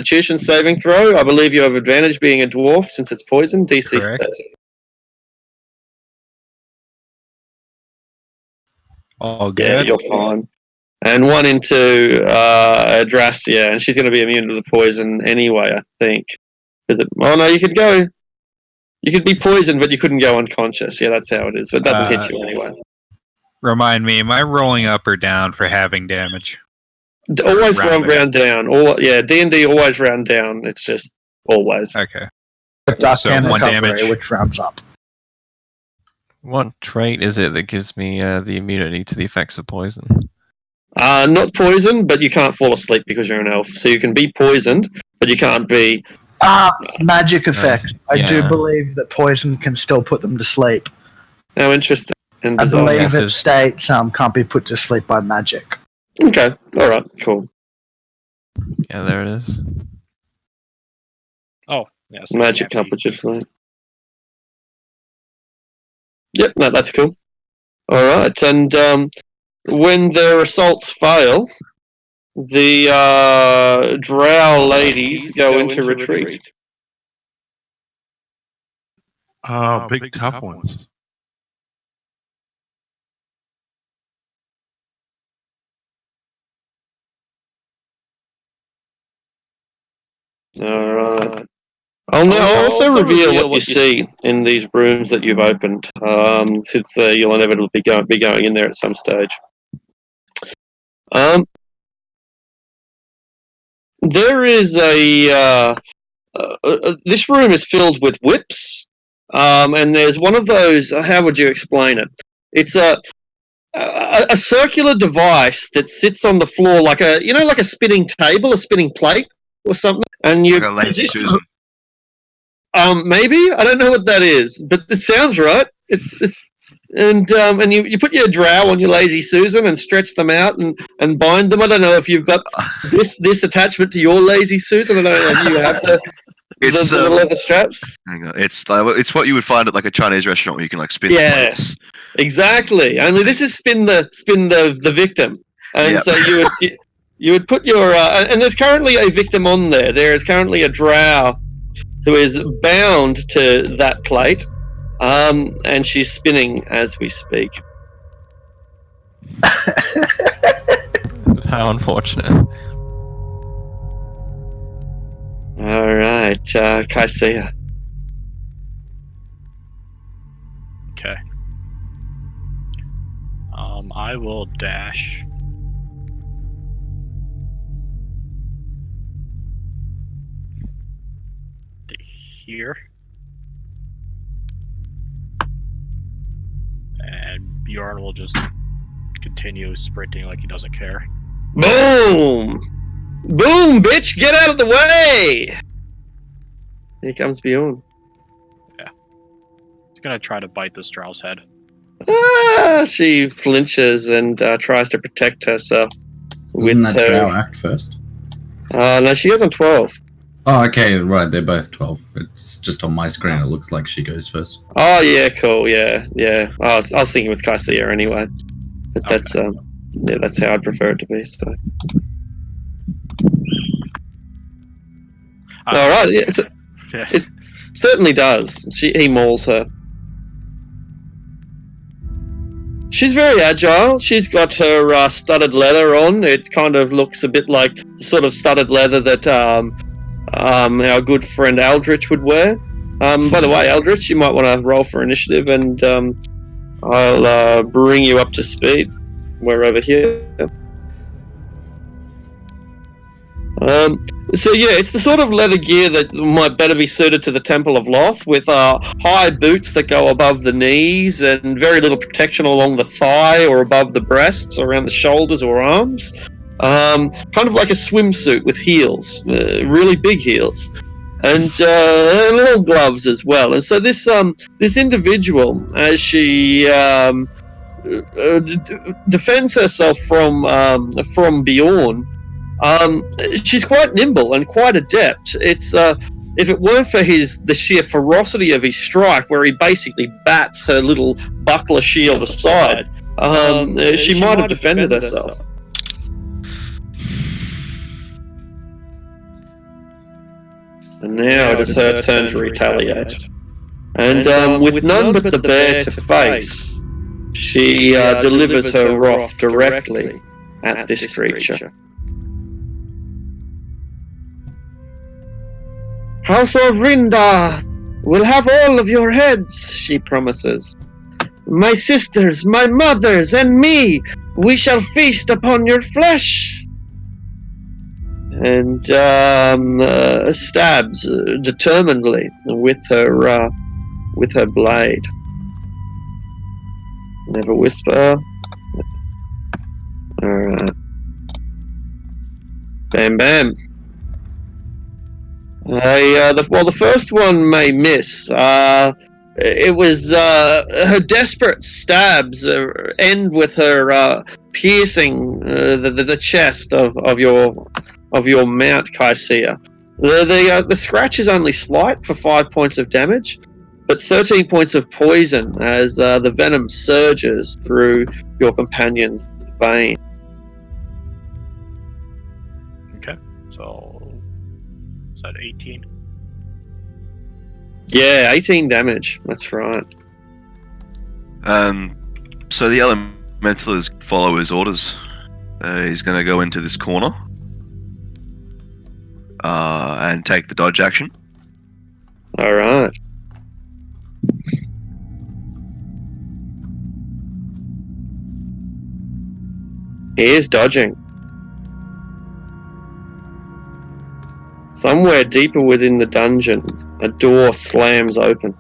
Constitution saving throw. I believe you have advantage being a dwarf since it's poison. DC Correct. 30. All good. Yeah, you're fine. And one into Adrastia, and she's going to be immune to the poison anyway, I think. Oh no, you could go. You could be poisoned, but you couldn't go unconscious. Yeah, that's how it is. But it doesn't hit you anyway. Remind me, am I rolling up or down for having damage? Always round down. D&D always round down. It's just always. Okay. So one recovery, damage. which rounds up. What trait is it that gives me the immunity to the effects of poison? Not poison, but you can't fall asleep because you're an elf. So you can be poisoned, but you can't be... Magic effect. I do yeah. believe that poison can still put them to sleep. Oh, interesting. And I believe Yeah, it states can't be put to sleep by magic. Okay, alright, cool. Yeah, there it is. Oh, yes. Magic can't put you to sleep. Yep, no, that's cool. Alright, and when their assaults fail, the drow ladies go into retreat. Big tough ones. Alright. I'll now also reveal what you see in these rooms that you've opened, since you'll inevitably be going in there at some stage. There is this room is filled with whips, and there's one of those. How would you explain it? It's a circular device that sits on the floor like a spinning table, a spinning plate, or something. And you like a lazy Susan. Maybe I don't know what that is, but it sounds right. And you put your drow on your lazy Susan and stretch them out and bind them. I don't know if you've got this attachment to your lazy Susan. I don't know if you have the leather straps. Hang on. It's what you would find at like a Chinese restaurant where you can like spin plates. Exactly. Only this is spin the victim, and so you would put your and there's currently a victim on there. There is currently a drow who is bound to that plate, and she's spinning as we speak. How unfortunate. All right, Kaisia. Okay. I will dash. To here. And Bjorn will just continue sprinting like he doesn't care. Boom! Boom, bitch! Get out of the way! Here comes Bjorn. Yeah. He's gonna try to bite this drow's head. She flinches and tries to protect herself with Wouldn't that her. drow act first? No, she goes on 12. Oh, okay, right, they're both 12. It's just on my screen, it looks like she goes first. Oh, yeah, cool, yeah. I was thinking with Kaisia anyway. But that's, that's how I'd prefer it to be, so. Alright, yeah, it certainly does. He mauls her. She's very agile. She's got her studded leather on. It kind of looks a bit like the sort of studded leather that our good friend Aldrich would wear. By the way, Aldrich, you might want to roll for initiative, and I'll bring you up to speed. We're over here. So yeah, it's the sort of leather gear that might better be suited to the Temple of Loth, with high boots that go above the knees and very little protection along the thigh or above the breasts, or around the shoulders or arms. Kind of like a swimsuit with heels, really big heels, and little gloves as well. And so this individual, as she defends herself from Bjorn, she's quite nimble and quite adept. It's if it weren't for the sheer ferocity of his strike, where he basically bats her little buckler shield aside, she might have defended herself. And now it is her turn to retaliate. And with none but the bear to face, she delivers her wrath directly at this creature. House of Rinda will have all of your heads, she promises. My sisters, my mothers, and me, we shall feast upon your flesh. And stabs determinedly with her blade. Never whisper. Alright. Bam bam. The first one may miss. It was her desperate stabs end with her piercing the chest of your mount, Kaisia. The scratch is only slight for 5 points of damage, but 13 points of poison as the venom surges through your companion's vein. Okay. So is that 18? Yeah, 18 damage. That's right. So the elementalist follow his orders. He's going to go into this corner and take the dodge action. All right. He is dodging. Somewhere deeper within the dungeon, a door slams open.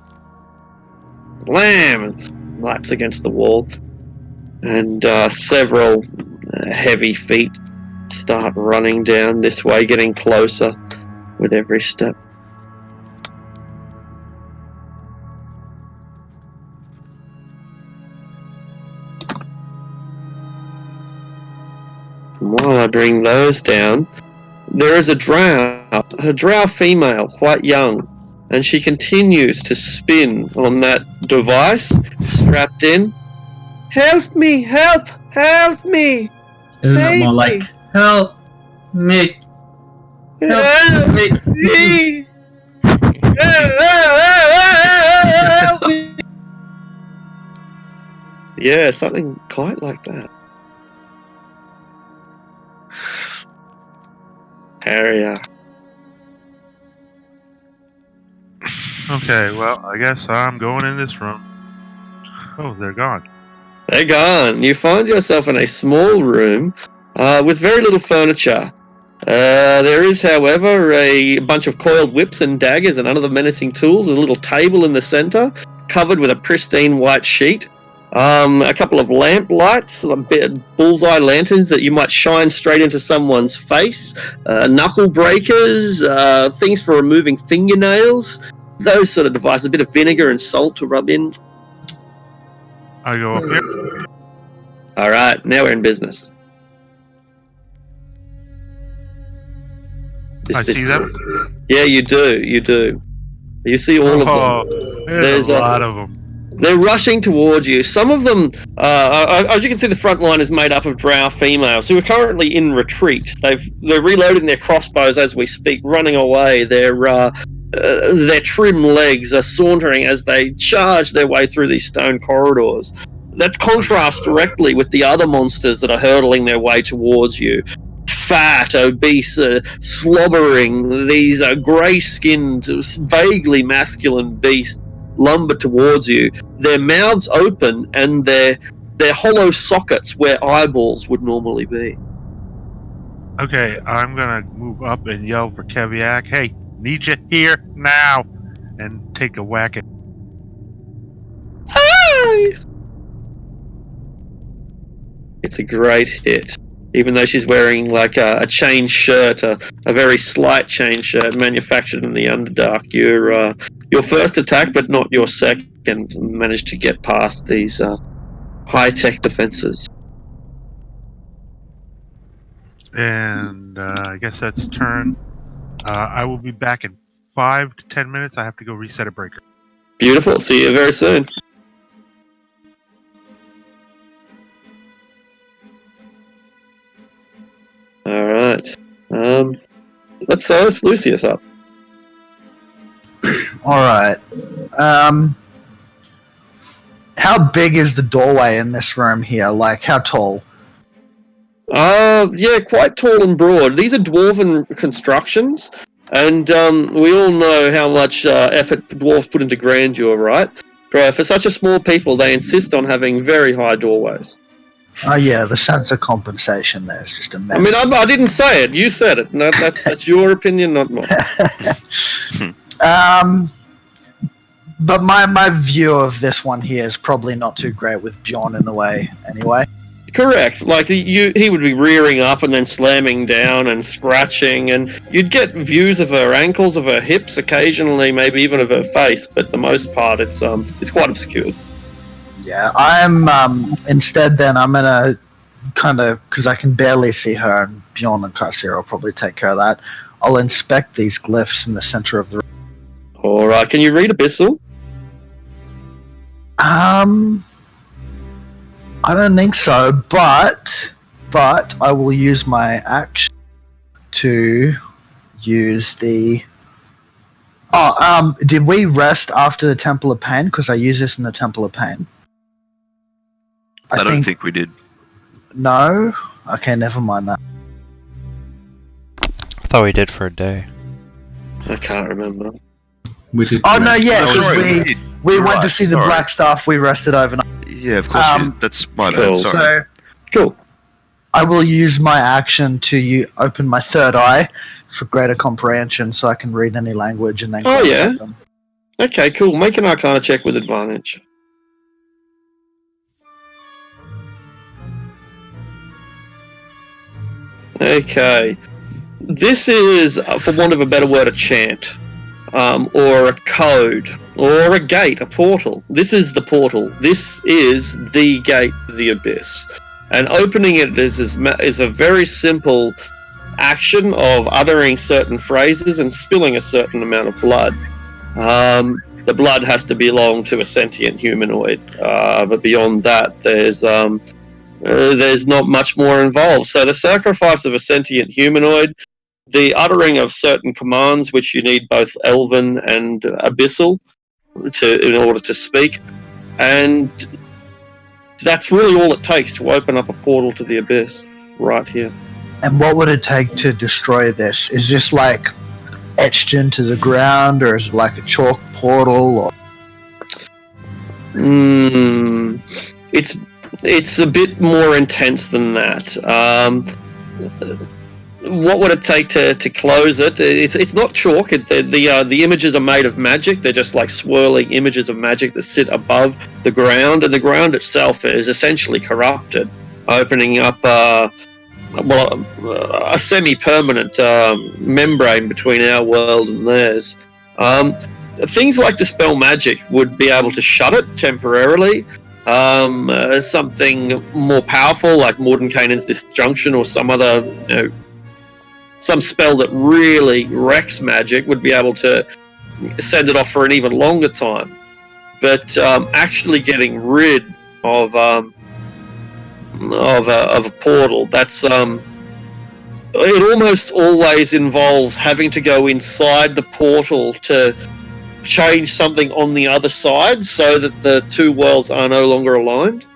Slam! And slaps against the wall. And several heavy feet start running down this way, getting closer with every step. And while I bring those down, there is a drow female, quite young, and she continues to spin on that device strapped in. Help me! Help! Help me! Isn't it Save more me! like help me? Help me. me! Help me! Yeah, something quite like that. Harrier. Okay, well, I guess I'm going in this room. Oh, they're gone. They're gone. You find yourself in a small room with very little furniture. There is, however, a bunch of coiled whips and daggers and other menacing tools. There's a little table in the center, covered with a pristine white sheet. A couple of lamp lights, bullseye lanterns that you might shine straight into someone's face. Knuckle breakers, things for removing fingernails. Those sort of devices. A bit of vinegar and salt to rub in. I go up here. All right, now we're in business. I see them. Yeah, you do. You do. You see all of them. There's a lot of them. They're rushing towards you. Some of them, as you can see, the front line is made up of drow females who are currently in retreat. They're reloading their crossbows as we speak, running away. Their trim legs are sauntering as they charge their way through these stone corridors. That contrasts directly with the other monsters that are hurtling their way towards you. Fat, obese, slobbering, these grey-skinned, vaguely masculine beasts lumber towards you, their mouths open and their hollow sockets where eyeballs would normally be. Okay, I'm gonna move up and yell for Keviak. Hey, need you here now, and take a whack at. Hi! It's a great hit. Even though she's wearing like a chain shirt, a very slight chain shirt manufactured in the Underdark, your first attack, but not your second, managed to get past these high-tech defenses. And I guess that's turn. I will be back in 5 to 10 minutes. I have to go reset a breaker. Beautiful. See you very soon. All right. Let's Lucius up. Alright. How big is the doorway in this room here? Like, how tall? Yeah, quite tall and broad. These are dwarven constructions, and we all know how much effort dwarves put into grandeur, right? For such a small people, they insist on having very high doorways. Oh yeah, the sense of compensation there is just I immense. mean, I didn't say it. You said it. No, that's your opinion, not mine. But my view of this one here is probably not too great with Bjorn in the way, anyway. Correct. Like he would be rearing up and then slamming down and scratching, and you'd get views of her ankles, of her hips, occasionally, maybe even of her face. But the most part, it's quite obscured. Yeah, I'm instead. Then I'm gonna kind of, because I can barely see her, and Bjorn and Kassir will probably take care of that. I'll inspect these glyphs in the center of the room. All right. Can you read Abyssal? I don't think so, but I will use my action to use the. Oh, did we rest after the Temple of Pain? Because I use this in the Temple of Pain. I don't think we did. No? Okay, never mind that. I thought we did for a day. I can't remember. We did. Oh no, yeah, Oh, because sorry, we You're went to right, see the sorry. Black Staff. We rested overnight. Yeah, of course. That's my bad. cool. Sorry. So Cool. I will use my action to open my third eye for greater comprehension, so I can read any language and then Oh, glance yeah. at them. Okay, cool. Make an Arcana check with advantage. Okay. This is, for want of a better word, a chant. Or a code. Or a gate, a portal. This is the portal. This is the gate to the abyss. And opening it is a very simple action of uttering certain phrases and spilling a certain amount of blood. The blood has to belong to a sentient humanoid, but beyond that, there's not much more involved. So the sacrifice of a sentient humanoid, the uttering of certain commands, which you need both Elven and Abyssal in order to speak, and that's really all it takes to open up a portal to the abyss, right here. And what would it take to destroy this? Is this like etched into the ground, or is it like a chalk portal? Or... It's a bit more intense than that. What would it take to close it? It's not chalk. The images are made of magic. They're just like swirling images of magic that sit above the ground, and the ground itself is essentially corrupted, opening up a semi-permanent membrane between our world and theirs. Things like Dispel Magic would be able to shut it temporarily. Something more powerful like Mordenkainen's Disjunction or some other, some spell that really wrecks magic would be able to send it off for an even longer time. But actually getting rid of a portal, that's it almost always involves having to go inside the portal to change something on the other side so that the two worlds are no longer aligned.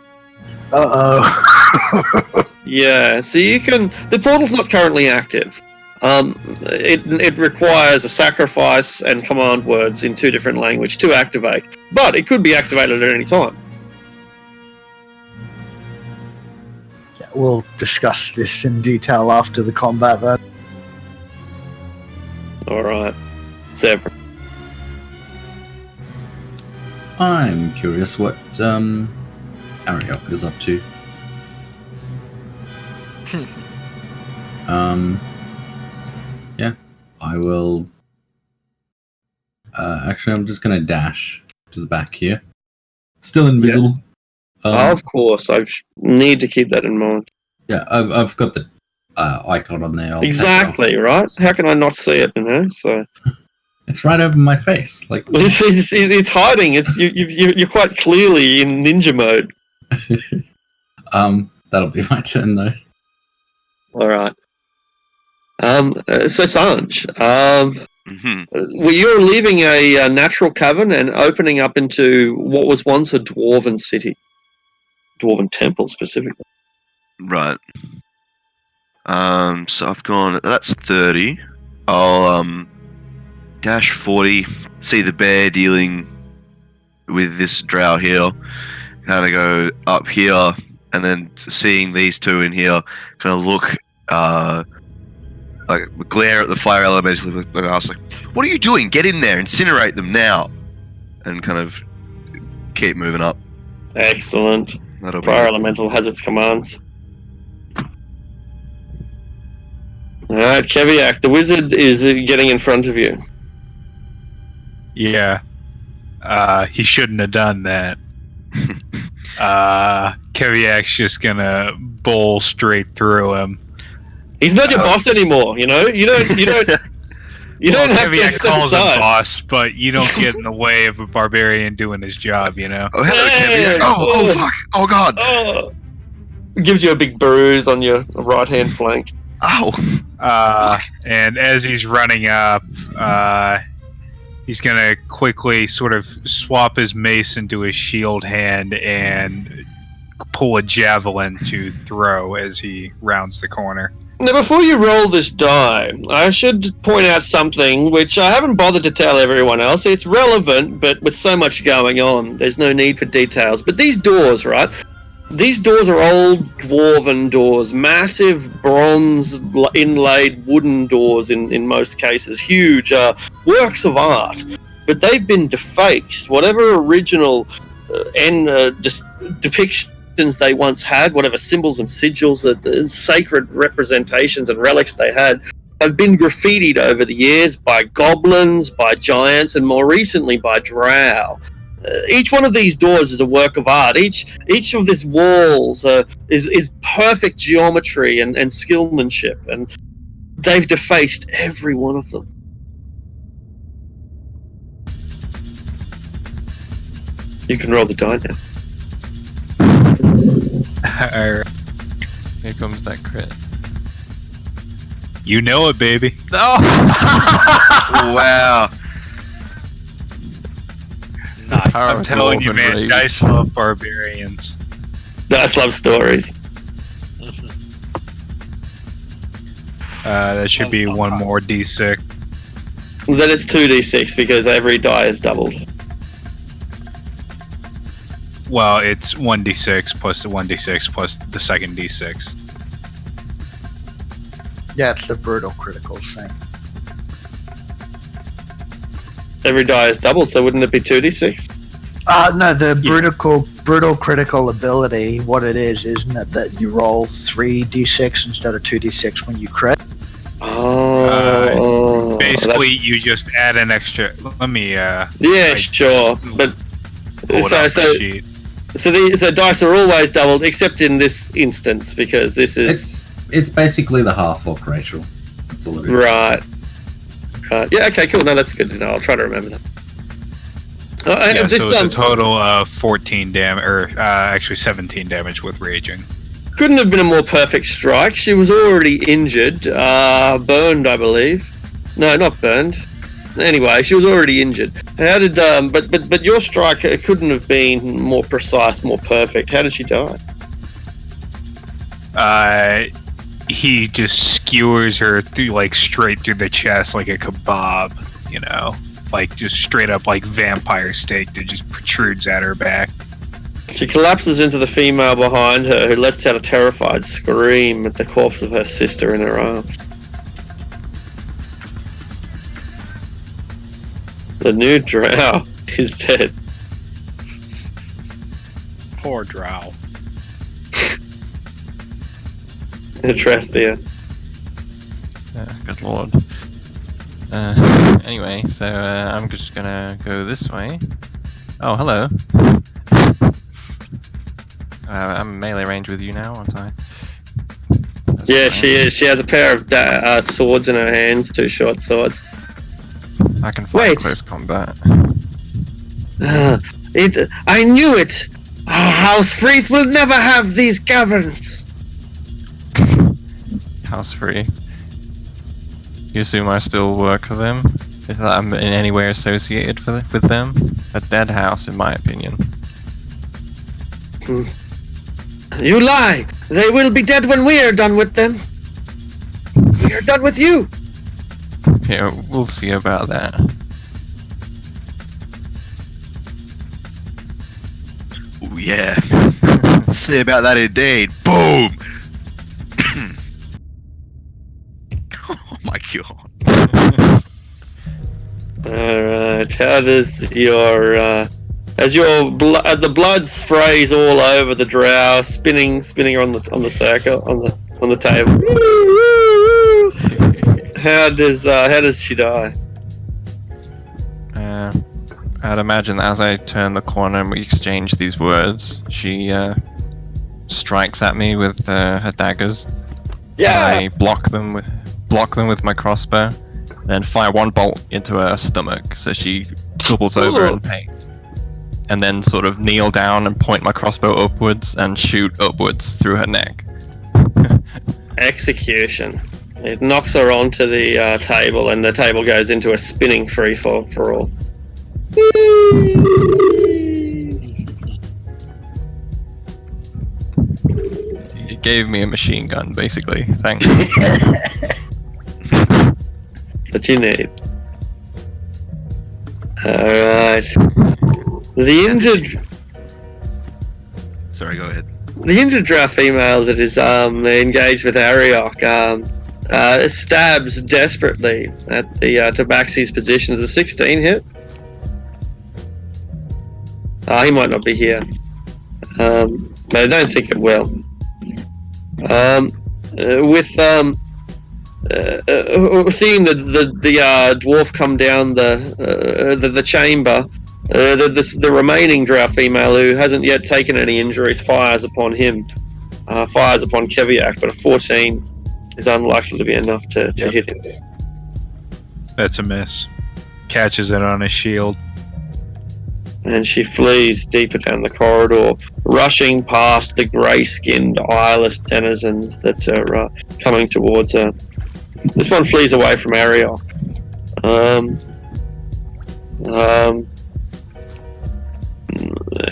Uh-oh. Yeah, so you can. The portal's not currently active. It requires a sacrifice and command words in two different languages to activate, but it could be activated at any time. Yeah, we'll discuss this in detail after the combat, then. All right, Severin. I'm curious what Ariok is up to. Yeah, I will. Actually, I'm just gonna dash to the back here. Still invisible. Of course, I need to keep that in mind. Yeah, I've got the icon on there. I'll take it Exactly, off. right? How can I not see it? So It's right over my face. Like it's hiding. You're quite clearly in ninja mode. that'll be my turn though. All right. So Sanj, Well, you're leaving a natural cavern and opening up into what was once a dwarven city. Dwarven temple, specifically. Right. So I've gone. That's 30. I'll dash 40. See the bear dealing with this drow here. Kind of go up here, and then seeing these two in here, kind of look, like glare at the fire elemental and ask, like, "What are you doing? Get in there! Incinerate them now!" And kind of keep moving up. Excellent. That'll be Fire elemental has its commands. Alright, Keviak, the wizard is getting in front of you. Yeah. He shouldn't have done that. Keviak's just gonna bowl straight through him. He's not your boss anymore, you know? You don't you don't have to Keviak step calls him aside. boss, but you don't get in the way of a barbarian doing his job, you know? Oh, hello, Hey! Keviak. Oh, fuck. Oh, God. Oh. Gives you a big bruise on your right hand flank. Ow. And as he's running up, he's gonna quickly sort of swap his mace into his shield hand and pull a javelin to throw as he rounds the corner. Now, before you roll this die, I should point out something which I haven't bothered to tell everyone else. It's relevant, but with so much going on, there's no need for details. But these doors, right? These doors are old dwarven doors, massive bronze inlaid wooden doors in most cases, huge works of art. But they've been defaced. Whatever original depictions they once had, whatever symbols and sigils, the sacred representations and relics they had, have been graffitied over the years by goblins, by giants, and more recently by drow. Each one of these doors is a work of art. Each of these walls is perfect geometry and skillmanship, and they've defaced every one of them. You can roll the die now. Here comes that crit. You know it, baby. Oh! Wow. Nice. I'm telling you, Dwarven man, rage. dice love barbarians. Dice love stories. That should be one more d6. Then it's 2d6 because every die is doubled. Well, it's 1d6 plus the 1d6 plus the second d6. Yeah, it's the brutal critical thing. Every die is doubled, so wouldn't it be 2d6? No, the brutal critical ability, what it is, isn't it that you roll 3d6 instead of 2d6 when you crit? Oh, Basically, that's- you just add an extra. Let me. yeah, I- sure, but pull it off my sheet. so dice are always doubled, except in this instance because this is It's basically the half orc racial. That's all it is. right. Yeah, okay, cool. No, that's good to know. I'll try to remember that. Yeah, so it's a total of 14 damage, or actually 17 damage with raging. Couldn't have been a more perfect strike. She was already injured, burned, I believe. No, not burned. Anyway, she was already injured. How did but your strike couldn't have been more precise, more perfect. How did she die? He just skewers her through, like, straight through the chest like a kebab, you know? Like, just straight up, like, vampire steak that just protrudes at her back. She collapses into the female behind her, who lets out a terrified scream at the corpse of her sister in her arms. The new drow is dead. Poor drow. Interesting. Good lord. Anyway, so I'm just gonna go this way. Oh, hello. I'm melee range with you now, aren't I? That's Yeah, fine. she is. She has a pair of swords in her hands, two short swords. I can fight Wait. close combat. I knew it! Our House Freeth will never have these caverns! House free. You assume I still work for them? that I'm in any way associated with them. A dead house, in my opinion. You lie! They will be dead when we are done with them. We are done with you! Yeah, we'll see about that. Ooh, yeah. See about that indeed. Boom! Oh my god. Alright, how does your, as your the blood sprays all over the drow, spinning on the circle, on the table. How does she die? I'd imagine that as I turn the corner and we exchange these words, she strikes at me with her daggers. Yeah! I block them with my crossbow, then fire one bolt into her stomach so she doubles over in pain. And then sort of kneel down and point my crossbow upwards and shoot upwards through her neck. Execution. It knocks her onto the table, and the table goes into a spinning freefall for all. It gave me a machine gun, basically. Thanks. That you need. Alright. The injured The injured drow female that is engaged with Ariok stabs desperately at the Tabaxi's position. Is a 16 hit? He might not be here. But I don't think it will. Seeing the dwarf come down the chamber, the remaining drow female who hasn't yet taken any injuries fires upon him, fires upon Keviak, but a 14 is unlikely to be enough to hit him. That's a miss. Catches it on his shield. And she flees deeper down the corridor, rushing past the grey-skinned, eyeless denizens that are coming towards her. This one flees away from Ariok.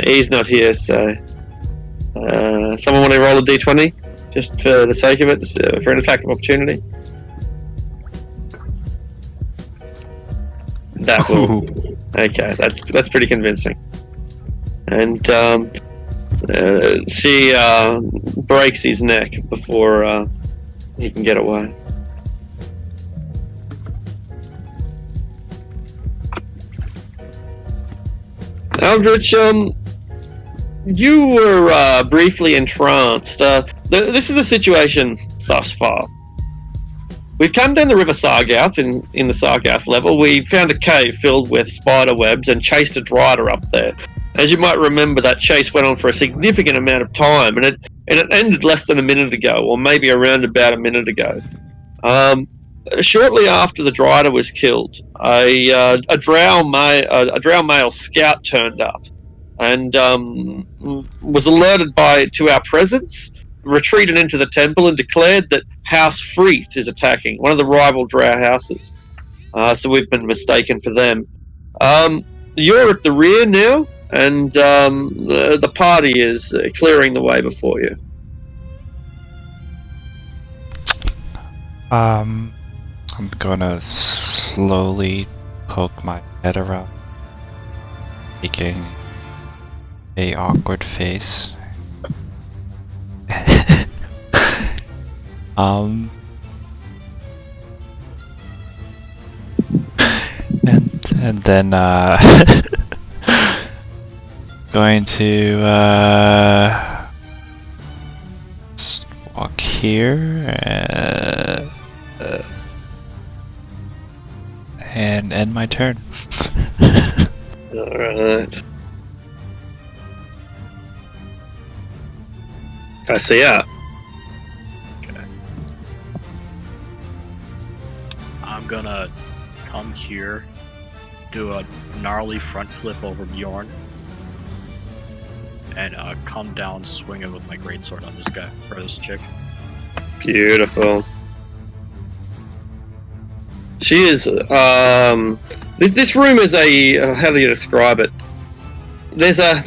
He's not here, so someone want to roll a d20 just for the sake of it, for an attack of opportunity. That will. Okay, that's pretty convincing. And she breaks his neck before he can get away. Aldrich, you were briefly entranced. This is the situation thus far. We've come down the River Sargouth in the Sargouth level. We found a cave filled with spider webs and chased a drider up there. As you might remember, that chase went on for a significant amount of time, and it ended less than a minute ago, or maybe around about a minute ago. Shortly after the drider was killed, a drow male scout turned up and was alerted to our presence, retreated into the temple, and declared that House Freeth is attacking, one of the rival drow houses. So we've been mistaken for them. You're at the rear now, and the party is clearing the way before you. I'm gonna slowly poke my head around, making a awkward face. And then going to just walk here and end my turn. Alright. I see ya. Okay. I'm gonna come here, do a gnarly front flip over Bjorn, and come down swinging with my greatsword on this guy, or this chick. Beautiful. She is. This room is a. How do you describe it? There's a.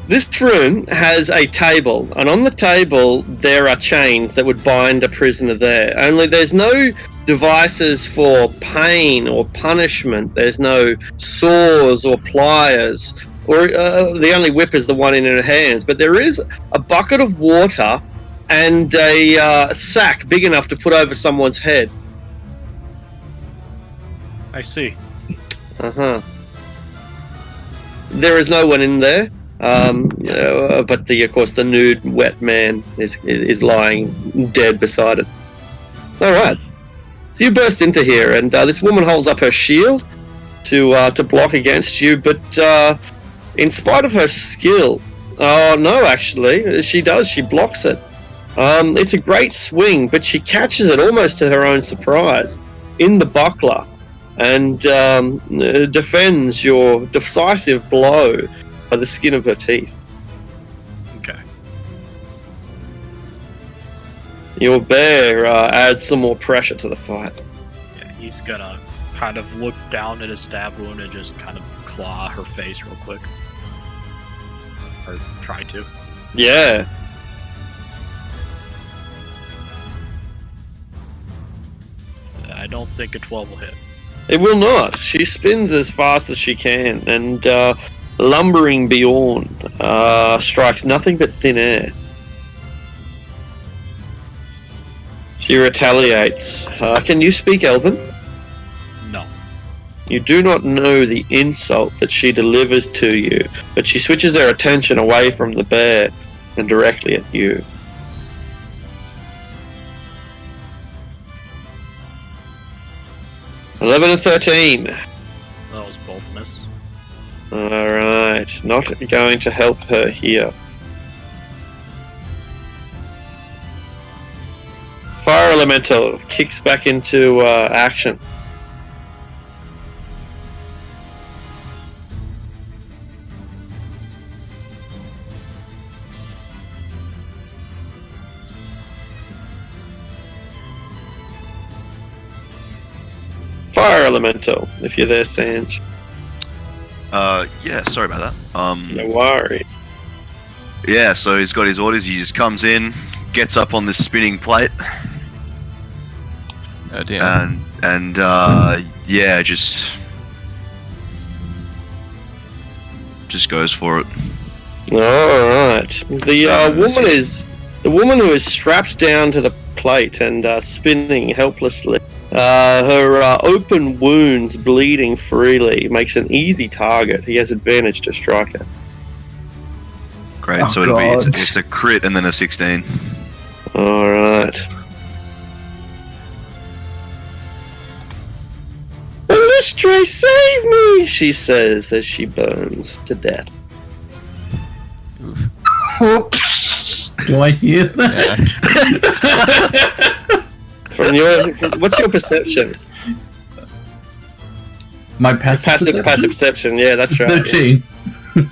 This room has a table, and on the table there are chains that would bind a prisoner there. Only there's no devices for pain or punishment. There's no saws or pliers, or the only whip is the one in her hands. But there is a bucket of water and a sack big enough to put over someone's head. I see. There is no one in there, but of course the nude, wet man is lying dead beside it. All right, so you burst into here, and this woman holds up her shield to block against you, but in spite of her skill, no, actually, she does. She blocks it. It's a great swing, but she catches it almost to her own surprise in the buckler, and defends your decisive blow by the skin of her teeth. Okay. Your bear adds some more pressure to the fight. Yeah, he's gonna kind of look down at his stab wound and just kind of claw her face real quick. Or try to. Yeah. I don't think a 12 will hit. It will not. She spins as fast as she can, and lumbering beyond strikes nothing but thin air. She retaliates. Can you speak Elven? No. You do not know the insult that she delivers to you, but she switches her attention away from the bear and directly at you. $11 and 13. That was both miss. Alright, not going to help her here. Fire Elemental kicks back into action. Fire Elemental, if you're there, Sanj. Yeah, sorry about that. No worries. Yeah, so he's got his orders. He just comes in, gets up on this spinning plate, Oh dear. and yeah, just goes for it. Alright. The woman who is strapped down to the plate and spinning helplessly. Her open wounds bleeding freely makes an easy target. He has advantage to strike her. Great, Oh, so it'll be God. it's a crit and then a 16. Alright. Illustre, save me! She says as she burns to death. Oops. Do I hear that? Yeah. What's your perception? My passive Passive perception, yeah, that's right. 13.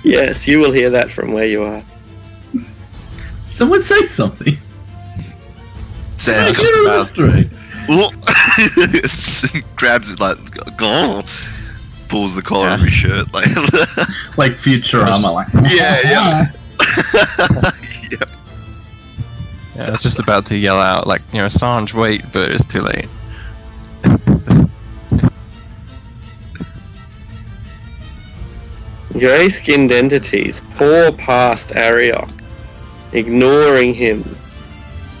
Yes, you will hear that from where you are. Someone say something. Sam I hear a mystery. grabs it like, pulls the collar of his shirt, like, Like Futurama, like. yeah. Yep. Yeah, I was just about to yell out, like, Sanj, wait, but it's too late. Grey-skinned entities pour past Ariok, ignoring him,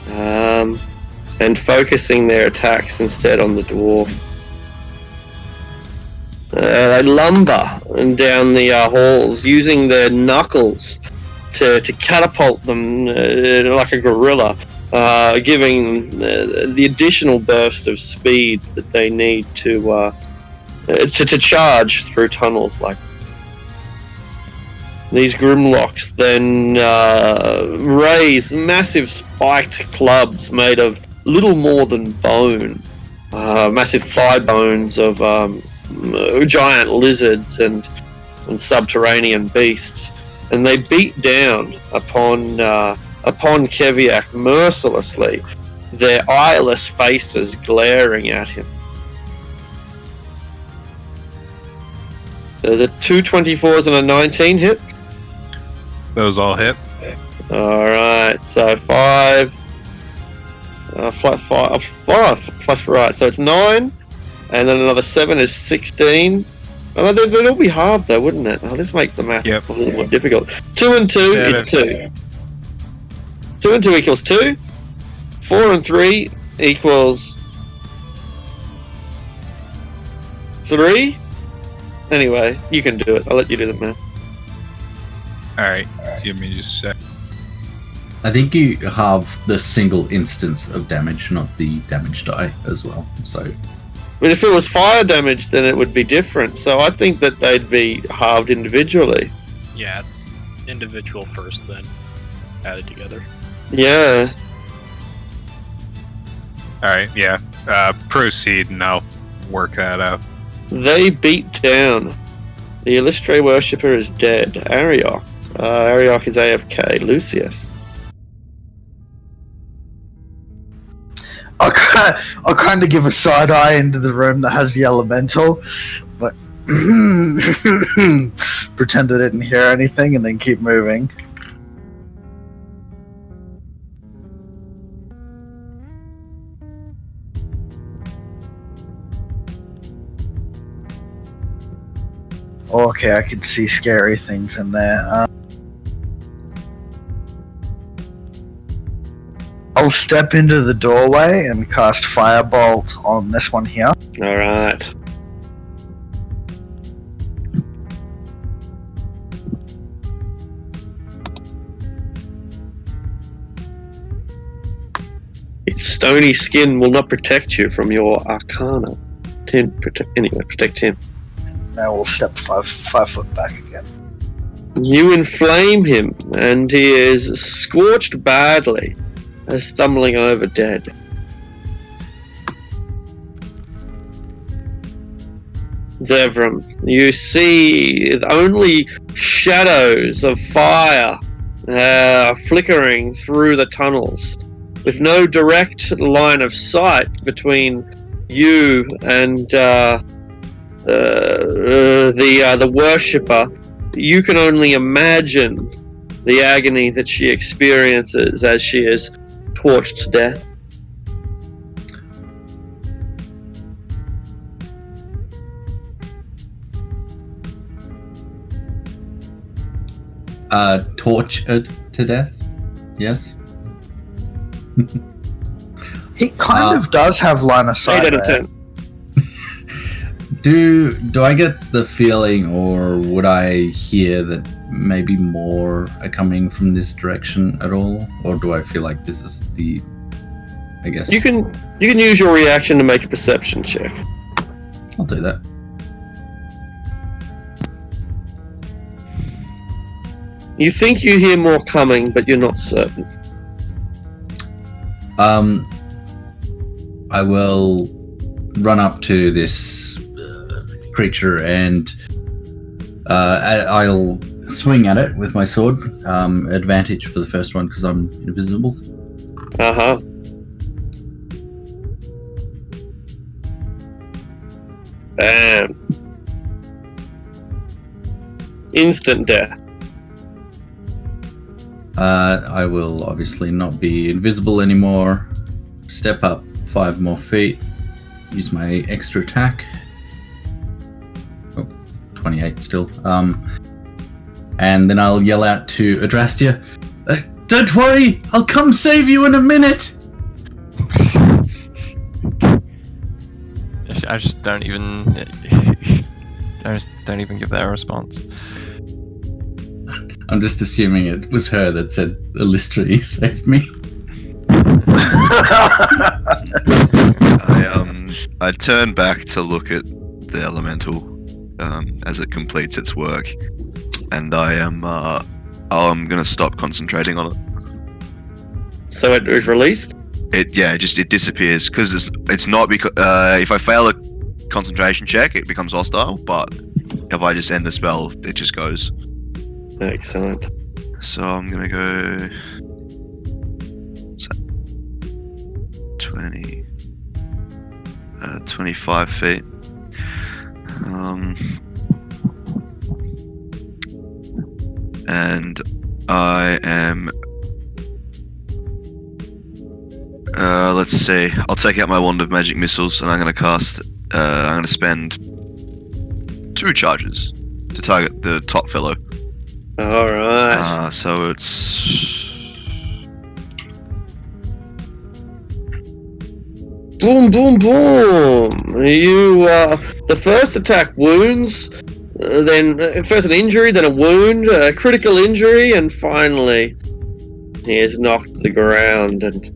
and focusing their attacks instead on the dwarf. They lumber down the halls, using their knuckles to catapult them like a gorilla, giving the additional burst of speed that they need to charge through tunnels like. These Grimlocks then raise massive spiked clubs made of little more than bone, massive thigh bones of giant lizards and subterranean beasts, and they beat down upon Keviak mercilessly, their eyeless faces glaring at him. There's a 2 24s and a 19 hit. Those all hit. Alright, so 5. Plus right, so it's 9. And then another 7 is 16. Oh, they'd all be hard though, wouldn't it? Oh, this makes the math a little more difficult. 2 and 2 is 2. 2 and 2 equals 2. 4 and 3 equals 3. Anyway, you can do it. I'll let you do the math. Alright, give me just a sec. I think you have the single instance of damage, not the damage die as well. So, But if it was fire damage, then it would be different. So I think that they'd be halved individually. Yeah, it's individual first, then added together. Yeah. Alright, yeah. Proceed and I'll work that out. They beat down. The Illustre Worshipper is dead. Ariok. Ariok is AFK. Lucius. I'll kind of give a side eye into the room that has the elemental, but pretend I didn't hear anything and then keep moving. Okay, I can see scary things in there. I'll step into the doorway and cast Firebolt on this one here. Alright. Its stony skin will not protect you from your arcana. Protect him. Now we'll step 5 foot back again. You inflame him, and he is scorched badly, stumbling over dead. Zevram, you see only shadows of fire flickering through the tunnels, with no direct line of sight between you and the worshipper. You can only imagine the agony that she experiences as she is torched to death. Tortured to death? Yes. He kind of does have line of sight. 8 out of 10. Do I get the feeling, or would I hear that maybe more are coming from this direction at all, or do I feel like this is the? I guess You can use your reaction to make a perception check. I'll do that. You think you hear more coming, but you're not certain. I will run up to this creature and I'll swing at it with my sword. Advantage for the first one because I'm invisible. Uh-huh. Bam. Instant death. I will obviously not be invisible anymore. Step up 5 more feet. Use my extra attack. Oh, 28 still. And then I'll yell out to Adrastia, "Don't worry, I'll come save you in a minute." I just don't even give that a response. I'm just assuming it was her that said, "Illustre, save me." I turn back to look at the elemental as it completes its work, and I'm gonna stop concentrating on it. So it was released? It disappears because it's not because if I fail a concentration check, it becomes hostile. But if I just end the spell, it just goes. Excellent. So I'm gonna go. 20, 25 feet. And I am. Let's see. I'll take out my wand of magic missiles, and I'm going to cast. I'm going to spend 2 charges to target the top fellow. All right. So it's. Boom, boom, boom. You. The first attack wounds. Then first an injury, then a wound, a critical injury, and finally he is knocked to the ground and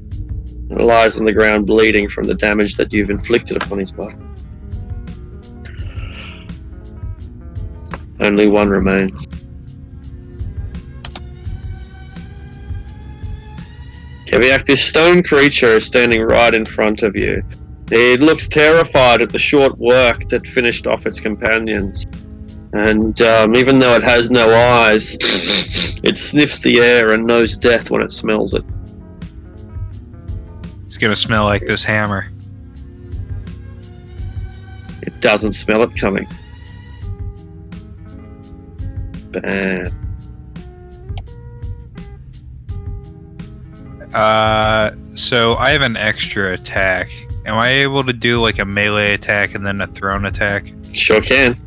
lies on the ground bleeding from the damage that you've inflicted upon his body. Only one remains. Keviak, this stone creature is standing right in front of you. It looks terrified at the short work that finished off its companions. And even though it has no eyes, it sniffs the air and knows death when it smells it. It's gonna smell like this hammer. It doesn't smell it coming. Bam. So I have an extra attack. Am I able to do like a melee attack and then a thrown attack? Sure can.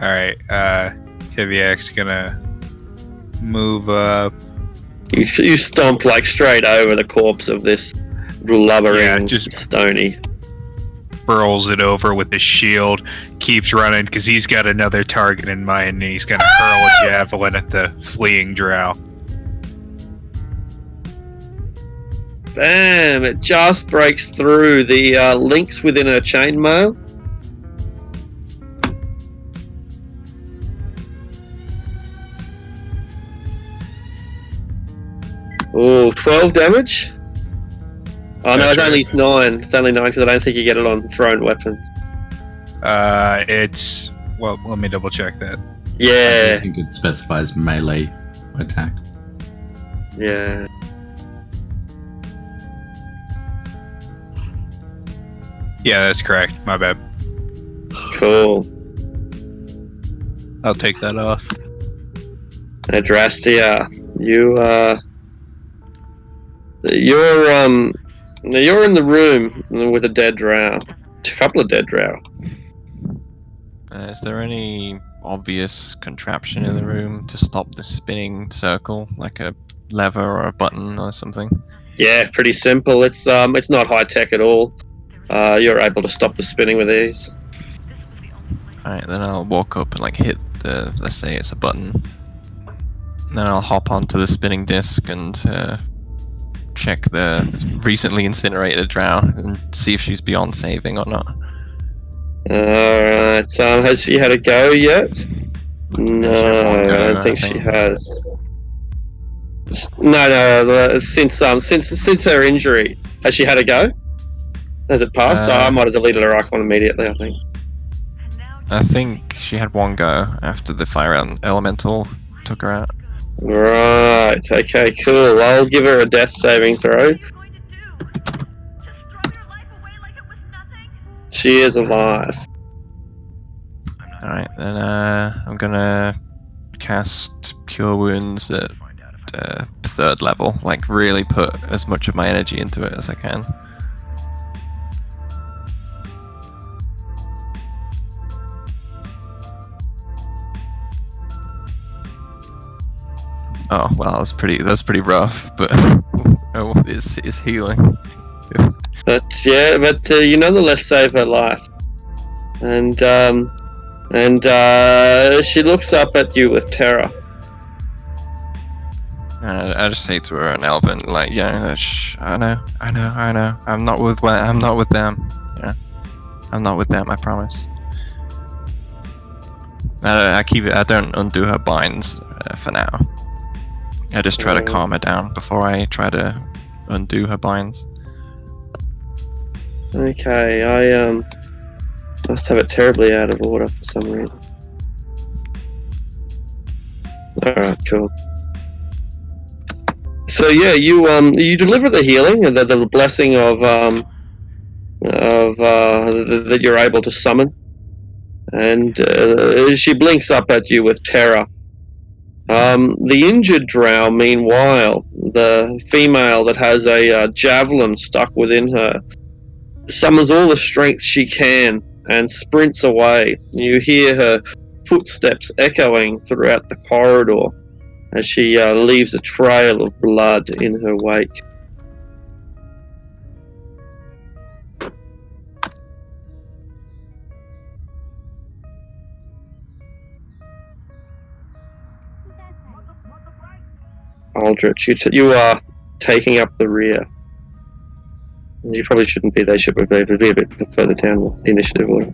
Alright, Keviak's gonna move up. You stomp like straight over the corpse of this blubbering just stony. Burls it over with his shield, keeps running because he's got another target in mind and he's gonna hurl a javelin at the fleeing drow. Bam! It just breaks through the links within her chainmail. Oh, 12 damage? Oh no, That's it's only right. 9. It's only 9 because I don't think you get it on thrown weapons. It's... Well, let me double check that. I Yeah, think it specifies melee attack. yeah. Yeah, that's correct. My bad. Cool. I'll take that off. Adrastia, you're in the room with a dead drow. A couple of dead drow. Is there any obvious contraption in the room to stop the spinning circle, like a lever or a button or something? Yeah, pretty simple. It's not high tech at all. You're able to stop the spinning with ease. Alright, then I'll walk up and like hit the, let's say it's a button. And then I'll hop onto the spinning disc and check the recently incinerated drow and see if she's beyond saving or not. Alright, has she had a go yet? No, I one go, don't think she has. No, since her injury, has she had a go? Has it passed? I might have deleted her icon immediately, I think. I think she had one go after the fire elemental took her out. Right, okay, cool. I'll give her a death saving throw. She is alive. Alright, then I'm gonna cast Cure Wounds at 3rd level. Like, really put as much of my energy into it as I can. Oh, well, that's pretty rough, but oh, it's healing. But you nonetheless save her life. And she looks up at you with terror. I just say to her in Elven, like, yeah, I know. I'm not with them. Yeah, I'm not with them. I promise. I don't undo her binds for now. I just try to calm her down before I try to undo her binds. Okay, I must have it terribly out of order for some reason. Alright, cool. So yeah, you deliver the healing and the blessing of that you're able to summon, and she blinks up at you with terror. The injured drow, meanwhile, the female that has a javelin stuck within her, summons all the strength she can and sprints away. You hear her footsteps echoing throughout the corridor as she leaves a trail of blood in her wake. Aldrich, you are taking up the rear. You probably shouldn't be. They should be a bit further down the initiative order.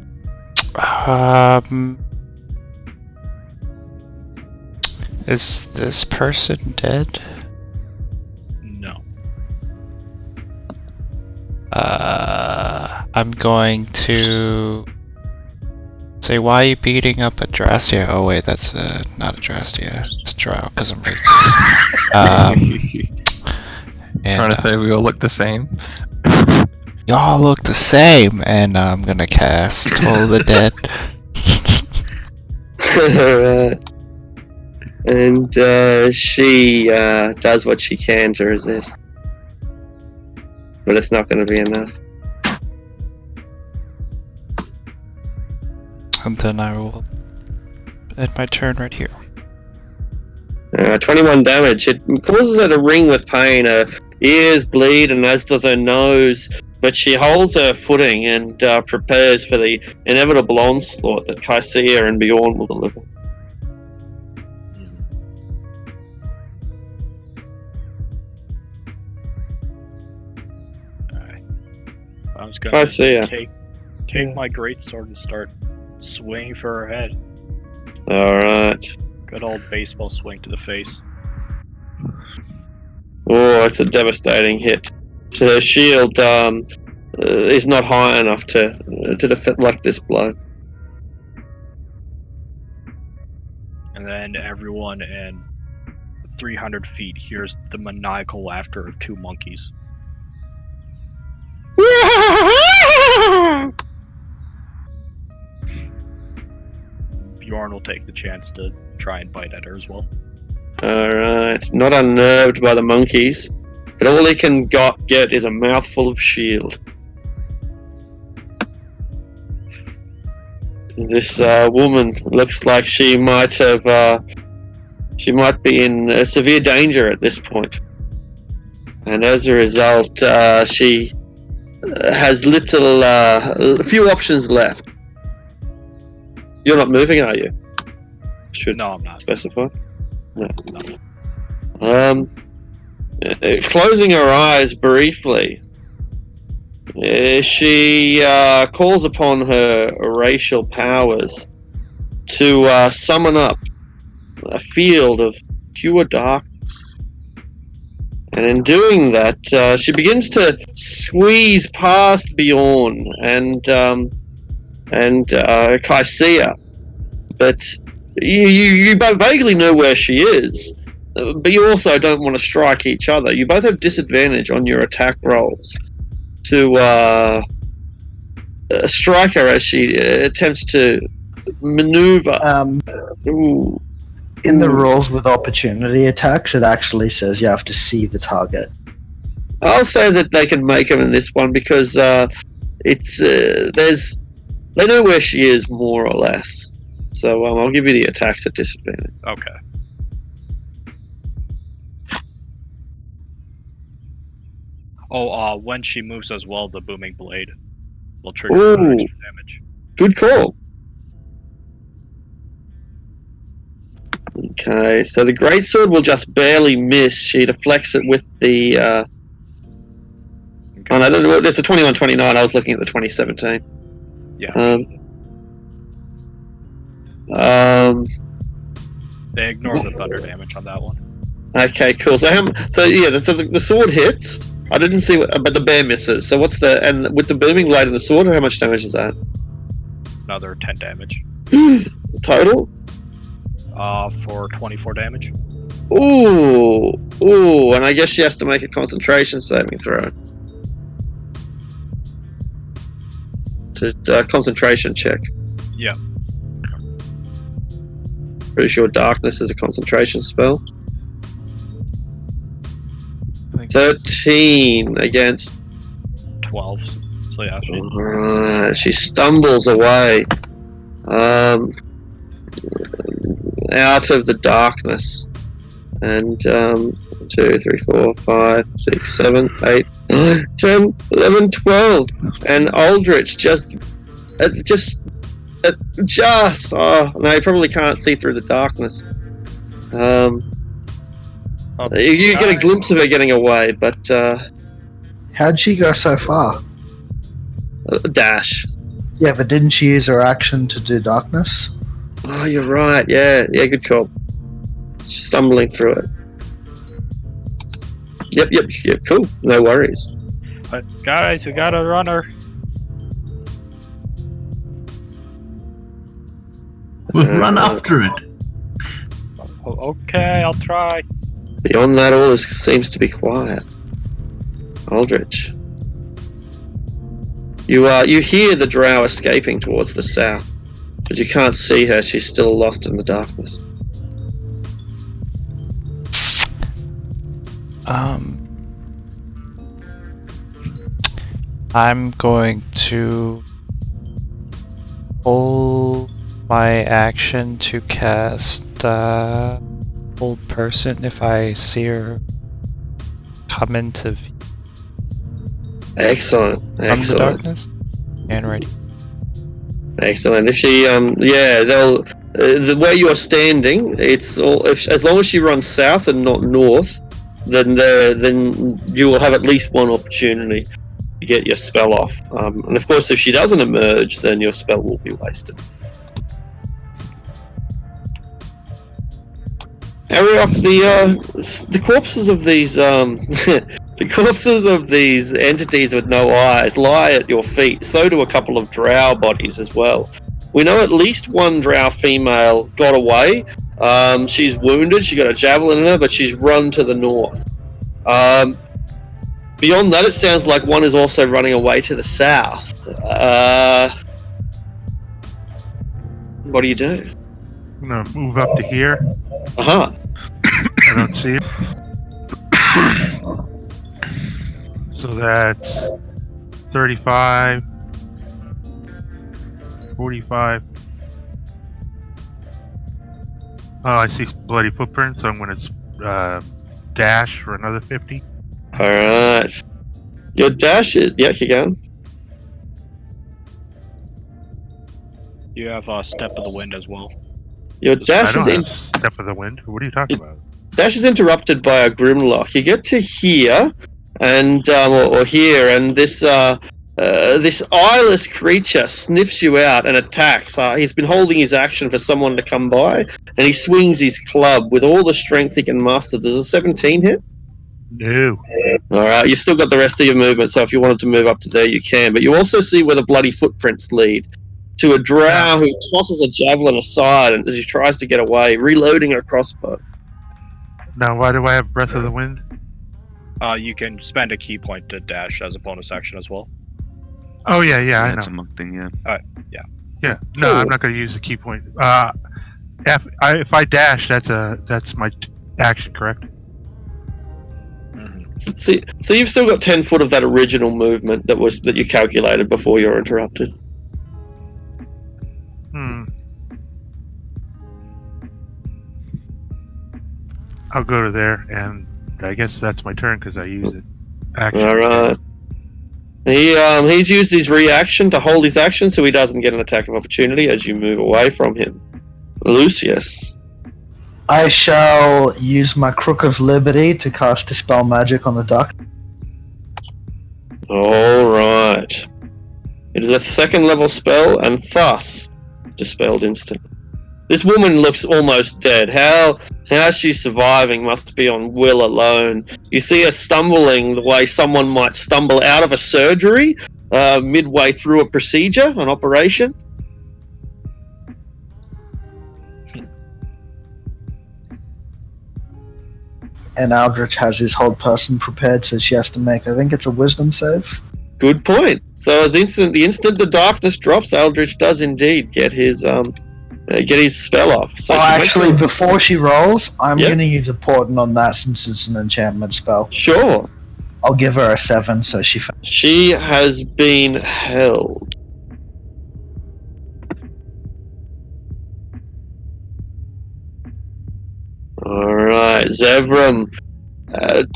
Is this person dead? No. I'm going to say, why are you beating up a Drastia? Oh wait, that's not a Drastia. It's a Drow, because I'm racist. Trying to say we all look the same. Y'all look the same, and I'm gonna cast Toll of the Dead. Alright. And she does what she can to resist. But it's not going to be enough. And then I will end my turn right here. 21 damage. It causes her to ring with pain. Her ears bleed, and as does her nose. But she holds her footing and prepares for the inevitable onslaught that Kaisia and Bjorn will deliver. I'm just gonna Kaisia. take my greatsword and start swinging for her head. Alright. Good old baseball swing to the face. Oh, it's a devastating hit. So her shield is not high enough to defend like this blow. And then everyone in 300 feet hears the maniacal laughter of two monkeys. Bjorn will take the chance to try and bite at her as well. Alright, not unnerved by the monkeys, but all he can get is a mouthful of shield. This woman looks like she might be in severe danger at this point. And as a result, she has a few options left. You're not moving, are you? No, I'm not. Specify? No. Closing her eyes briefly, she calls upon her racial powers to summon up a field of pure darkness. And in doing that, she begins to squeeze past Bjorn and Kaisia. But you both vaguely know where she is, but you also don't want to strike each other. You both have disadvantage on your attack rolls to strike her as she attempts to maneuver. Ooh. In the rolls with opportunity attacks, it actually says you have to see the target. I'll say that they can make them in this one because they know where she is more or less. So I'll give you the attacks at disadvantage. Okay. Oh, when she moves as well, the booming blade will trigger for extra damage. Good call. Okay, so the greatsword will just barely miss. She deflects it with the. Okay. Oh no, there's a 21-29. I was looking at the 2017. Yeah. They ignore the thunder damage on that one. Okay, cool. So the sword hits. I didn't see but the bear misses. So with the booming blade and the sword, how much damage is that? Another 10 damage. Total? For 24 damage. Ooh, and I guess she has to make a concentration saving throw. Concentration check. Yeah. Pretty sure darkness is a concentration spell. 13 against 12. So yeah, she, Alright, she stumbles away out of the darkness. And 2, 3, 4, 5, 6, 7, 8, 9, 10, 11, 12. And Aldrich just oh no, you probably can't see through the darkness. You get a glimpse of her getting away, but How'd she go so far? dash. Yeah, but didn't she use her action to do darkness? Oh, you're right. Yeah, good call. Stumbling through it. Yep, cool. No worries. but guys, we got a runner. We'll run after it. Okay, I'll try. Beyond that, all seems to be quiet. Aldrich. You hear the drow escaping towards the south, but you can't see her. She's still lost in the darkness. I'm going to pull my action to cast Hold Person if I see her come into view Excellent. from the darkness. And ready. Excellent. If she, they'll. The way you're standing, it's all. As long as she runs south and not north, then you will have at least one opportunity to get your spell off. And of course, if she doesn't emerge, then your spell will be wasted. Ariok, the corpses of these the corpses of these entities with no eyes lie at your feet. So do a couple of drow bodies as well. We know at least one drow female got away. She's wounded. She got a javelin in her, but she's run to the north. Beyond that, it sounds like one is also running away to the south. What do you do? I'm gonna move up to here. Uh-huh. I don't see it. So that's 35, 45. Oh, I see bloody footprints, so I'm gonna dash for another 50. Alright. Your dash is... Yeah, keep going. You have a Step of the Wind as well. Your I dash don't is in... have Step of the Wind. What are you talking about? Dash is interrupted by a Grimlock. You get to here, and or here, and this eyeless creature sniffs you out and attacks. He's been holding his action for someone to come by, and he swings his club with all the strength he can muster. Does a 17 hit? No. Alright, you've still got the rest of your movement, so if you wanted to move up to there, you can. But you also see where the bloody footprints lead. To a drow who tosses a javelin aside and as he tries to get away, reloading a crossbow. Now, why do I have Breath of the Wind? You can spend a key point to dash as a bonus action as well. Oh, yeah, So I that's know. a monk thing, yeah. Yeah, no, I'm not going to use the key point. If I dash, that's my action, correct? So you've still got 10 foot of that original movement that you calculated before you were interrupted. I'll go to there, and I guess that's my turn because I use it. Action. Alright. He's used his reaction to hold his action so he doesn't get an attack of opportunity as you move away from him. Lucius. I shall use my Crook of Liberty to cast Dispel Magic on the duck. Alright. It is a second level spell and thus dispelled instantly. This woman looks almost dead. How she's surviving must be on will alone. You see her stumbling the way someone might stumble out of a surgery midway through a procedure, an operation. and Aldrich has his whole person prepared, so she has to make, I think it's a wisdom save. Good point. So as the instant the darkness drops, Aldrich does indeed get his spell off. So she makes actually, a- before she rolls, I'm Yep. going to use a portent on that since it's an enchantment spell. Sure. I'll give her a 7, so she. She has been held. Alright, Zevram.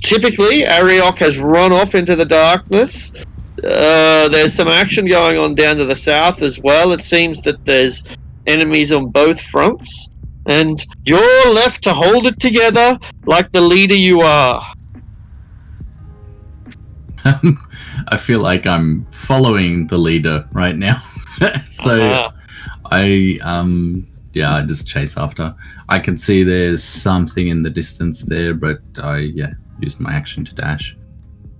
Typically, Ariok has run off into the darkness. There's some action going on down to the south as well. It seems that there's enemies on both fronts. And you're left to hold it together like the leader you are. I feel like I'm following the leader right now. So Uh-huh. I just chase after. I can see there's something in the distance there, but I used my action to dash.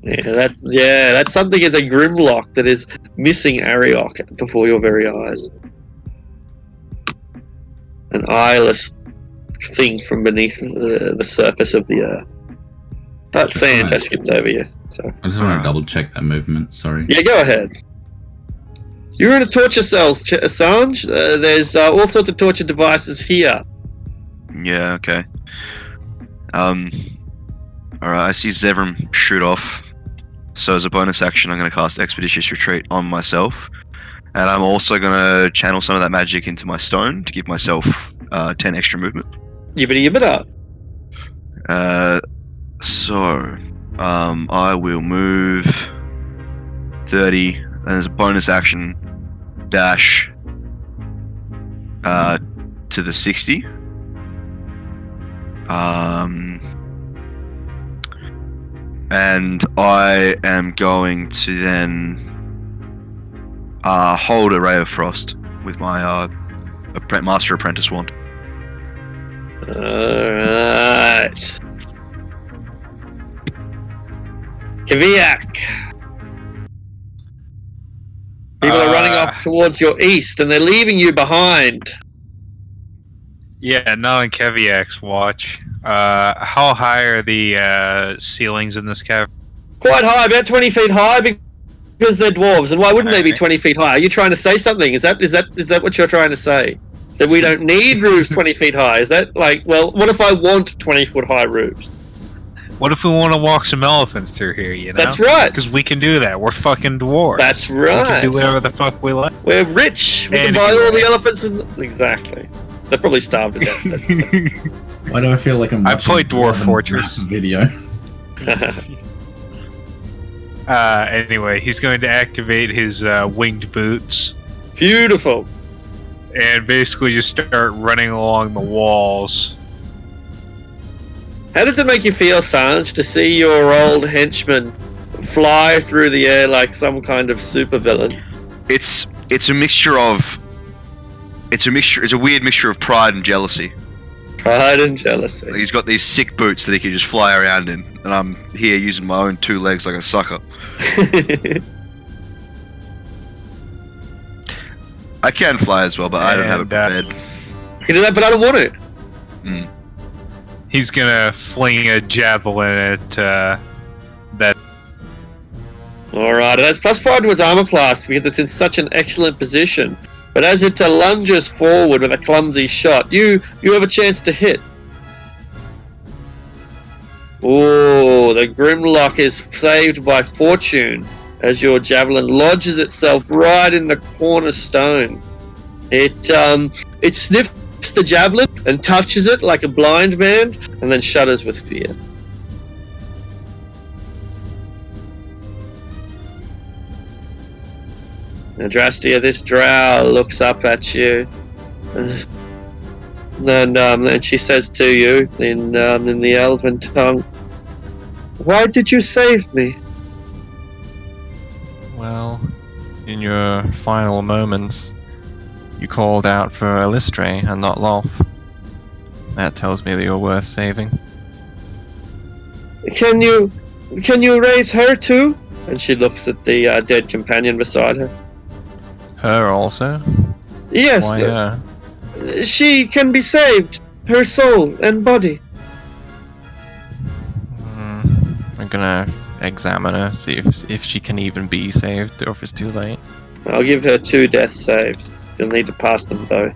That's something as a Grimlock that is missing Ariok before your very eyes. An eyeless thing from beneath the surface of the earth. That sand just skipped over you. So I just want to double check that movement. Sorry. yeah, go ahead. You're in a torture cell, Assange. There's all sorts of torture devices here. Yeah, okay. Alright, I see Zevram shoot off. So as a bonus action, I'm going to cast Expeditious Retreat on myself. And I'm also going to channel some of that magic into my stone to give myself 10 extra movement. Yibbity yibbida. So, I will move 30, and as a bonus action, dash to the 60. And I am going to then hold a Ray of Frost with my Master Apprentice wand. Alright. Kaviak. People are running off towards your east and they're leaving you behind. Yeah, now in Keviak's watch. How high are the ceilings in this cavern? Quite high, about 20 feet high because they're dwarves. And why wouldn't they be Okay. 20 feet high? Are you trying to say something? Is that what you're trying to say? That we don't need roofs 20 feet high? Is that like, well, what if I want 20-foot high roofs? What if we want to walk some elephants through here, you know? That's right. Because we can do that. We're fucking dwarves. That's We can right. do whatever the fuck we like. We're rich. We can And buy if you all the want. elephants. Exactly. They're probably starved to death. Why do I feel like I'm I watching played Dwarf Robin Fortress. Rapp video? Anyway, he's going to activate his winged boots Beautiful. and basically just start running along the walls. How does it make you feel, Sanj, to see your old henchman fly through the air like some kind of supervillain? It's a mixture of. It's a weird mixture of pride and jealousy. Pride and jealousy. He's got these sick boots that he can just fly around in, and I'm here using my own 2 legs like a sucker. I can fly as well, but I don't have it And, prepared. You can do that, but I don't want it. He's gonna fling a javelin at that. Alright, it has +5 to its armor class because it's in such an excellent position. But as it lunges forward with a clumsy shot, you have a chance to hit. Oh, the Grimlock is saved by fortune as your javelin lodges itself right in the cornerstone. It sniffs the javelin and touches it like a blind man and then shudders with fear. Now, Drastia, this drow looks up at you, and then she says to you in the elven tongue, "Why did you save me?" Well, in your final moments, you called out for Elistre and not Loth. That tells me that you're worth saving. Can you raise her too? And she looks at the dead companion beside her. Her also? Yes, Why her? she can be saved, her soul and body. gonna examine her, see if she can even be saved or if it's too late. I'll give her 2 death saves. You'll need to pass them both.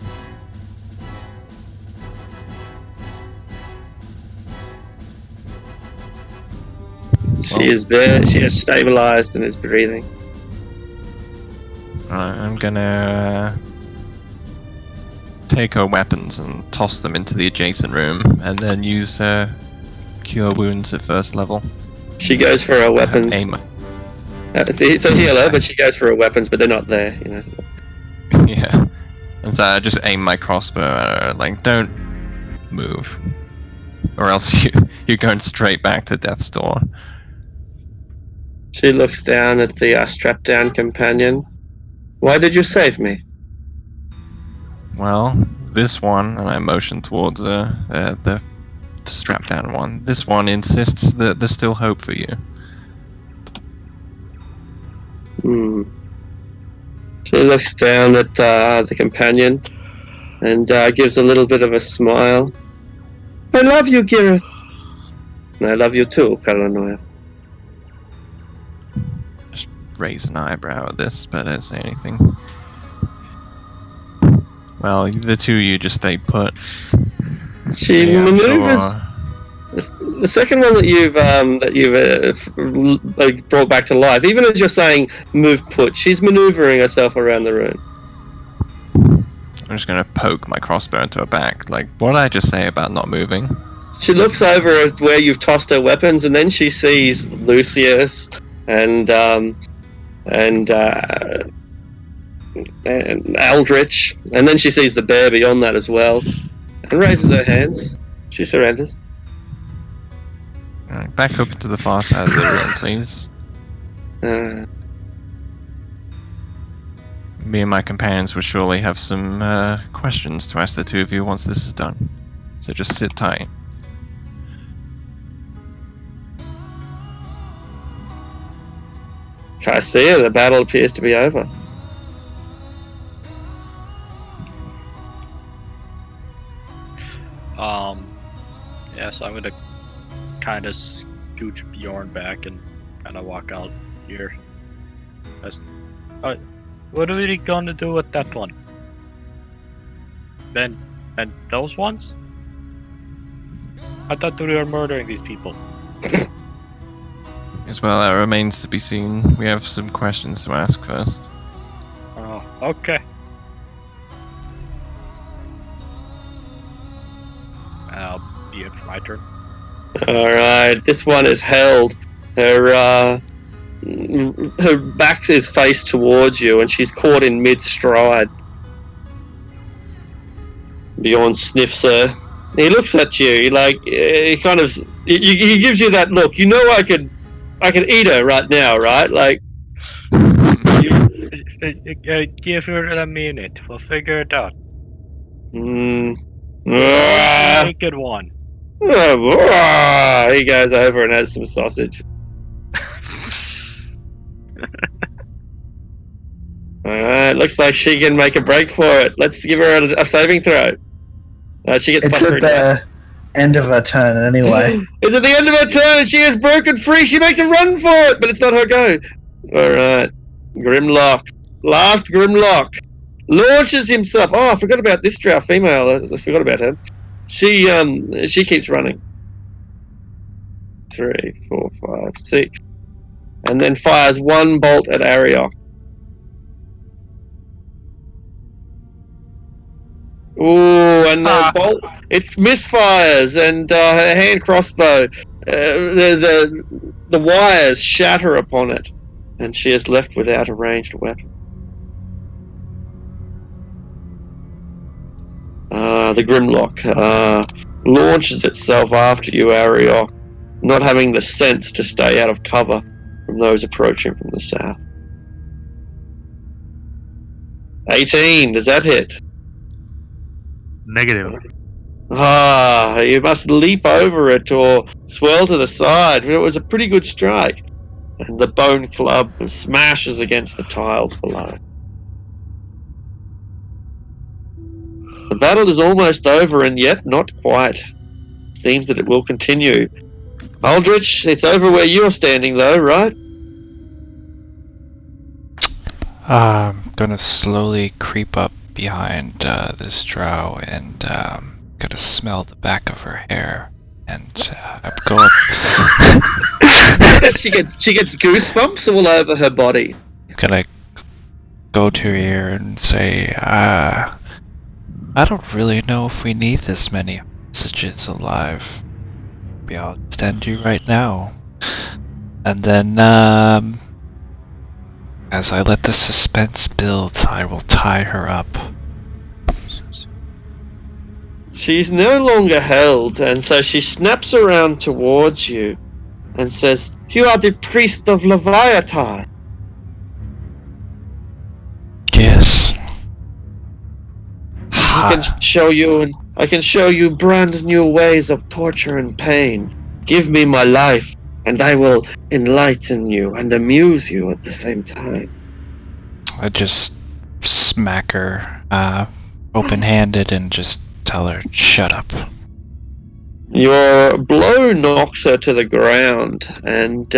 She has stabilized and is breathing. Alright, I'm gonna take her weapons and toss them into the adjacent room, and then use cure wounds at first level. She goes for her weapons. Aim. It's a healer, but she goes for her weapons, but they're not there, you know. Yeah. And so I just aim my crossbow at her, like, don't move. Or else you're going straight back to death's door. She looks down at the strapped down companion. Why did you save me? Well, this one, and I motion towards the strapped down one, this one insists that there's still hope for you. She looks down at the companion and gives a little bit of a smile. I love you, Gareth. And I love you too, Paranoia. Just raise an eyebrow at this, but I don't say anything. Well, the two of you just stay put. She Yeah, maneuvers. sure. The second one that you've brought back to life, even as you're saying move put, she's maneuvering herself around the room. I'm just gonna poke my crossbow into her back. Like, what did I just say about not moving? She looks over at where you've tossed her weapons, and then she sees Lucius and Aldrich, and then she sees the bear beyond that as well, and raises her hands. She surrenders. Alright, back up to the far side of the room, please. Me and my companions will surely have some questions to ask the two of you once this is done. So just sit tight. I see her. The battle appears to be over. Yeah, so I'm gonna kind of scooch Bjorn back and kind of walk out here. What are we gonna do with that one? And those ones? I thought we were murdering these people. As well, that remains to be seen. We have some questions to ask first. Oh, okay. Be it for my turn. Alright, this one is held. Her back is faced towards you, and she's caught in mid-stride. Bjorn sniffs her. He looks at you, like, he kind of... He gives you that look. You know I could eat her right now, right? Like... Give her a minute. We'll figure it out. Naked one. He goes over and has some sausage. Alright, looks like she can make a break for it. Let's give her a saving throw. She gets It's plus at the end of her turn anyway. It's at the end of her turn. She is broken free. She makes a run for it, but it's not her go. Alright. Grimlock. Last Grimlock. Launches himself. Oh, I forgot about this drow female. I forgot about her. She keeps running. 3, 4, 5, 6. And then fires one bolt at Ariok. Ooh, and the bolt, it misfires, and her hand crossbow, the wires shatter upon it, and she is left without a ranged weapon. The Grimlock launches itself after you, Ariok, not having the sense to stay out of cover from those approaching from the south. 18, does that hit? Negative. You must leap over it or swirl to the side. It was a pretty good strike. And the bone club smashes against the tiles below. The battle is almost over, and yet not quite. Seems that it will continue. Aldrich, it's over where you're standing, though, right? I'm gonna slowly creep up behind this drow and gonna smell the back of her hair and go up. she gets goosebumps all over her body. Gonna go to her ear and say, I don't really know if we need this many hostages alive. Maybe I'll extend you right now. And then, as I let the suspense build, I will tie her up. She's no longer held, and so she snaps around towards you and says, "You are the priest of Leviathan." Yes. I can show you brand new ways of torture and pain. Give me my life, and I will enlighten you and amuse you at the same time. I just smack her open-handed and just tell her, shut up. Your blow knocks her to the ground, and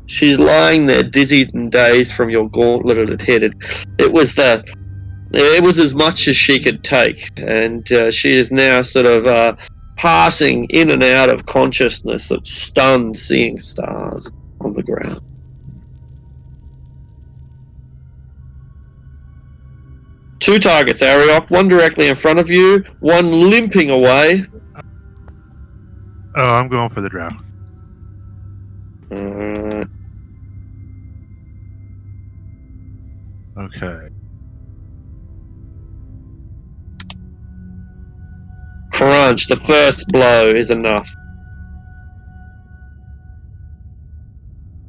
she's lying there dizzied and dazed from your gauntlet it had hit. It was as much as she could take, and she is now sort of passing in and out of consciousness, stunned, seeing stars on the ground. Two targets, Ariok. One directly in front of you, one limping away. Oh, I'm going for the drow. Okay. Crunch. The first blow is enough.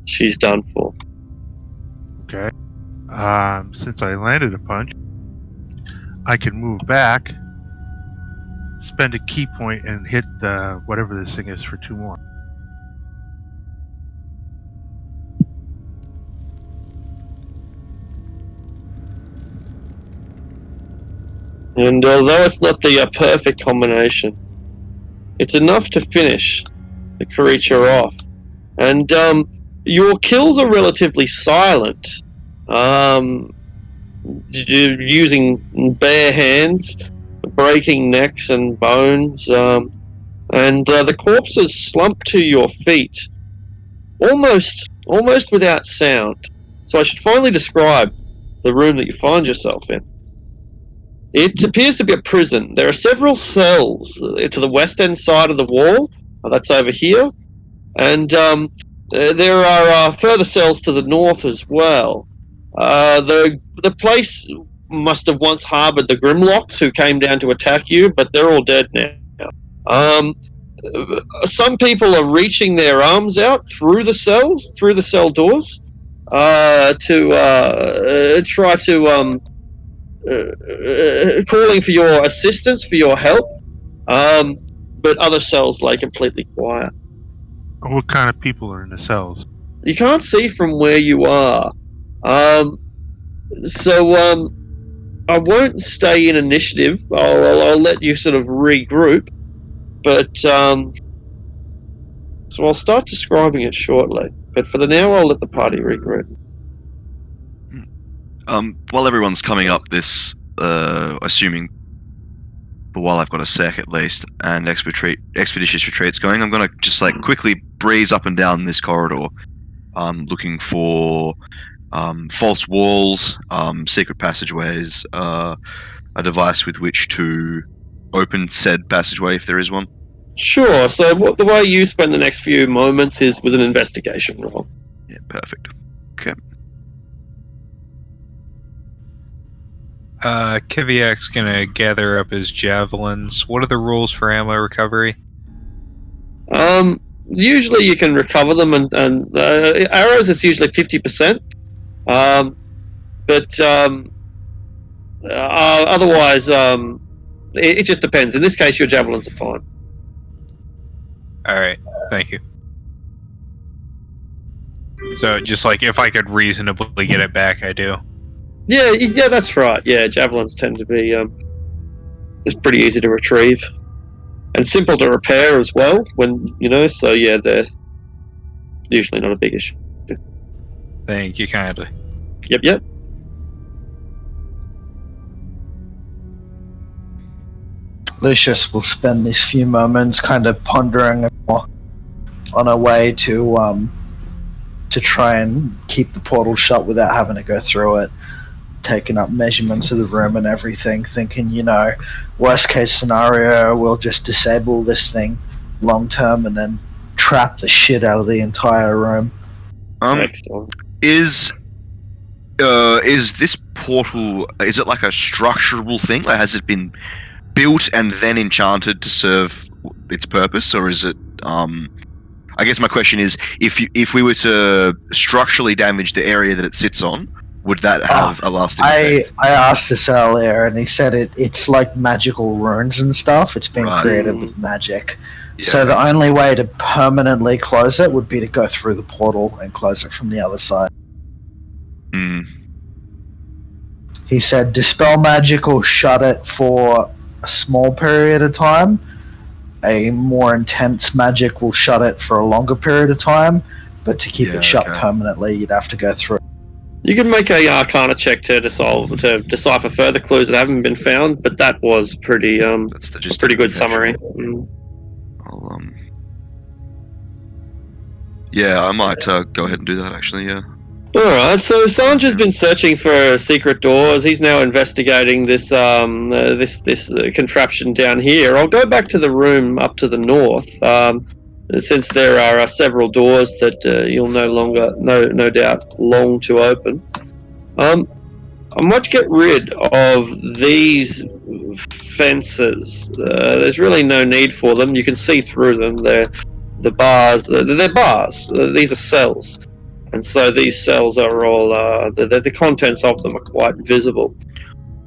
She's done for. Okay. Since I landed a punch, I can move back, spend a key point, and hit whatever this thing is for 2 more. And although it's not the perfect combination, it's enough to finish the creature off. And your kills are relatively silent. Using bare hands, breaking necks and bones, and the corpses slump to your feet, almost without sound. So I should finally describe the room that you find yourself in. It appears to be a prison. There are several cells to the western side of the wall. That's over here. And there are further cells to the north as well. The place must have once harbored the Grimlocks who came down to attack you, but they're all dead now. Some people are reaching their arms out through the cells, through the cell doors, to try to calling for your assistance, for your help. But other cells lay completely quiet. What kind of people are in the cells? You can't see from where you are. So I won't stay in initiative. I'll let you sort of regroup. But so I'll start describing it shortly. But for the now, I'll let the party regroup. While everyone's coming up this, assuming, but while I've got a sec at least, and expeditious retreat's going, I'm gonna just like quickly breeze up and down this corridor, looking for false walls, secret passageways, a device with which to open said passageway if there is one. Sure. So the way you spend the next few moments is with an investigation roll. Yeah, perfect. Okay. Kiviak's gonna gather up his javelins. What are the rules for ammo recovery? Usually you can recover them, and arrows is usually 50%. But otherwise, it just depends. In this case, your javelins are fine. All right, thank you. So just like if I could reasonably get it back, I do. Yeah, that's right. Yeah, javelins tend to be it's pretty easy to retrieve. and simple to repair as well. So yeah, they're usually not a big issue. Thank you kindly. Yep. Lucius will spend these few moments kind of pondering on a way to try and keep the portal shut without having to go through it, taking up measurements of the room and everything, thinking, worst case scenario, we'll just disable this thing long term and then trap the shit out of the entire room. Excellent. Is this portal, is it like a structural thing? Like, has it been built and then enchanted to serve its purpose, or is it I guess my question is, if we were to structurally damage the area that it sits on, would that have a lasting effect? I asked this earlier, and he said it's like magical runes and stuff. It's been created with magic. Yeah, So the only way to permanently close it would be to go through the portal and close it from the other side. He said dispel magic will shut it for a small period of time. A more intense magic will shut it for a longer period of time. But to keep it shut permanently, you'd have to go through. You can make a Arcana check to decipher further clues that haven't been found, but that was pretty That's a pretty good summary. I'll yeah, I might go ahead and do that actually. Yeah. Alright, so Sandra's been searching for secret doors. He's now investigating this contraption down here. I'll go back to the room up to the north, since there are several doors that you'll no doubt long to open. I might get rid of these fences. There's really no need for them. You can see through them. They're bars. They're bars. These are cells. And so these cells are all, the contents of them are quite visible.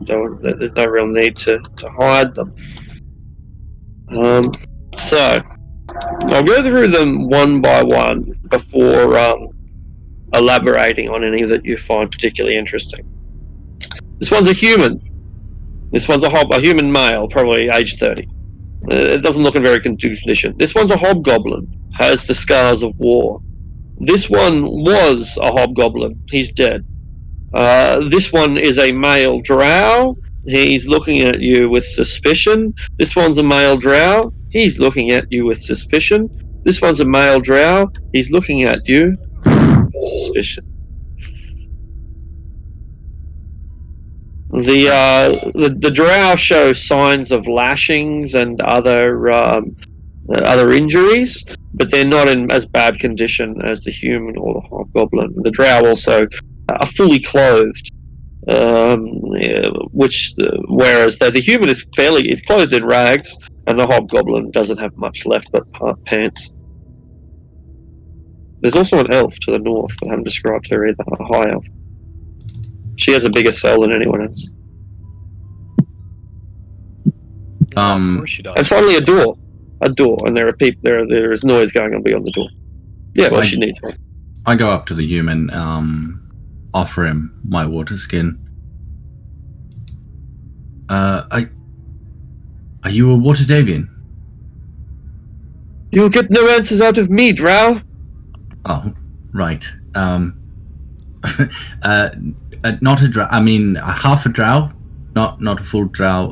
There's no real need to hide them. So, I'll go through them one by one before elaborating on any that you find particularly interesting. This one's a human. This one's a human male, probably age 30. It doesn't look in very good condition. This one's a hobgoblin, has the scars of war. This one was a hobgoblin. He's dead. This one is a male drow. He's looking at you with suspicion. This one's a male drow. He's looking at you with suspicion. This one's a male drow. He's looking at you with suspicion. The drow show signs of lashings and other injuries, but they're not in as bad condition as the human or the hobgoblin. The drow also are fully clothed, whereas the human is clothed in rags, and the hobgoblin doesn't have much left but pants. There's also an elf to the north, but I haven't described her either, a high elf. She has a bigger cell than anyone else. Of course she does. And finally, a door, and there are people. There is noise going on beyond the door. Yeah, well, she needs one. I go up to the human, offer him my water skin. Are you a water Davian? You'll get no answers out of me, drow. Oh, right. Not a drow. I mean, half a drow, not a full drow.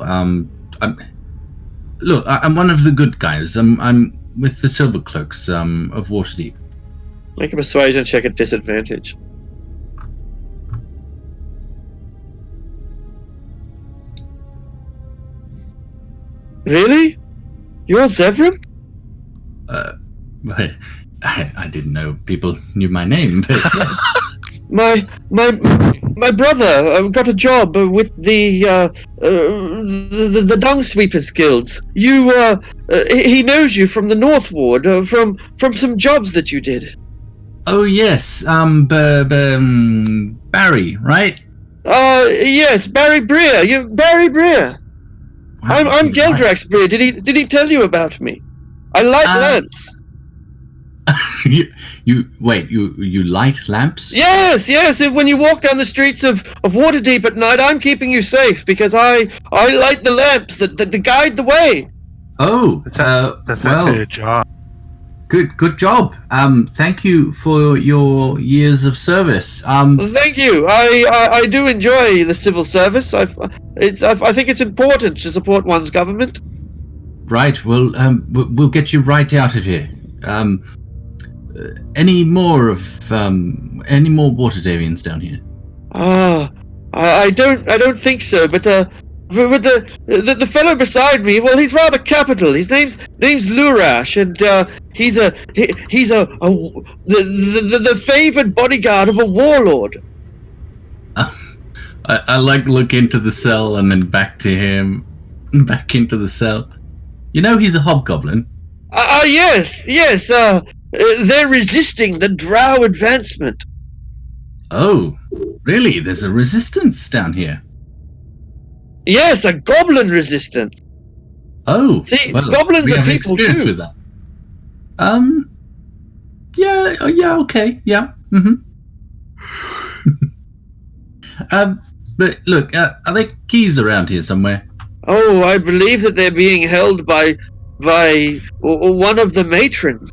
Look, I'm one of the good guys. I'm with the Silver Cloaks of Waterdeep. Make a persuasion check at disadvantage. Really? You're Zevran? I didn't know people knew my name, but yes. My brother got a job with the Dung Sweepers Guilds. He knows you from the North Ward, from some jobs that you did. Oh yes, Barry, right? Yes, Barry Breer. Barry Breer. Wow, I'm Geldrax Breer. Did he tell you about me? I light lamps. You light lamps? Yes. When you walk down the streets of Waterdeep at night, I'm keeping you safe because I light the lamps that guide the way. Oh, That's well, actually a job. good job. Thank you for your years of service. Well, thank you. I do enjoy the civil service. I think it's important to support one's government. Right. Well, we'll get you right out of here. Any more water Davians down here? I don't think so. But the fellow beside me, well, he's rather capital. His name's Lurash, and he's the favored bodyguard of a warlord. I like look into the cell and then back to him, back into the cell. You know he's a hobgoblin. Yes. They're resisting the drow advancement. Oh, really? There's a resistance down here. Yes, a goblin resistance. Oh, See, well, goblins we are have people experience too. with that. Yeah, okay, yeah. But look, are there keys around here somewhere? Oh, I believe that they're being held by one of the matrons.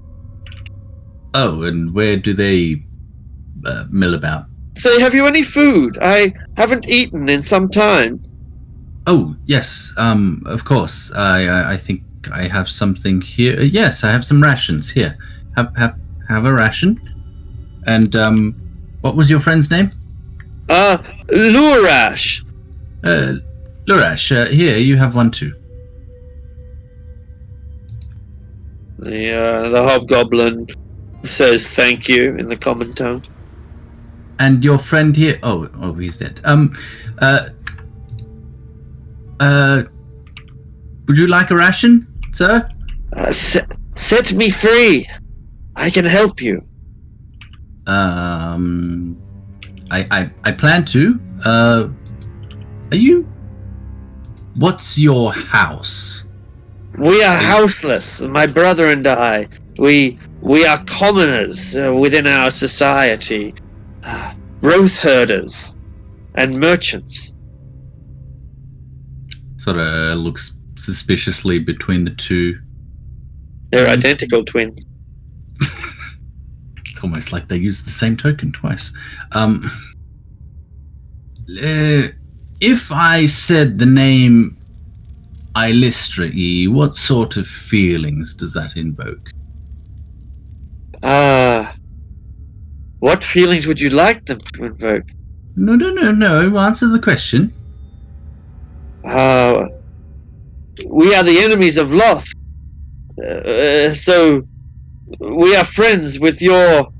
Oh, and where do they mill about? Say, have you any food? I haven't eaten in some time. Oh, yes. Of course. I think I have something here. Yes, I have some rations here. Have a ration. And what was your friend's name? Lurash. Lurash. Here, you have one too. The hobgoblin says thank you in the common tongue. And your friend here? Oh, he's dead. Would you like a ration, sir? Set me free. I can help you. I plan to. Are you? What's your house? We are houseless. My brother and I. We are commoners within our society. Growth herders and merchants. Sort of looks suspiciously between the two. They're identical twins. It's almost like they used the same token twice. If I said the name Ilistri, what sort of feelings does that invoke? What feelings would you like them to invoke? No. Answer the question. We are the enemies of Loth. So we are friends with your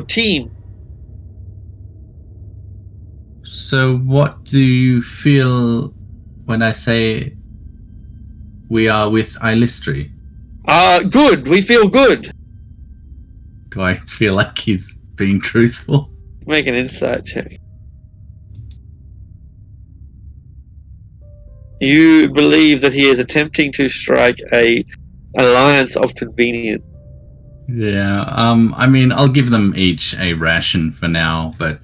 team. So what do you feel when I say we are with Ilistri? Good. We feel good. Do I feel like he's being truthful? Make an insight check. You believe that he is attempting to strike a alliance of convenience. Yeah, I mean, I'll give them each a ration for now, but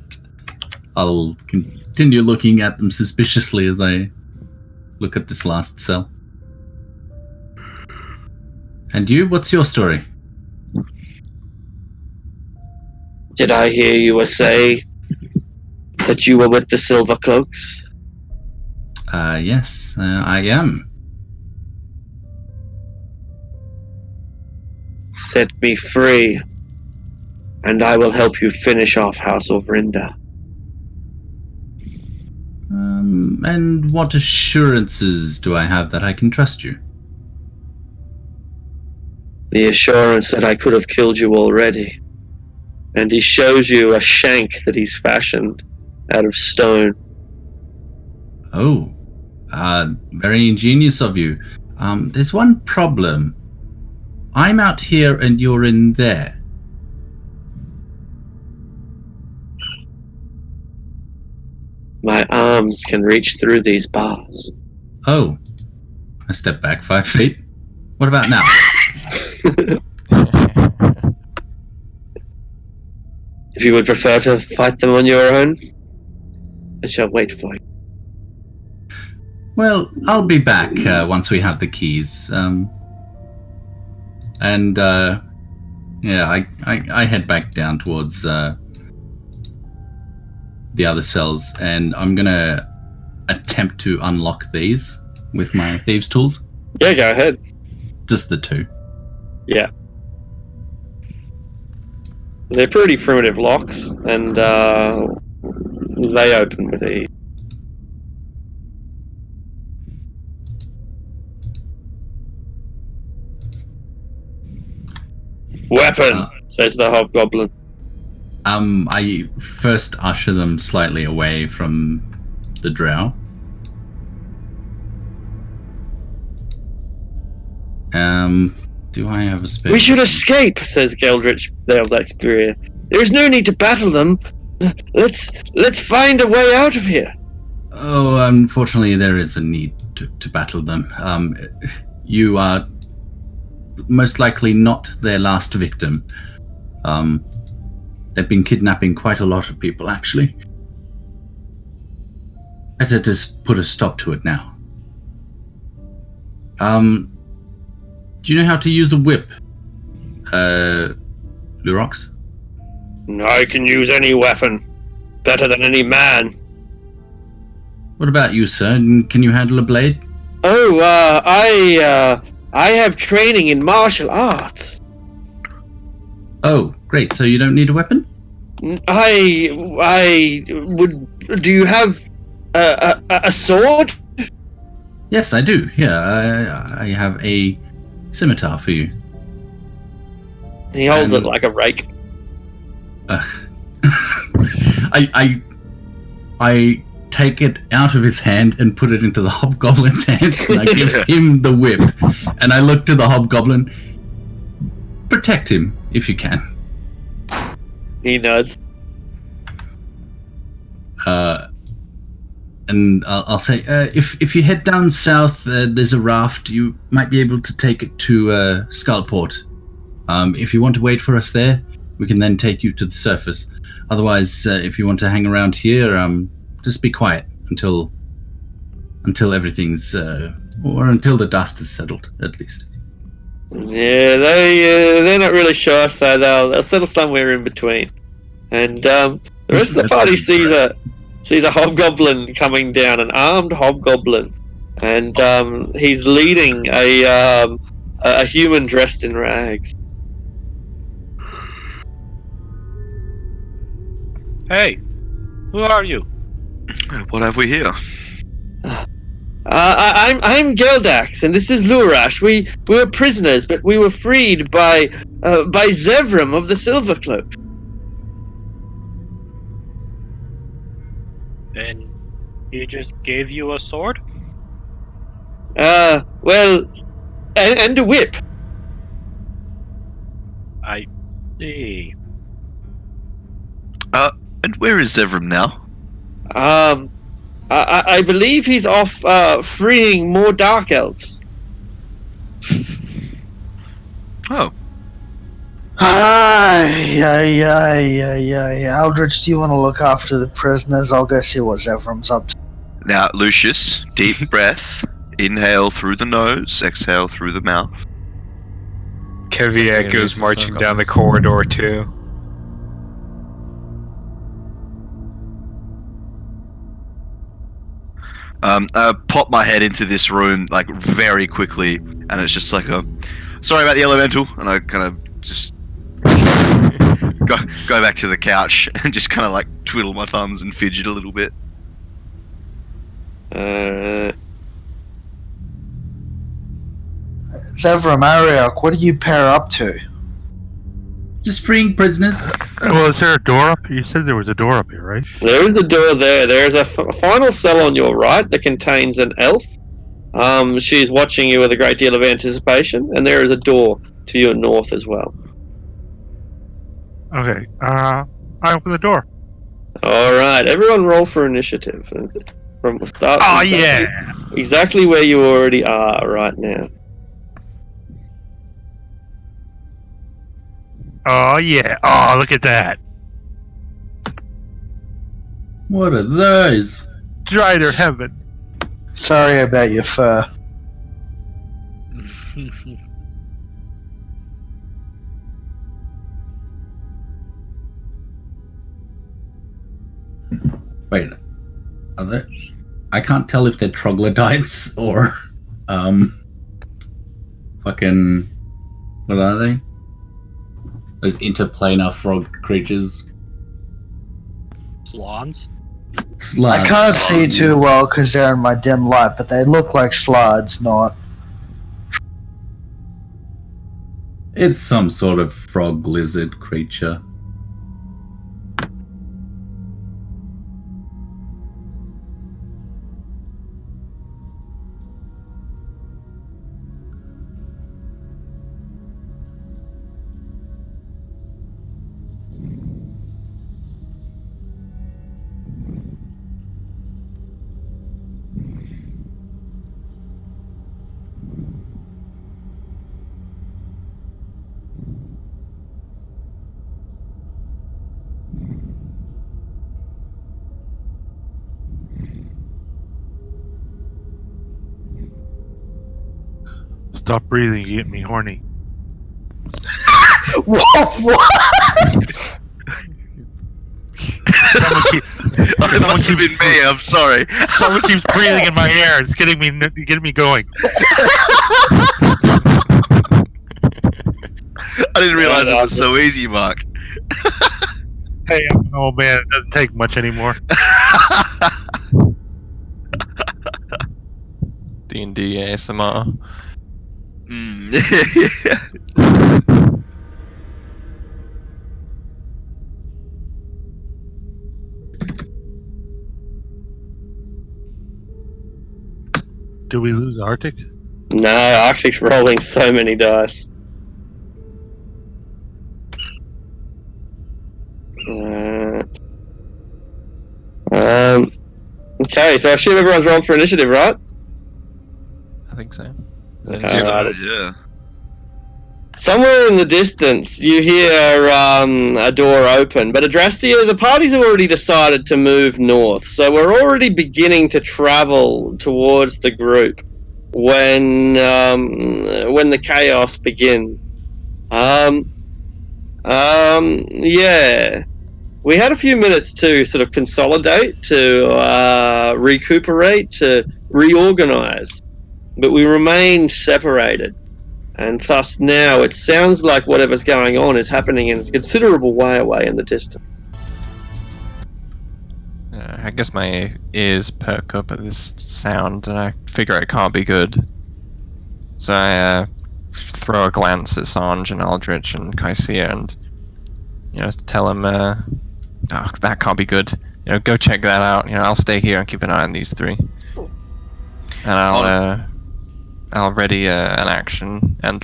I'll continue looking at them suspiciously as I look at this last cell. And you, what's your story? Did I hear you say that you were with the Silver Cloaks? Yes, I am. Set me free, and I will help you finish off House Ovrinda. And what assurances do I have that I can trust you? The assurance that I could have killed you already. And he shows you a shank that he's fashioned out of stone. Oh, very ingenious of you. There's one problem. I'm out here and you're in there. My arms can reach through these bars. Oh, I step back 5 feet. What about now? If you would prefer to fight them on your own, I shall wait for you. Well, I'll be back once we have the keys. I head back down towards the other cells, and I'm gonna attempt to unlock these with my thieves' tools. Yeah, go ahead. Just the 2. Yeah. They're pretty primitive locks, and they open with ease. Weapon, says the hobgoblin. I first usher them slightly away from the drow. Do I have a spell? We should escape, says Geldritch Theodexperia. There is no need to battle them. Let's find a way out of here. Oh, unfortunately, there is a need to battle them. You are most likely not their last victim. They've been kidnapping quite a lot of people, actually. Better just put a stop to it now. Do you know how to use a whip, Lurox? I can use any weapon. Better than any man. What about you, sir? Can you handle a blade? Oh, I have training in martial arts. Oh, great. So you don't need a weapon? I would. Do you have a sword? Yes, I do. Here, I have a scimitar for you. He holds it like a rake. I take it out of his hand and put it into the hobgoblin's hands, and I give him the whip. And I look to the hobgoblin. Protect him if you can. He nods. And I'll say, if you head down south, there's a raft. You might be able to take it to Skullport. If you want to wait for us there, we can then take you to the surface. Otherwise, if you want to hang around here, just be quiet until everything's, or until the dust is settled, at least. Yeah, they're not really sure, so they'll settle somewhere in between. And the rest of the party sees a hobgoblin coming down, an armed hobgoblin, and he's leading a human dressed in rags. Hey, who are you? What have we here? I'm Geldax, and this is Lurash. We were prisoners, but we were freed by Zevram of the Silvercloaks. And he just gave you a sword? Well, and a whip. I see. And where is Zevram now? I believe he's off freeing more dark elves. Oh. Aldrich, do you want to look after the prisoners? I'll go see what Zevram's up to. Now, Lucius, deep breath. Inhale through the nose, exhale through the mouth. Keviak goes marching down the corridor too. I pop my head into this room like very quickly, and it's just like sorry about the elemental, and I kind of just go back to the couch and just kind of like twiddle my thumbs and fidget a little bit. Zevram, Ariok, what do you pair up to? Just freeing prisoners. Well, is there a door up? You said there was a door up here, right? There is a door there. There's a final cell on your right that contains an elf. She's watching you with a great deal of anticipation, and there is a door to your north as well. Okay. I open the door. All right, everyone, roll for initiative. From the start. Oh yeah. Exactly where you already are right now. Oh yeah. Oh, look at that. What are those? Strider heaven. Sorry about your fur. Wait, are they? I can't tell if they're troglodytes or, fucking, what are they? Those interplanar frog creatures. Slans? Slugs. I can't see too well because they're in my dim light, but they look like slides, not. It's some sort of frog lizard creature. Stop breathing, you get me horny. What? It must have been me. I'm sorry. Someone keeps breathing in my ear. It's getting me going. I didn't realize it was so easy, Mark. Hey, I'm an old man. It doesn't take much anymore. D&D ASMR. Yeah. Do we lose Arctic? No, Arctic's rolling so many dice. Okay, so I assume everyone's rolled for initiative, right? I think so. Yeah. Somewhere in the distance, you hear a door open, but Adrastia, the party's already decided to move north, so we're already beginning to travel towards the group when the chaos begins. Yeah. We had a few minutes to sort of consolidate, to recuperate, to reorganize, but we remained separated. And thus now it sounds like whatever's going on is happening in a considerable way away in the distance. I guess my ears perk up at this sound, and I figure it can't be good. So I throw a glance at Sanj and Aldrich and Kaisia, and tell them, oh, that can't be good. Go check that out. I'll stay here and keep an eye on these three, and I'll ready an action and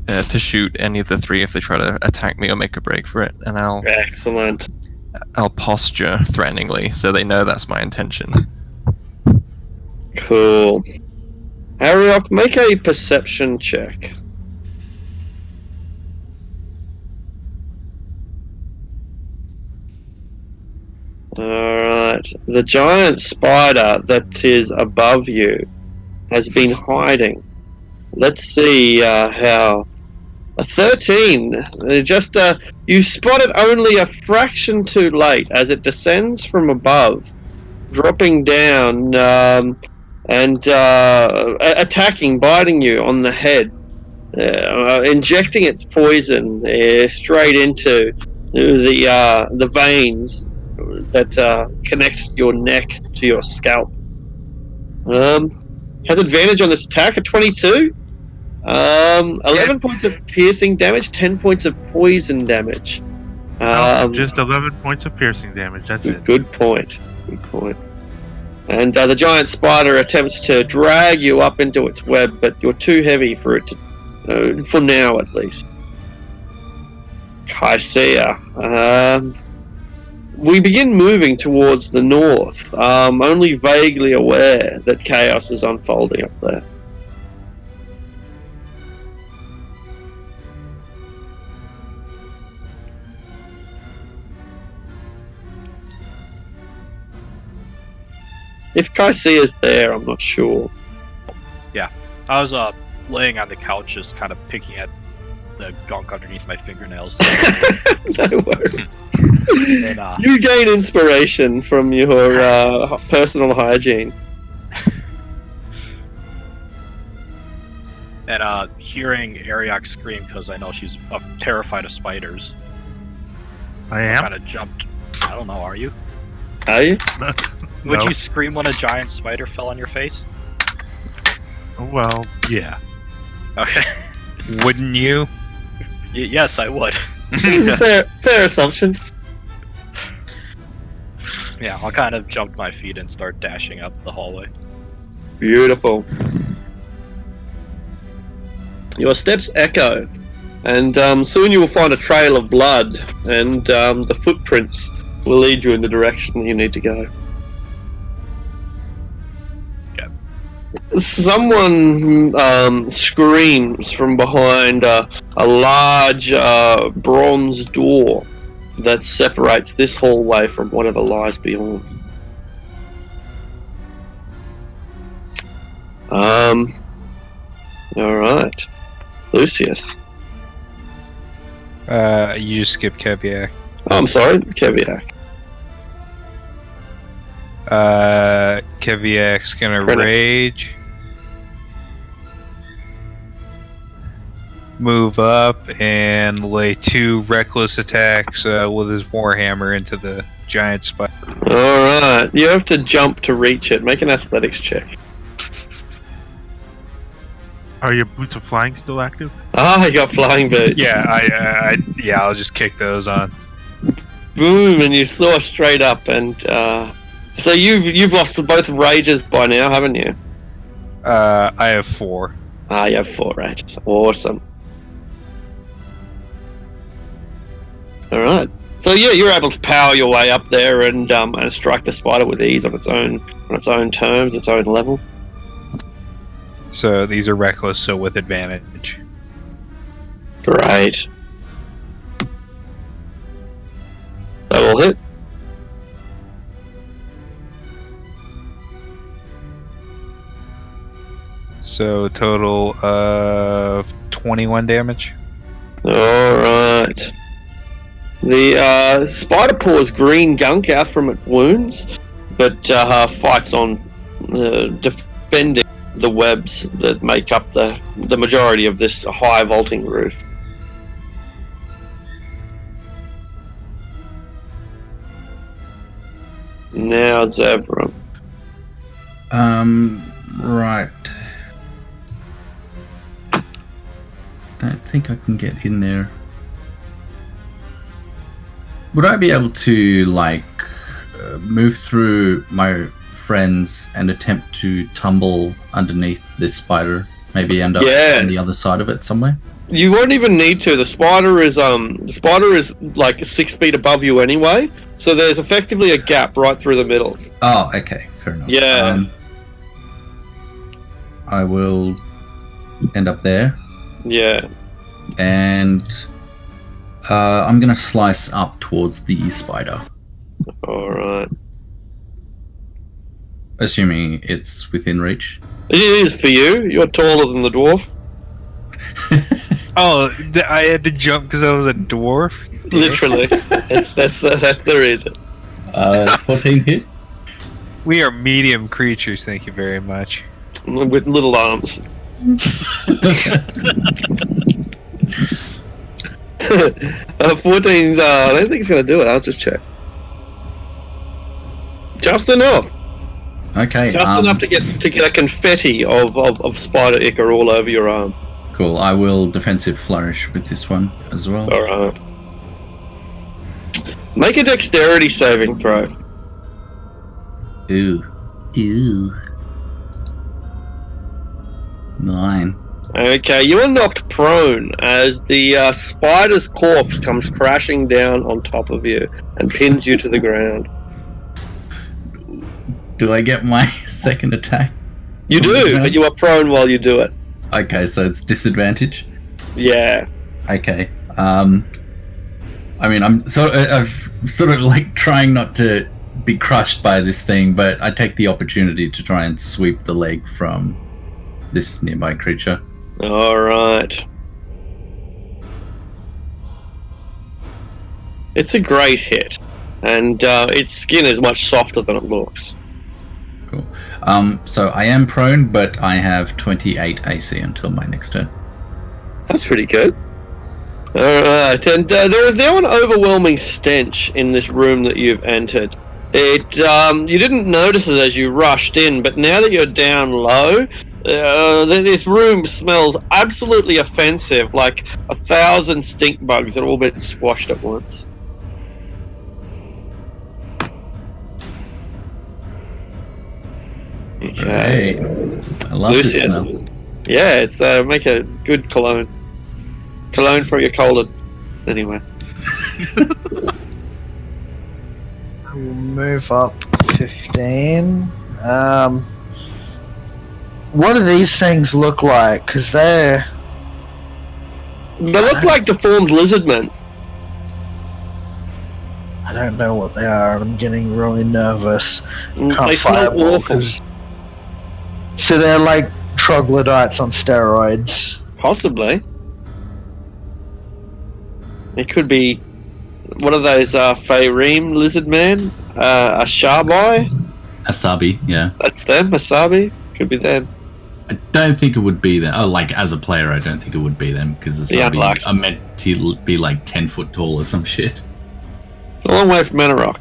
to shoot any of the three if they try to attack me or make a break for it, and Excellent. I'll posture threateningly so they know that's my intention. Cool. Ariok, make a perception check. Alright. The giant spider that is above you has been hiding. Let's see how. A 13. Just you spot it only a fraction too late as it descends from above, dropping down and attacking, biting you on the head, injecting its poison straight into the veins that connect your neck to your scalp. Has advantage on this attack at 22. 11 points of piercing damage, 10 points of poison damage. Just 11 points of piercing damage, that's it. Good point. Good point. And the giant spider attempts to drag you up into its web, but you're too heavy for it to, for now at least. Kaisia. We begin moving towards the north, only vaguely aware that chaos is unfolding up there. If Kaisia's there, I'm not sure. I was laying on the couch, just kind of picking at the gunk underneath my fingernails. No worries. And, You gain inspiration from your personal hygiene. And hearing Ariok scream, because I know she's terrified of spiders. I am. Kind of jumped. I don't know. Are you? Are you? Would No. you scream when a giant spider fell on your face? Well, yeah. Okay. Wouldn't you? Yes, I would. Fair assumption. Yeah, I'll kind of jump my feet and start dashing up the hallway. Beautiful. Your steps echo, and soon you will find a trail of blood, and the footprints will lead you in the direction you need to go. Okay. Someone screams from behind a large bronze door that separates this hallway from whatever lies beyond. All right, Lucius. You just skip Keviak. Oh, I'm sorry, Keviak. Keviak's gonna Correct. rage. Move up and lay 2 reckless attacks with his warhammer into the giant spider. All right, you have to jump to reach it. Make an athletics check. Are your boots of flying still active? Ah, you got flying boots. Yeah, I'll just kick those on. Boom, and you soar straight up, and so you've lost both rages by now, haven't you? I have 4. Ah, you have 4 rages. Awesome. All right. So yeah, you're able to power your way up there and strike the spider with ease on its own terms, its own level. So these are reckless, so with advantage. Great. That will hit. So total of 21 damage. Alright. The spider pours green gunk out from its wounds, but fights on defending the webs that make up the majority of this high vaulting roof. Now Zebra. Right. Don't think I can get in there. Would I be able to, like, move through my friends and attempt to tumble underneath this spider? Maybe end up on the other side of it somewhere? You won't even need to. The spider is like 6 feet above you anyway, so there's effectively a gap right through the middle. Oh, okay, fair enough. Yeah. I will end up there, Yeah. and I'm gonna slice up towards the spider, Alright. assuming it's within reach. It is for you. You're taller than the dwarf. Oh, I had to jump because I was a dwarf? Literally. that's the reason. It's 14 hit. We are medium creatures, thank you very much. With little arms. 14's, I don't think it's going to do it. I'll just check. Just enough. Okay. Just enough to get a confetti of spider ichor all over your arm. Cool. I will defensive flourish with this one as well. Alright. Make a dexterity saving throw. Ooh. 9. Okay, you are knocked prone as the spider's corpse comes crashing down on top of you and pins you to the ground. Do I get my second attack? You do, but you are prone while you do it. Okay, so it's disadvantage. Yeah. Okay. I mean, I'm sort of like trying not to be crushed by this thing, but I take the opportunity to try and sweep the leg from this nearby creature. All right. It's a great hit, and its skin is much softer than it looks. Cool. So I am prone, but I have 28 AC until my next turn. That's pretty good. Alright, and there is now an overwhelming stench in this room that you've entered. You didn't notice it as you rushed in, but now that you're down low, this room smells absolutely offensive, like 1,000 stink bugs that have all been squashed at once. Great. I love this smell. Yeah, it's make a good cologne. Cologne for your colon. Anyway. I will move up 15. What do these things look like? Because they look like deformed lizard men. I don't know what they are, and I'm getting really nervous. They smell awful. So they're like troglodytes on steroids. Possibly. It could be one of those Faerim lizard man, Ashabi. Asabi, yeah. That's them, Asabi. Could be them. I don't think it would be them. Oh, like as a player, I don't think it would be them because Asabi are meant to be like 10 foot tall or some shit. It's a long way from Manarok.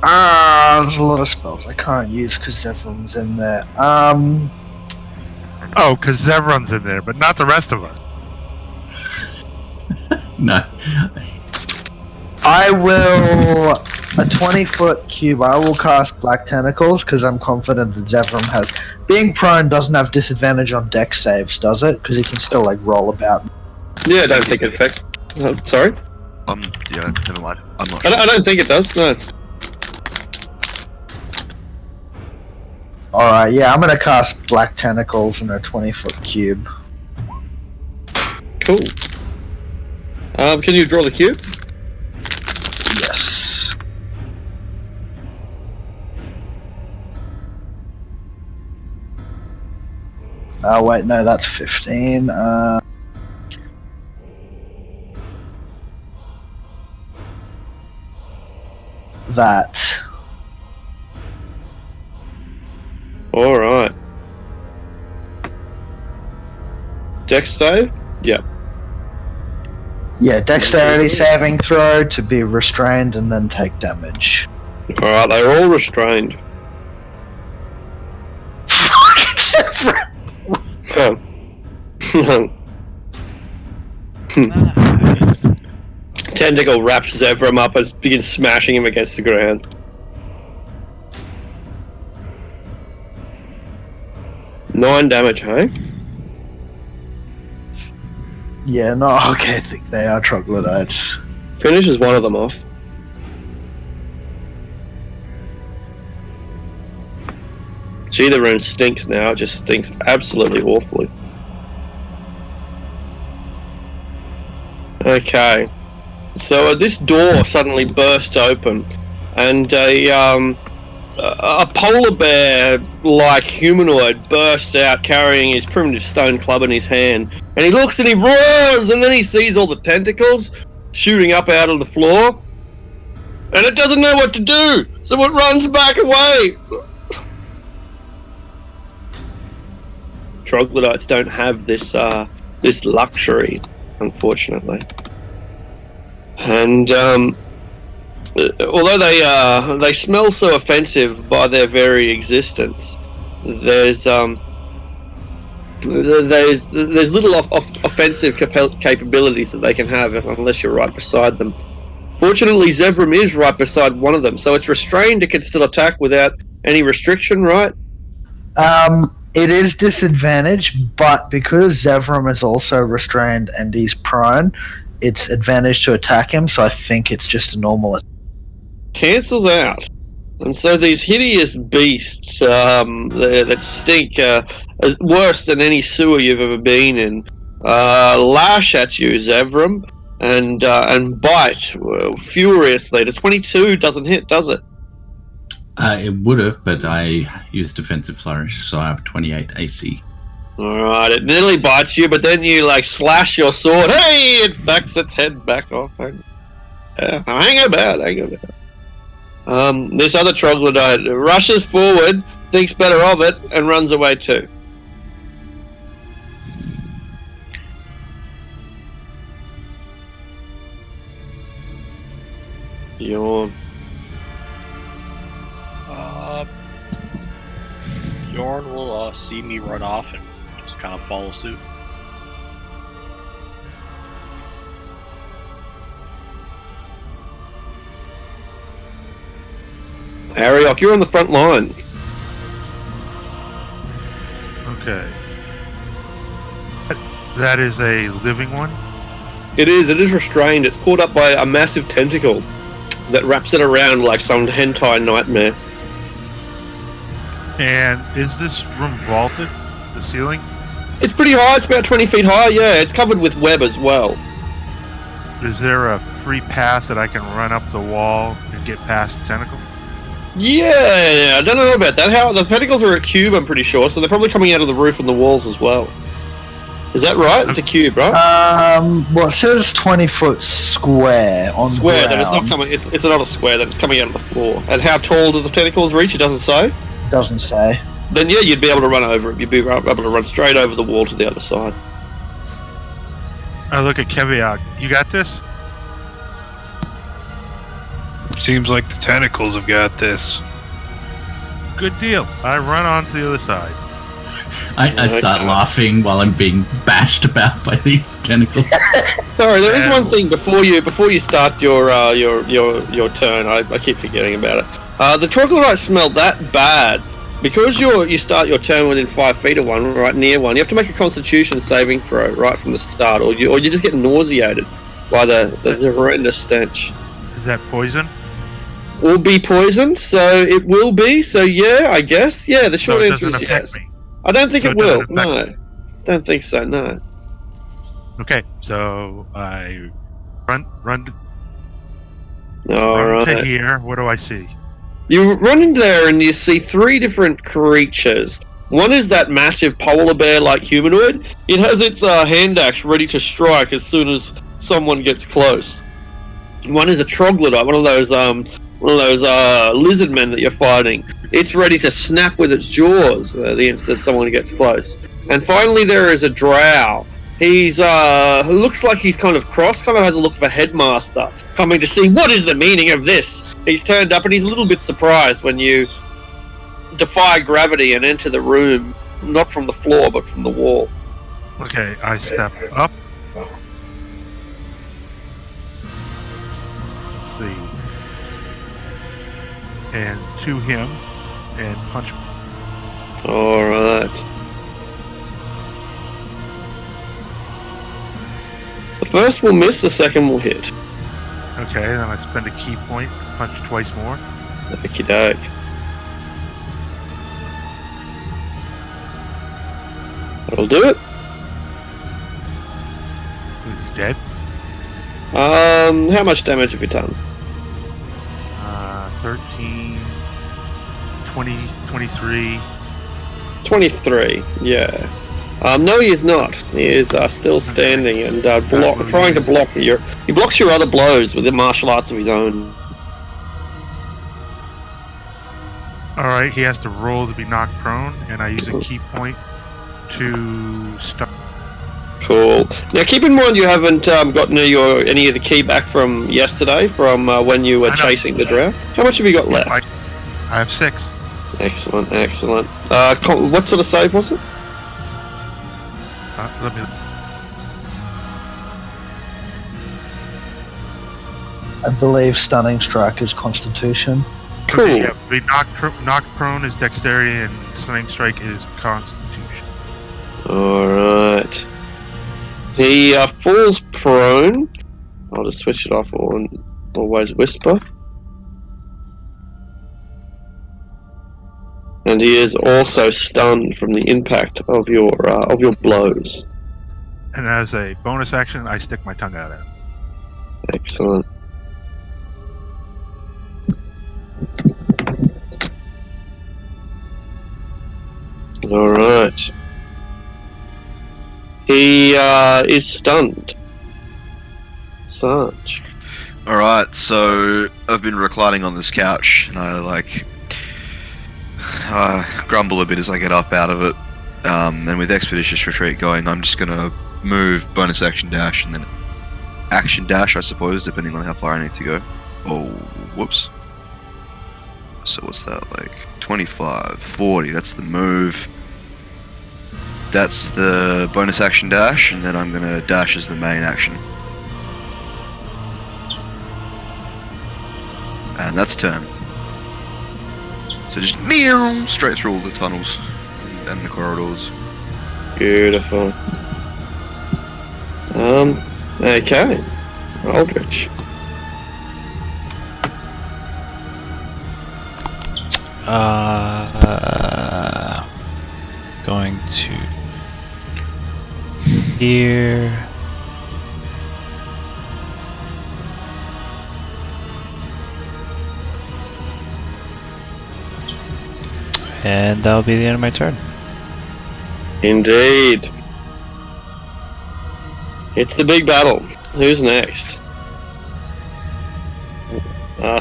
There's a lot of spells I can't use because Zevron's in there. Oh, because Zevron's in there, but not the rest of us. No. I will... A 20-foot cube, I will cast Black Tentacles because I'm confident that Zevron has... Being prone doesn't have disadvantage on dex saves, does it? Because he can still, like, roll about. Yeah, I don't think it affects... sorry? Yeah, never mind. I'm not I don't think it does, no. Alright, yeah, I'm gonna cast Black Tentacles in a 20-foot cube. Cool. Can you draw the cube? Yes. Oh, wait, no, that's 15. That. Alright. Dex save? Yep. Yeah, dexterity saving throw to be restrained and then take damage. Alright, they're all restrained. Oh. Nice. Tentacle wraps Zevram up and begins smashing him against the ground. Nine damage, hey? Yeah, no, okay, I think they are troglodytes. Finishes one of them off. Gee, the room stinks now. It just stinks absolutely awfully. Okay. So this door suddenly burst open, and a polar bear-like humanoid bursts out carrying his primitive stone club in his hand. And he looks and he roars, and then he sees all the tentacles shooting up out of the floor. And it doesn't know what to do, so it runs back away. Troglodytes don't have this this luxury, unfortunately. And although they smell so offensive by their very existence, there's little offensive capabilities that they can have unless you're right beside them. Fortunately, Zevram is right beside one of them, so it's restrained. It can still attack without any restriction, right? It is disadvantage, but because Zevram is also restrained and he's prone, it's advantage to attack him, so I think it's just a normal attack. Cancels out. And so these hideous beasts that stink worse than any sewer you've ever been in lash at you, Zevram. and bite furiously. The 22 doesn't hit, does it? It would have, but I used defensive flourish, so I have 28 AC. Alright, it nearly bites you, but then you like slash your sword. Hey! It backs its head back off. Hang about. This other troglodyte rushes forward, thinks better of it, and runs away too. Yawn. Bjorn will see me run off and just kind of follow suit. Ariok, you're on the front line. Okay. That is a living one? It is restrained. It's caught up by a massive tentacle that wraps it around like some hentai nightmare. And is this room vaulted? The ceiling? It's pretty high. It's about 20 feet high, yeah. It's covered with web as well. Is there a free path that I can run up the wall and get past the tentacle? Yeah, I don't know about that. How the tentacles are a cube, I'm pretty sure, so they're probably coming out of the roof and the walls as well. Is that right? It's a cube, right? Well, it says 20-foot square on Square, ground. that it's not coming. It's not a square. That it's coming out of the floor. And how tall do the tentacles reach? It doesn't say. Doesn't say. Then yeah, you'd be able to run over it. You'd be able to run straight over the wall to the other side. I look at Keviak. You got this? Seems like the tentacles have got this. Good deal. I run on to the other side. I start laughing while I'm being bashed about by these tentacles. Sorry, there is one thing before you start your turn. I keep forgetting about it. The troglodytes smell that bad because you start your turn within 5 feet of one, right near one. You have to make a Constitution saving throw right from the start, or you just get nauseated by the horrendous stench. Is that poison? Will be poisoned, so it will be. So yeah, I guess. Yeah, the short So it answer doesn't is affect yes. me. I don't think So it it will. doesn't affect No, don't think so. No. Okay, so I run All right. to here. What do I see? You run in there and you see 3 different creatures. One is that massive polar bear-like humanoid. It has its hand axe ready to strike as soon as someone gets close. One is a troglodyte, one of those lizard men that you're fighting. It's ready to snap with its jaws the instant someone gets close. And finally, there is a drow. He's looks like he's kind of cross, kind of has a look of a headmaster coming to see what is the meaning of this. He's turned up and he's a little bit surprised when you defy gravity and enter the room, not from the floor but from the wall. Okay, I step up. Let's see. And to him and punch him. Alright. The first will miss, the second will hit. Okay, then I spend a key point, punch twice more. Okie doke. That'll do it. Is he dead? How much damage have you done? 13, 20, 23. 23, yeah. No, he is not. He is still standing and trying to block he blocks your other blows with the martial arts of his own. Alright, he has to roll to be knocked prone, and I use a key point to stop. Cool. Now keep in mind you haven't gotten any of the key back from yesterday, from when you were chasing the drow. How much have you got left? I have 6. Excellent, excellent. What sort of save was it? Let me. I believe stunning strike is Constitution. Cool. Okay, yeah, be knocked prone is dexterity, and stunning strike is constitution. Alright. He falls prone. I'll just switch it off on always whisper. And he is also stunned from the impact of your blows. And as a bonus action, I stick my tongue out at him. Excellent. All right. He is stunned. Sarge. Alright, so I've been reclining on this couch, and I grumble a bit as I get up out of it. And with Expeditious Retreat going, I'm just gonna move bonus action dash and then action dash, I suppose, depending on how far I need to go. Oh, whoops. So what's that, like 25, 40, that's the move. That's the bonus action dash, and then I'm gonna dash as the main action. And that's turn. So just meow straight through all the tunnels and the corridors. Beautiful. Okay. Aldrich. Going to here. And that'll be the end of my turn. Indeed. It's the big battle. Who's next?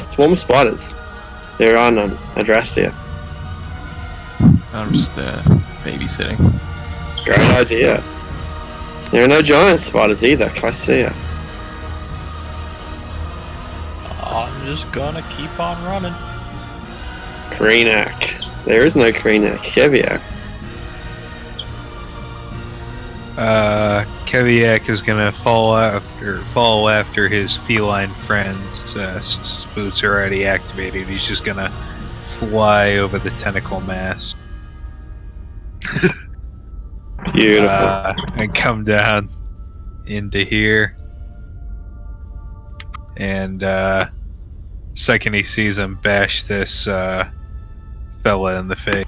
Swarm of spiders. There are none. Adrastia. I'm just babysitting. Great idea. There are no giant spiders either. Clicia. I'm just gonna keep on running. Kreenak. There is no Kreenak. Keviak. Keviak is gonna follow after his feline friend. Since boots are already activated, he's just gonna fly over the tentacle mass. Beautiful. And come down into here. And second he sees him, bash this fella in the face.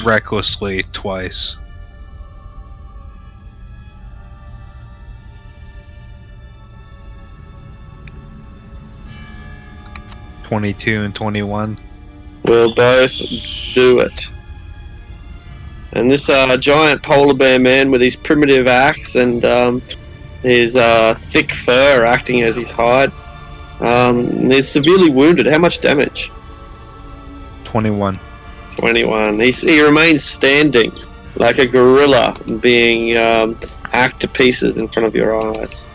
Recklessly twice. (22 and 21). We'll both do it. And this giant polar bear man with his primitive axe and his thick fur acting as his hide is severely wounded. How much damage? 21. 21. He remains standing like a gorilla, being hacked to pieces in front of your eyes.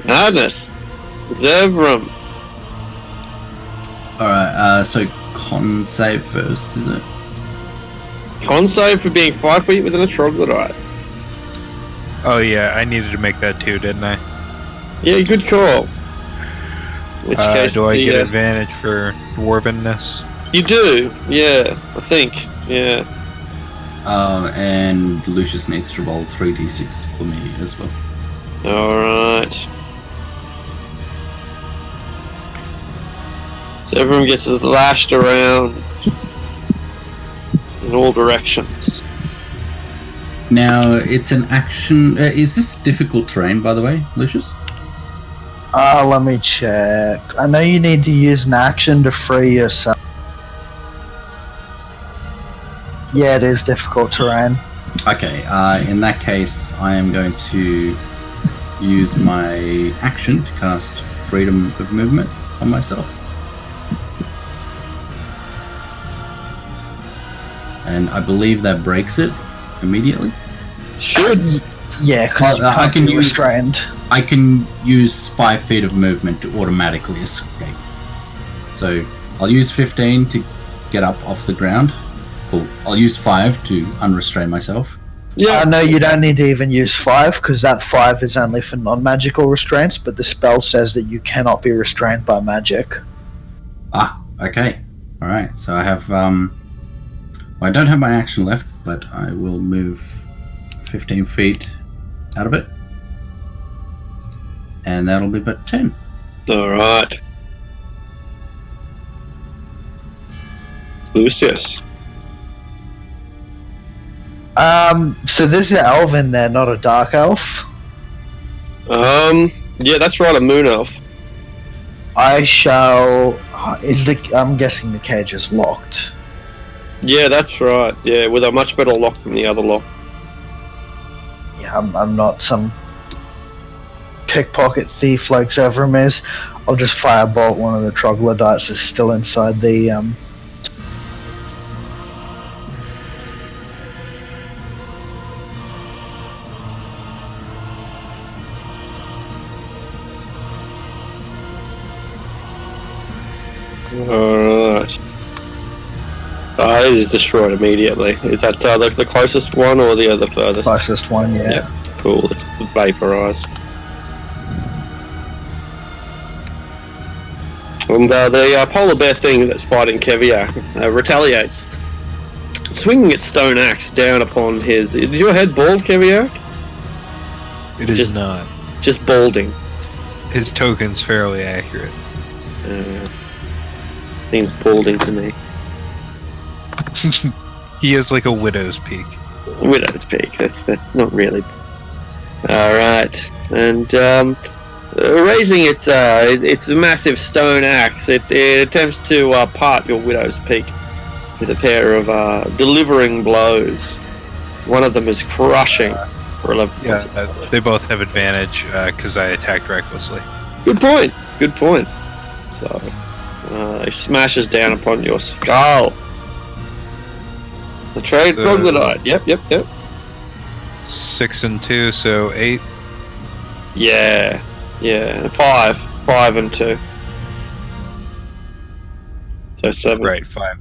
Madness. Zevram. Alright, so con save first, is it? Con save for being 5 feet within a troglodyte. Oh yeah, I needed to make that too, didn't I? Yeah, good call. Which case do I get advantage for dwarvenness? You do, yeah, I think, yeah. And Lucius needs to roll 3d6 for me as well. Alright. So everyone gets lashed around in all directions. Now, it's an action... is this difficult terrain, by the way, Lucius? Let me check. I know you need to use an action to free yourself. Yeah, it is difficult terrain. Okay, in that case, I am going to use my action to cast Freedom of Movement on myself. And I believe that breaks it immediately. Should. Yeah, because you I can't can be use- restrained. I can use 5 feet of movement to automatically escape. So I'll use 15 to get up off the ground. Cool. I'll use 5 to unrestrain myself. Yeah. No, you don't need to even use 5, because that 5 is only for non-magical restraints, but the spell says that you cannot be restrained by magic. Ah, okay. Alright, so I have... well, I don't have my action left, but I will move 15 feet out of it. And that'll be but 10. Alright. Lucius. So there's an elf in there, not a dark elf. Yeah, that's right, a moon elf. I shall. I'm guessing the cage is locked. Yeah, that's right. Yeah, with a much better lock than the other lock. Yeah, I'm not some pickpocket thief like Zevram is. I'll just firebolt one of the troglodytes that's still inside the Alright. It is destroyed immediately. Is that the closest one or the other furthest? closest one, yeah. Yeah. Cool, it's vaporized. And the polar bear thing that's fighting Keviak retaliates, swinging its stone axe down upon his... Is your head bald, Keviak? It is Just- not. Just balding. His token's fairly accurate. Seems balding to me. He has like a widow's peak. Widow's Peak. That's not really. All right, and raising its massive stone axe, it attempts to part your Widow's Peak with a pair of delivering blows. One of them is crushing for 11 points. Yeah, they both have advantage because I attacked recklessly. Good point. Good point. So it smashes down upon your skull. The trade So- troglodyte. Yep. 6 and 2, so 8. Yeah. 5 and 2. So 7. Right, 5.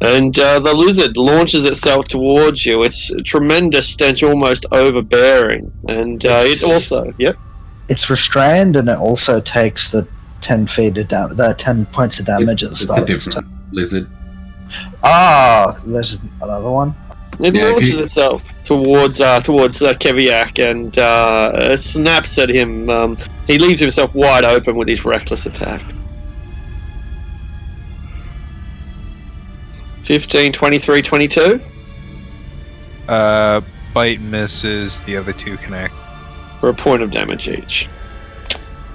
And the lizard launches itself towards you. It's a tremendous stench, almost overbearing. And it also, It's restrained, and it also takes the 10 feet of the 10 points of damage at the It's start a of its different turn. lizard. Ah, there's another one. it Yeah, launches he- itself towards Keviak and snaps at him. He leaves himself wide open with his reckless attack. 15, 23, 22 Bite misses, the other 2 connect. for a point of damage each.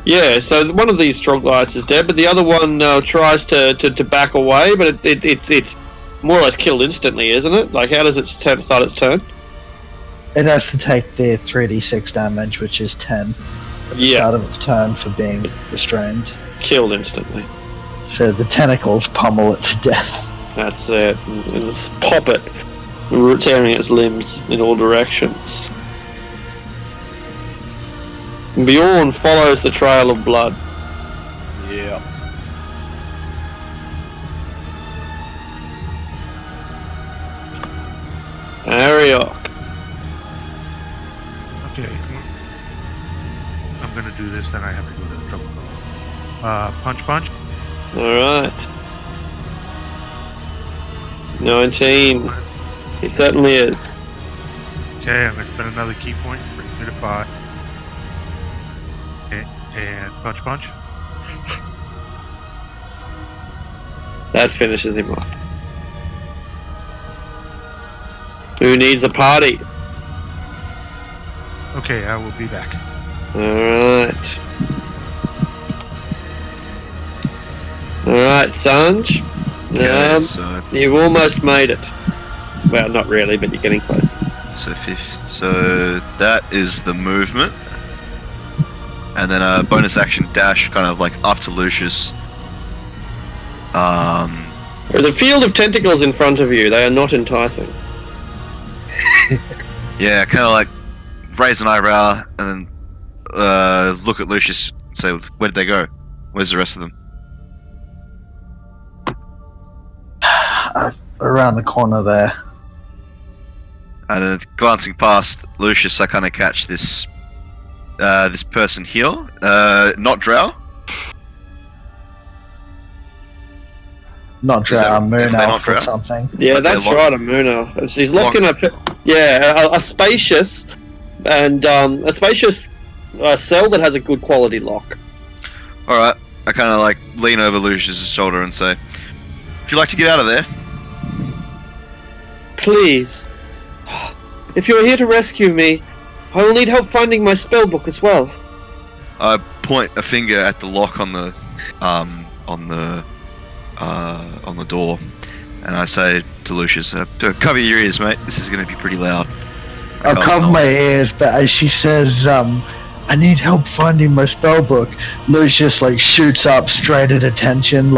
Yeah, so one of these troglodytes is dead, but the other one tries to back away, but it's more or less killed instantly, isn't it? Like, how does it start its turn? It has to take the 3d6 damage, which is 10 at the Yeah. start of its turn for being restrained. Killed instantly. So the tentacles pummel it to death. That's it. And just pop it, tearing its limbs in all directions. Bjorn follows the trail of blood. Yeah. Ariok. Okay. I'm gonna do this, then I have to go to the trouble. Punch. Alright. 19. He certainly is. Okay, I'm gonna spend another key point, bring me to 5. Okay, and punch. That finishes him off. Who needs a party? Okay, I will be back. Alright. Alright, Sanj. Okay, so You've almost made it. Well, not really, but you're getting close. so that is the movement, and then a bonus action dash, kind of like up to Lucius. There's a field of tentacles in front of you. They are not enticing. Yeah, kind of like raise an eyebrow and then look at Lucius and say, "Where did they go? Where's the rest of them?" Around the corner there. And then glancing past Lucius, I kind of catch this this person here, not Drow. Not Is that- Drow, Moon they're not Elf or Drow? something. Yeah, But they're that's locked- right, a moon elf. She's locked in a spacious and a spacious cell that has a good quality lock. All right, I kind of like lean over Lucius's shoulder and say, "Would you like to get out of there?" please. If you're here to rescue me, I will need help finding my spellbook as well. I point a finger at the lock on the door, and I say to Lucius, "Cover your ears, mate. This is going to be pretty loud." I'll cover my ears, but as she says, I need help finding my spellbook, Lucius shoots up straight at attention,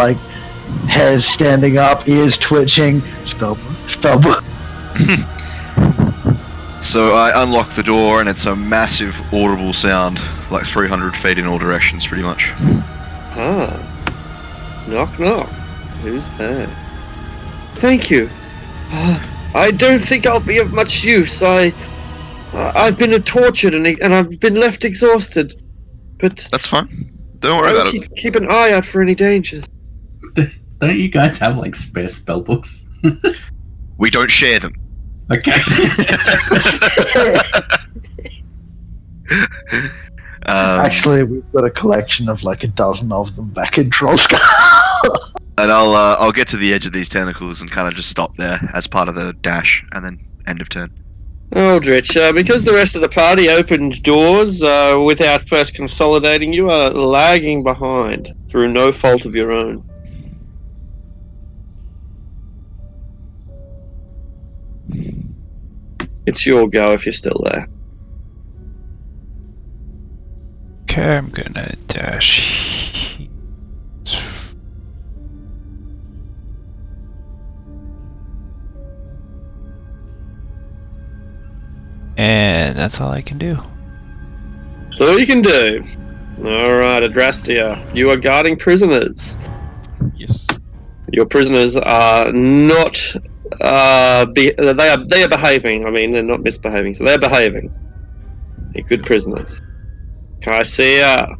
hairs standing up, ears twitching. Spellbook. So I unlock the door, and it's a massive audible sound, 300 feet in all directions, pretty much. Knock knock. Who's there? Thank you. I don't think I'll be of much use. I've been tortured and I've been left exhausted. But that's fine. Don't worry about it. Keep an eye out for any dangers. Don't you guys have spare spell books? We don't share them. Okay. Actually, we've got a collection of a dozen of them back in Trollskull. And I'll get to the edge of these tentacles and kind of just stop there as part of the dash, and then end of turn. Aldrich, because the rest of the party opened doors without first consolidating, you are lagging behind through no fault of your own. It's your go if you're still there. Okay, I'm gonna dash. And that's all I can do. So all you can do. Alright, Adrastia, you are guarding prisoners. Yes. Your prisoners are not they are behaving. I mean, they're not misbehaving, so they're behaving. They're good prisoners. Kaisia.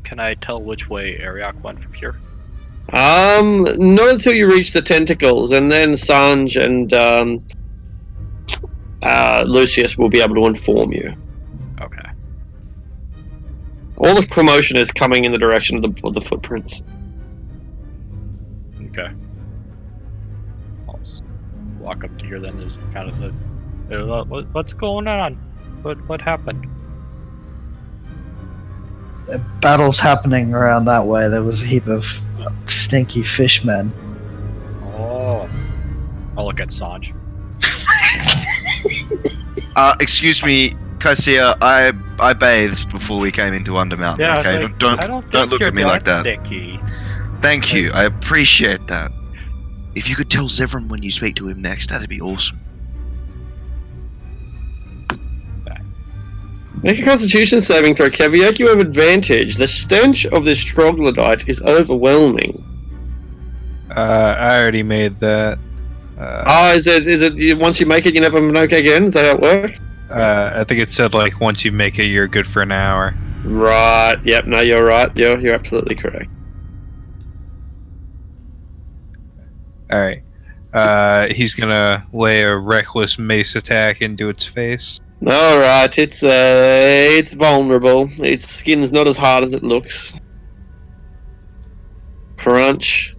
Can I tell which way Ariok went from here? Not until you reach the tentacles, and then Sanj and Lucius will be able to inform you. Okay. All the commotion is coming in the direction of the footprints. Okay. I'll just walk up to here then. There's kind of what's going on? What happened? Battle's happening around that way. There was a heap of stinky fishmen. Oh. I'll look at Sanj. Excuse me, Kaisia, I bathed before we came into Undermountain. Yeah, okay, don't look at me like that. Sticky. Thank you, I appreciate that. If you could tell Zevran when you speak to him next, that'd be awesome. Make a Constitution saving throw, Keviak. You have advantage. The stench of this troglodyte is overwhelming. I already made that. Is it once you make it, you never make it again? Is that how it works? I think it said once you make it, you're good for an hour. Right. Yep. No, you're right. You're absolutely correct. All right. He's gonna lay a reckless mace attack into its face. All right. It's vulnerable. Its skin's not as hard as it looks. Crunch.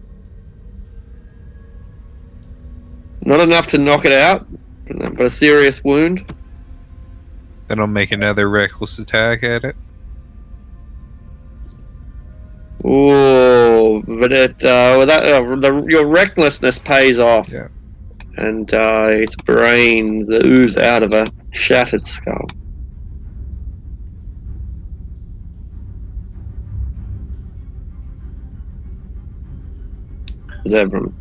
Not enough to knock it out, but a serious wound. Then I'll make another reckless attack at it. Ooh, but your recklessness pays off. Yeah. And its brains ooze out of a shattered skull. Zevran.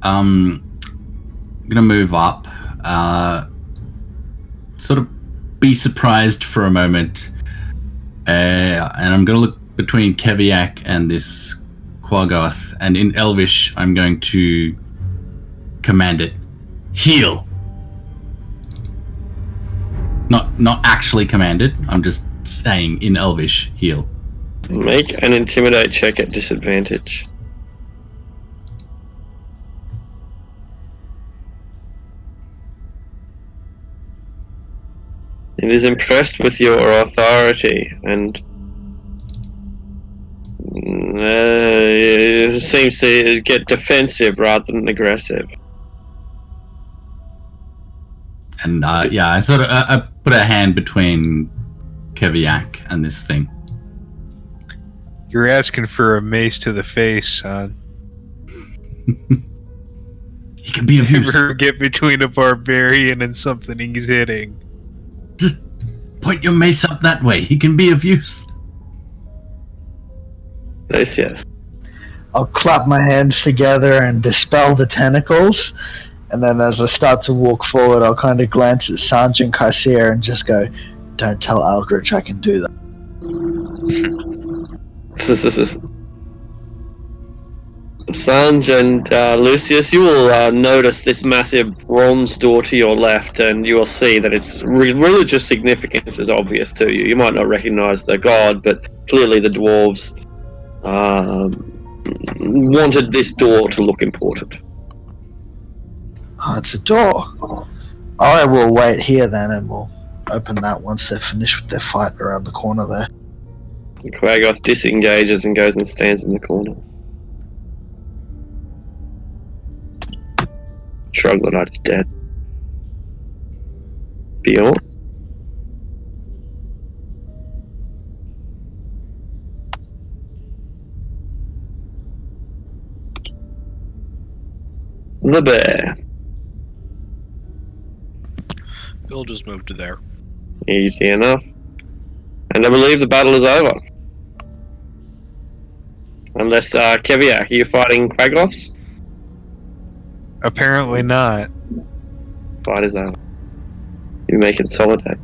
I'm gonna move up, sort of be surprised for a moment, and I'm gonna look between Keviak and this Quaggoth, and in Elvish I'm going to command it, heal. Not actually command it, I'm just saying in Elvish, heal. Make an intimidate check at disadvantage. It is impressed with your authority, and It seems to get defensive rather than aggressive. And I sort of I put a hand between Keviak and this thing. You're asking for a mace to the face, son. He can be of use. Never get between a barbarian and something he's hitting. Just point your mace up that way. He can be of use. Yes. I'll clap my hands together and dispel the tentacles. And then as I start to walk forward, I'll kind of glance at Sergeant Kaisier and just go, "Don't tell Aldrich I can do that." Sanj and Lucius, you will notice this massive bronze door to your left, and you will see that its religious significance is obvious to you. You might not recognize the god, but clearly the dwarves wanted this door to look important. Oh, it's a door. I will wait here then, and we'll open that once they're finished with their fight around the corner there. Quagoth disengages and goes and stands in the corner. Troglodyte is dead. Bjorn? The bear. Bill just moved to there. Easy enough. And I believe the battle is over. Unless, Keviak, are you fighting Quagoths? Apparently not. Fight is over. You may consolidate.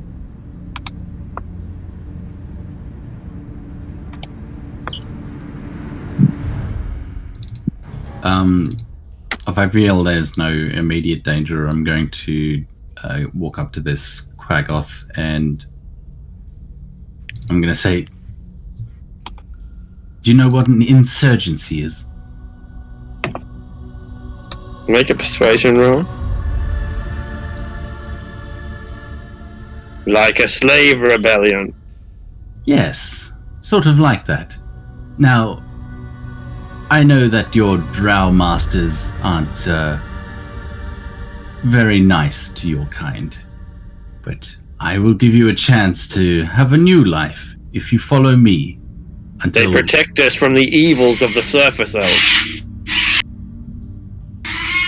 If I feel there's no immediate danger, I'm going to walk up to this Quagoth and I'm going to say, "Do you know what an insurgency is?" Make a persuasion roll. Like a slave rebellion. Yes, sort of like that. Now, I know that your drow masters aren't very nice to your kind, but I will give you a chance to have a new life if you follow me. Until They protect us from the evils of the surface elves.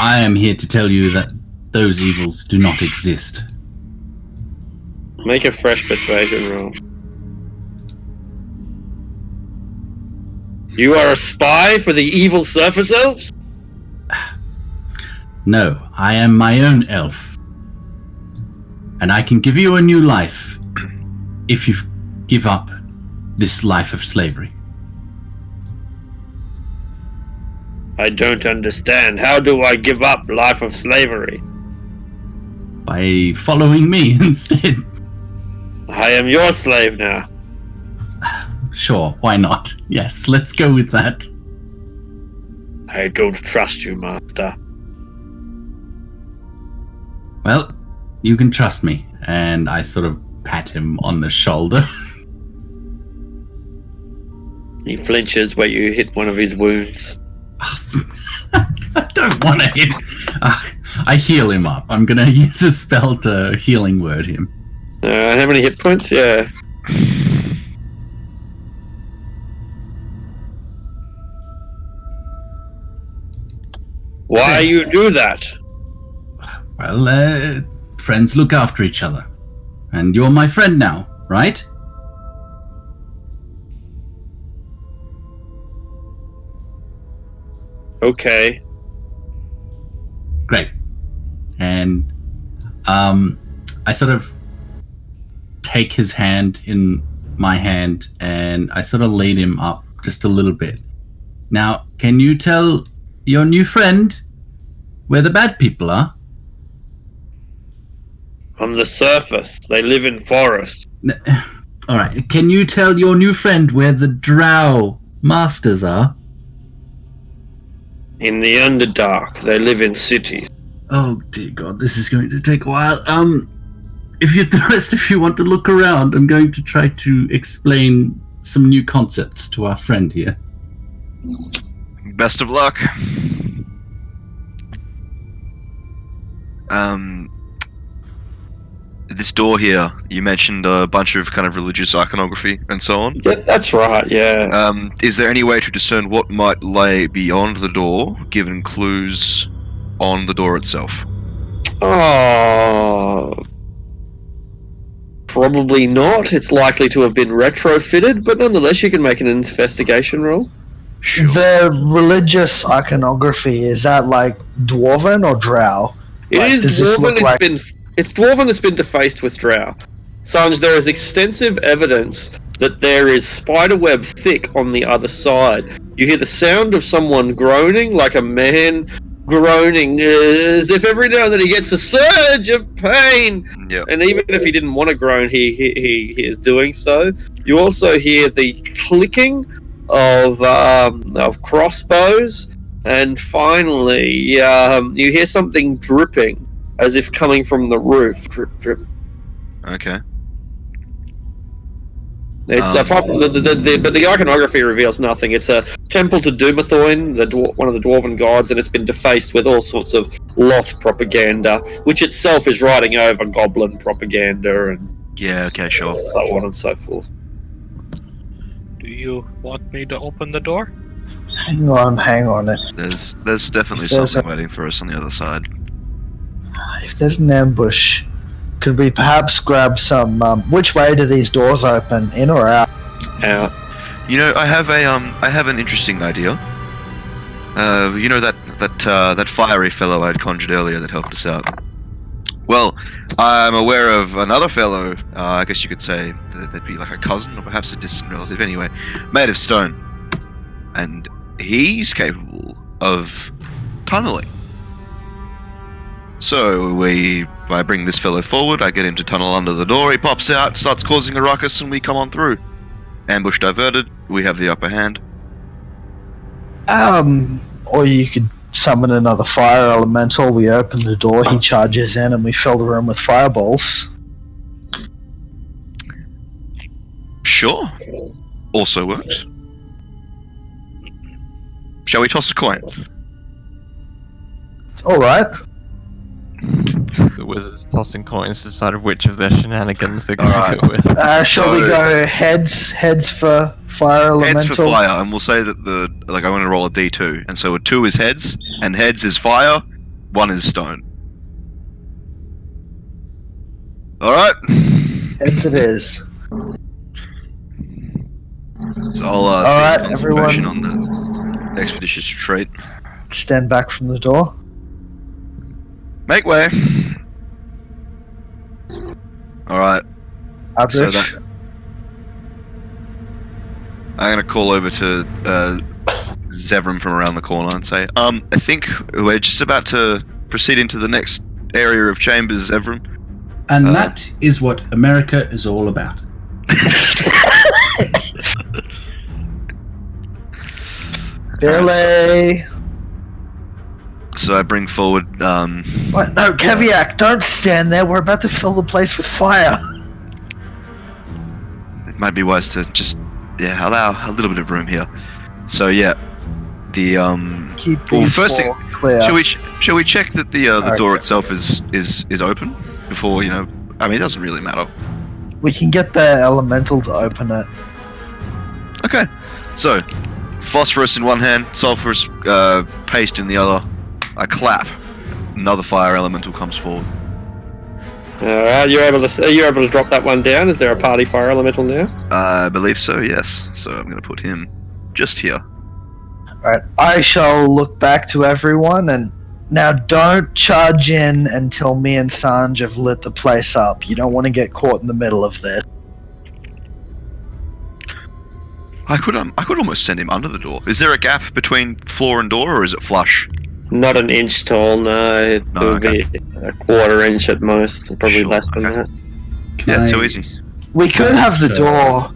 I am here to tell you that those evils do not exist. Make a fresh persuasion roll. You are a spy for the evil surface elves? No, I am my own elf. And I can give you a new life if you give up this life of slavery. I don't understand. How do I give up life of slavery? By following me instead. I am your slave now. Sure, why not? Yes, let's go with that. I don't trust you, master. Well, you can trust me. And I sort of pat him on the shoulder. He flinches where you hit one of his wounds. I don't want to hit. I heal him up. I'm going to use a spell to healing word him. How many hit points? Yeah. Why you do that? Well, friends look after each other. And you're my friend now, right? Okay. Great. And I sort of take his hand in my hand and I sort of lead him up just a little bit. Now, can you tell your new friend where the bad people are? On the surface. They live in forest. All right. Can you tell your new friend where the drow masters are? In the Underdark. They live in cities. Oh dear God, this is going to take a while. If you want to look around, I'm going to try to explain some new concepts to our friend here. Best of luck. This door here, you mentioned a bunch of kind of religious iconography and so on. Yeah, that's right. Yeah. Is there any way to discern what might lay beyond the door, given clues on the door itself? Oh, probably not. It's likely to have been retrofitted, but nonetheless, you can make an investigation roll. Sure. The religious iconography, is that like dwarven or drow? It Like, is does this dwarven. look like- It's dwarven that's been defaced with drow. Sanj, there is extensive evidence that there is spiderweb thick on the other side. You hear the sound of someone groaning, like a man groaning, as if every now and then he gets a surge of pain. Yep. And even if he didn't want to groan, he is doing so. You also hear the clicking of crossbows, and finally, you hear something dripping, as if coming from the roof. Drip, drip. Okay. It's apart from but the iconography reveals nothing. It's a temple to Dumathoin, one of the dwarven gods, and it's been defaced with all sorts of Loth propaganda, which itself is riding over goblin propaganda and Yeah, okay, sure. so on and so forth. Do you want me to open the door? Hang on. There's definitely There's something waiting for us on the other side. If there's an ambush, could we perhaps grab some? Which way do these doors open, in or out? Out. You know, I have an interesting idea. You know that fiery fellow I'd conjured earlier that helped us out. Well, I'm aware of another fellow. I guess you could say that'd be like a cousin or perhaps a distant relative. Anyway, made of stone, and he's capable of tunneling. So I bring this fellow forward, I get him to tunnel under the door, he pops out, starts causing a ruckus, and we come on through. Ambush diverted, we have the upper hand. Or you could summon another fire elemental. We open the door, he charges in, and we fill the room with fireballs. Sure. Also works. Shall we toss a coin? All right. The wizards tossing coins to decide which of their shenanigans they're going Alright. to go with. Shall we So- go heads for fire elemental? Heads for fire, and we'll say that I'm going to roll a d2, and so a 2 is heads, and heads is fire, 1 is stone. Alright. Heads it is. So I'll Alright, seize everyone. concentration on the expeditious retreat. Stand back from the door. Make way. Alright, so Average. that I'm gonna call over to Zevram from around the corner and say, I think we're just about to proceed into the next area of chambers, Zevram. And that is what America is all about. Billy! So I bring forward, What? No, Keviak, don't stand there. We're about to fill the place with fire. it might be wise to just, allow a little bit of room here. So yeah, the, Keep well, these first four clear. shall we check that the Okay. door itself is open before, I mean, it doesn't really matter. We can get the elemental to open it. Okay, so phosphorus in one hand, sulphurous paste in the other. I clap. Another fire elemental comes forward. Alright, you're able to drop that one down. Is there a party fire elemental now? I believe so, yes. So I'm going to put him just here. Alright, I shall look back to everyone and now don't charge in until me and Sanj have lit the place up. You don't want to get caught in the middle of this. I could almost send him under the door. Is there a gap between floor and door, or is it flush? Not an inch tall, no. It No, would be a quarter inch at most, probably Sure, less than okay. that. Yeah, Can too I- easy. We could have the door.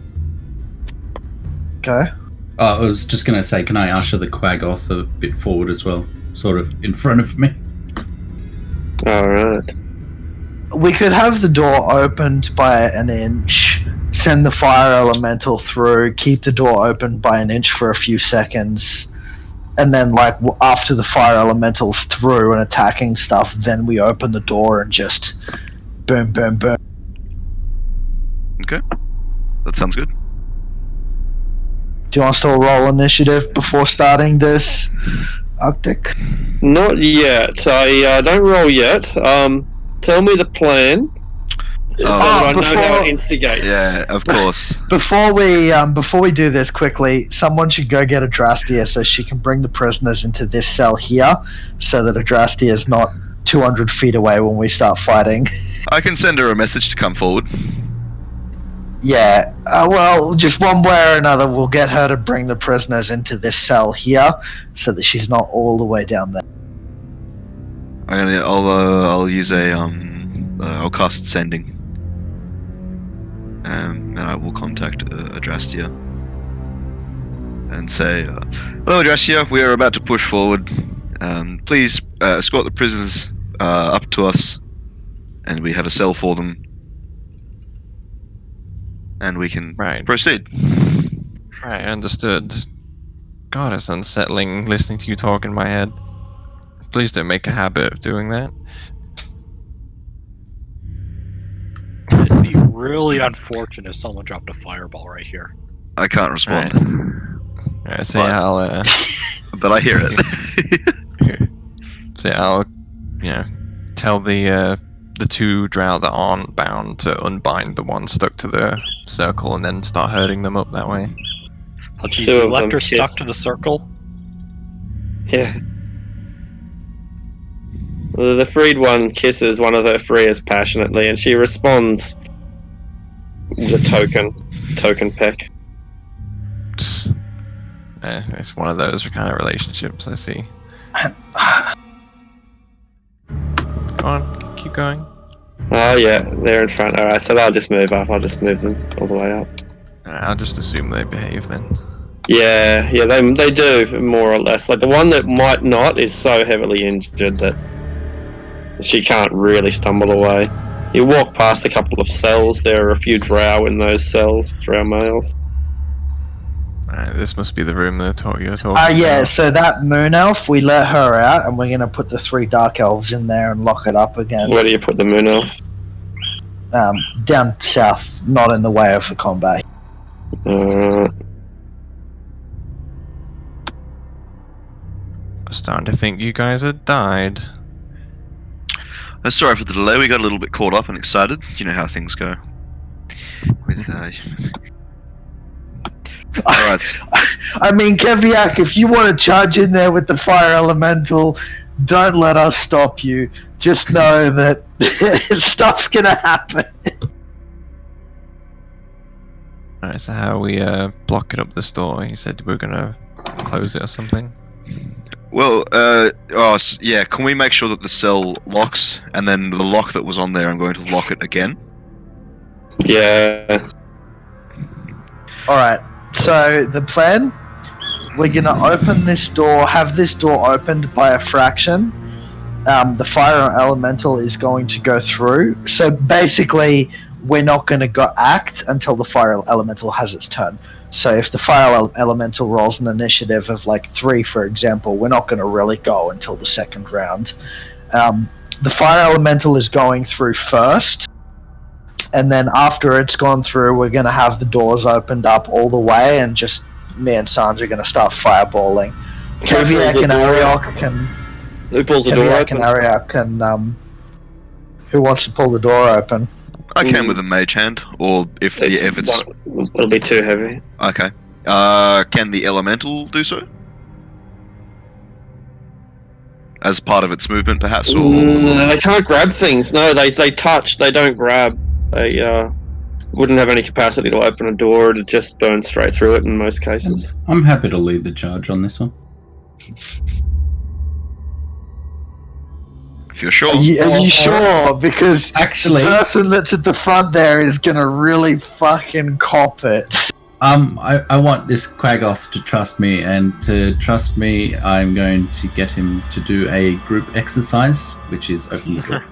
Okay. I was just going to say, can I usher the Quaggoth a bit forward as well? Sort of in front of me? Alright. We could have the door opened by an inch, send the fire elemental through, keep the door open by an inch for a few seconds, and then like after the fire elemental's through and attacking stuff, then we open the door and just boom, boom, boom. Okay, that sounds good. Do you want us to roll initiative before starting this, Arctic? Not yet. I don't roll yet. Tell me the plan. So that I know how it instigates. Yeah, of course. Before we do this quickly, someone should go get Adrastia so she can bring the prisoners into this cell here, so that Adrastia is not 200 feet away when we start fighting. I can send her a message to come forward. Yeah, well, just one way or another, we'll get her to bring the prisoners into this cell here, so that she's not all the way down there. I'll use I'll cast sending. And I will contact Adrastia and say, "Hello, Adrastia. We are about to push forward. Please escort the prisoners up to us, and we have a cell for them, and we can proceed." Right, understood. God, it's unsettling listening to you talk in my head. Please don't make a habit of doing that. It'd be really unfortunate if someone dropped a fireball right here. I can't respond. Alright, so yeah, I'll but I hear it. so yeah, I'll tell the two drow that aren't bound to unbind the one stuck to the circle and then start herding them up that way. Oh geez, you left her stuck to the circle? Yeah. The freed one kisses one of her freers passionately, and she responds with a token peck. It's one of those kind of relationships, I see. Go on, keep going. Oh yeah, they're in front. Alright, so I'll just move up. I'll just move them all the way up. I'll just assume they behave then. Yeah, they do, more or less. Like, the one that might not is so heavily injured that she can't really stumble away. You walk past a couple of cells, there are a few drow in those cells, drow males. This must be the room you're talking about. Yeah, so that moon elf, we let her out, and we're going to put the 3 dark elves in there and lock it up again. Where do you put the moon elf? Down south, not in the way of the combat. I'm starting to think you guys had died. Sorry for the delay, we got a little bit caught up and excited. You know how things go. With, Alright. I mean, Keviak, if you want to charge in there with the fire elemental, don't let us stop you. Just know that stuff's gonna happen. Alright, so how are we blocking up this door? You said we were gonna close it or something? Well, yeah, can we make sure that the cell locks, and then the lock that was on there, I'm going to lock it again? Yeah. Alright, so the plan, we're gonna open this door, have this door opened by a fraction. The fire elemental is going to go through. So basically, we're not going to go act until the fire elemental has its turn. So if the fire elemental rolls an initiative of like 3, for example, we're not going to really go until the second round. The fire elemental is going through first, and then after it's gone through, we're going to have the doors opened up all the way, and just me and Sanj are going to start fireballing. Keviak and Ariok can... Who pulls the door open? And Ariok can... who wants to pull the door open? I can with a mage hand, or if it's... It'll be too heavy. Okay. Can the elemental do so? As part of its movement, perhaps? Or... they can't grab things. No, they touch, they don't grab. They wouldn't have any capacity to open a door, to just burn straight through it in most cases. I'm happy to lead the charge on this one. If you're sure. Are you sure? Because actually, the person that's at the front there is gonna really fucking cop it. I want this Quaggoth to trust me, and to trust me, I'm going to get him to do a group exercise, which is open the door.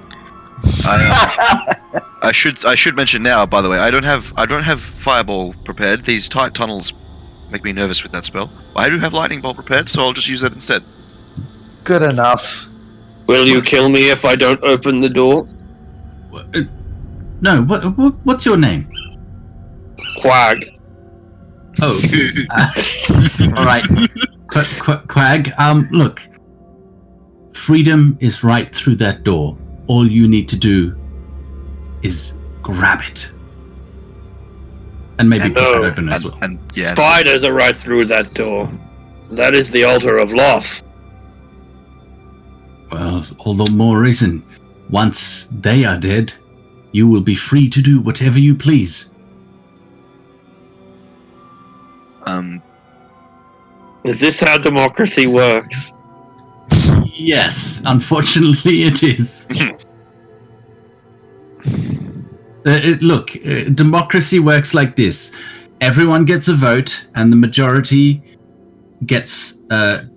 I should mention now, by the way, I don't have fireball prepared. These tight tunnels make me nervous with that spell. I do have lightning bolt prepared, so I'll just use that instead. Good enough. Will you kill me if I don't open the door? No, what's your name? Quag. Oh, all right. Quag, look. Freedom is right through that door. All you need to do is grab it. And maybe put that open as well. Spiders are right through that door. That is the altar of Loth. Well, all the more reason. Once they are dead, you will be free to do whatever you please. Is this how democracy works? Yes, unfortunately it is. Look, democracy works like this. Everyone gets a vote, and the majority gets the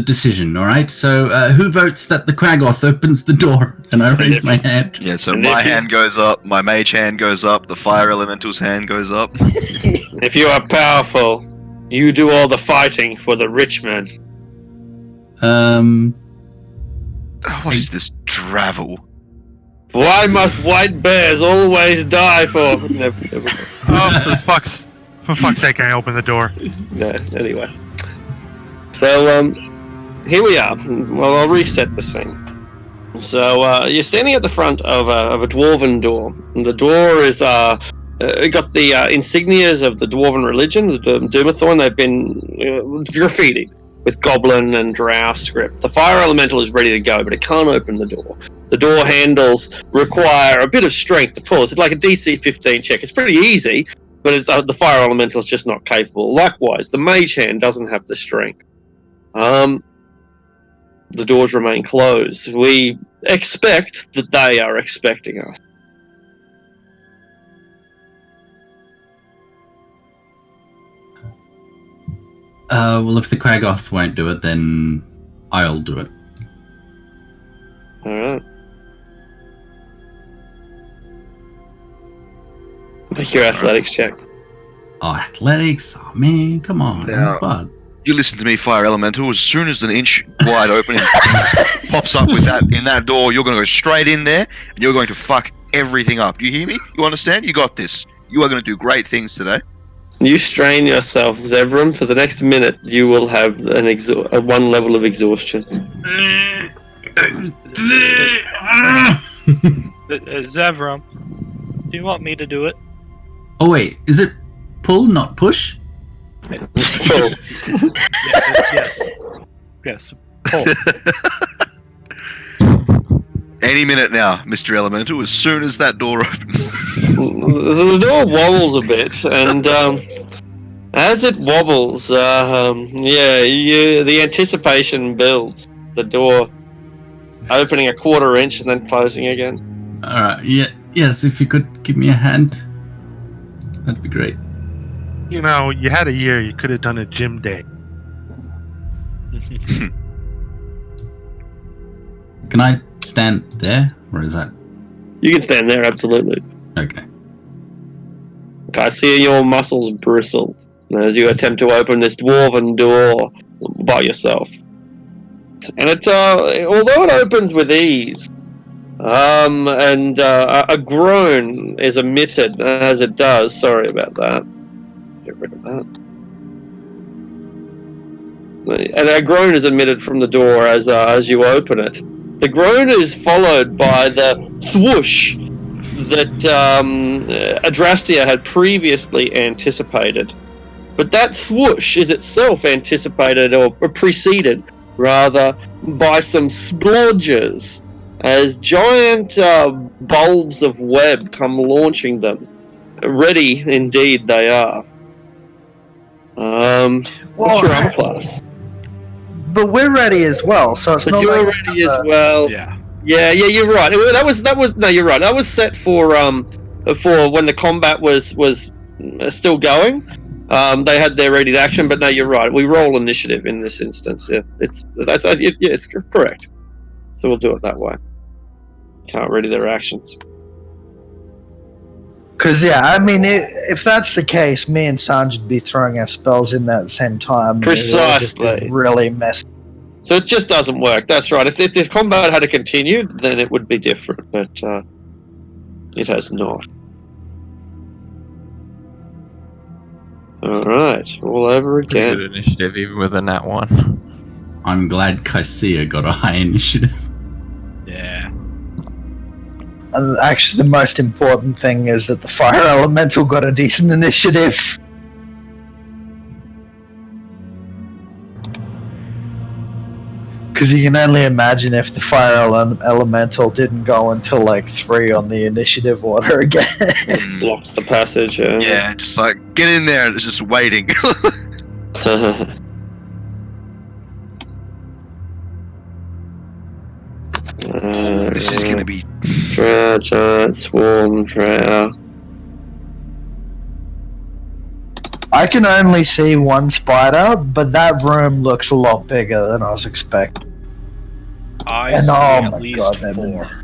decision, all right? So who votes that the Quaggoth opens the door? And I raise my hand. Yeah, so my hand goes up, my mage hand goes up, the fire elemental's hand goes up. If you are powerful, you do all the fighting for the rich men. What is this drivel? Why must white bears always die for... Never. Oh, for fuck's sake, I open the door. No, anyway. So, here we are. Well, I'll reset the scene. So, you're standing at the front of a dwarven door. And the door is, got the insignias of the dwarven religion, the Doomathorn. They've been graffitied with goblin and drow script. The fire elemental is ready to go, but it can't open the door. The door handles require a bit of strength to pull. It's like a DC 15 check. It's pretty easy, but it's, the fire elemental is just not capable. Likewise, the mage hand doesn't have the strength. The doors remain closed. We expect that they are expecting us. Well, if the Quaggoth won't do it, then I'll do it. Alright. Make your athletics check. Oh, athletics? Oh, man, come on. Now- Bud. You listen to me, fire elemental. As soon as an inch wide opening pops up with that in that door, you're going to go straight in there and you're going to fuck everything up. You hear me? You understand? You got this. You are going to do great things today. You strain yourself, Zevram. For the next minute, you will have a one level of exhaustion. Zevram, do you want me to do it? Oh, wait. Is it pull, not push? Pull. Yes. Pull. Any minute now, Mr. Elemental, as soon as that door opens. The door wobbles a bit, and as it wobbles, the anticipation builds. The door opening a quarter inch and then closing again. Alright, yes, if you could give me a hand, that'd be great. You know, you had a year, you could have done a gym day. Can I stand there, or is that... You can stand there, absolutely. Okay. I see your muscles bristle as you attempt to open this dwarven door by yourself. And it's although it opens with ease, and a groan is emitted as it does. Sorry about that. Get rid of that. And a groan is emitted from the door as you open it. The groan is followed by the swoosh that Adrastia had previously anticipated. But that swoosh is itself anticipated or preceded, rather, by some splodges as giant bulbs of web come launching them. Ready, indeed, they are. What's your armor class? But we're ready as well, so it's But not you're like ready as well. Yeah. Yeah, you're right. That was no, you're right. That was set for when the combat was still going. They had their ready to action, but no, you're right. We roll initiative in this instance. Yeah, it's correct. So we'll do it that way. Can't ready their actions. Because, yeah, I mean, if that's the case, me and Sanj would be throwing our spells in there at the same time. And it would all just be Precisely. really messy. So it just doesn't work. That's right. If the combat had continued, then it would be different, but it has not. Alright, all over Pretty again. good initiative, even with a nat 1. I'm glad Kaisia got a high initiative. Yeah. And actually, the most important thing is that the fire elemental got a decent initiative. Because you can only imagine if the fire elemental didn't go until like 3 on the initiative order again. Blocks the passage. Yeah, just like get in there and it's just waiting. This is gonna be Drow, giant, swarm, drow. I can only see one spider, but that room looks a lot bigger than I was expecting. I And see oh at my least God, they've 4.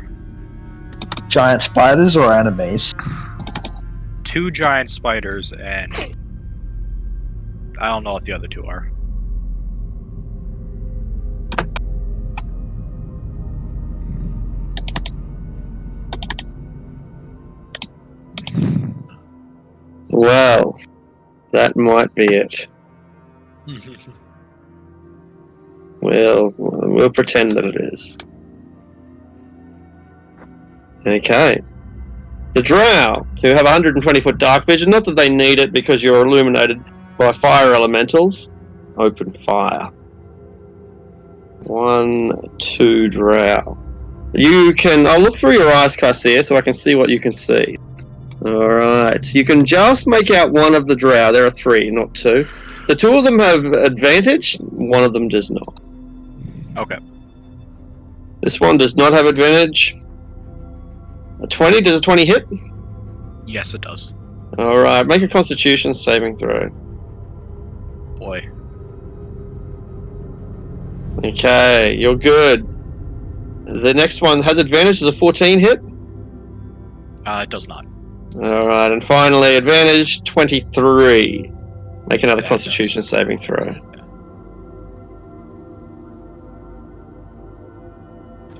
Giant spiders or enemies? 2 giant spiders, and I don't know what the other 2 are. Well, that might be it. We'll pretend that it is. Okay. The drow, who have 120-foot dark vision, not that they need it because you're illuminated by fire elementals, open fire. 1, 2 drow. You can... I'll look through your eyes, Kaisia, so I can see what you can see. Alright. You can just make out one of the drow. There are 3, not 2. The 2 of them have advantage, one of them does not. Okay. This one does not have advantage. A 20? Does a 20 hit? Yes, it does. Alright, make a constitution saving throw. Boy. Okay, you're good. The next one has advantage. Does a 14 hit? It does not. Alright, and finally, advantage 23. Make another That constitution does. saving throw.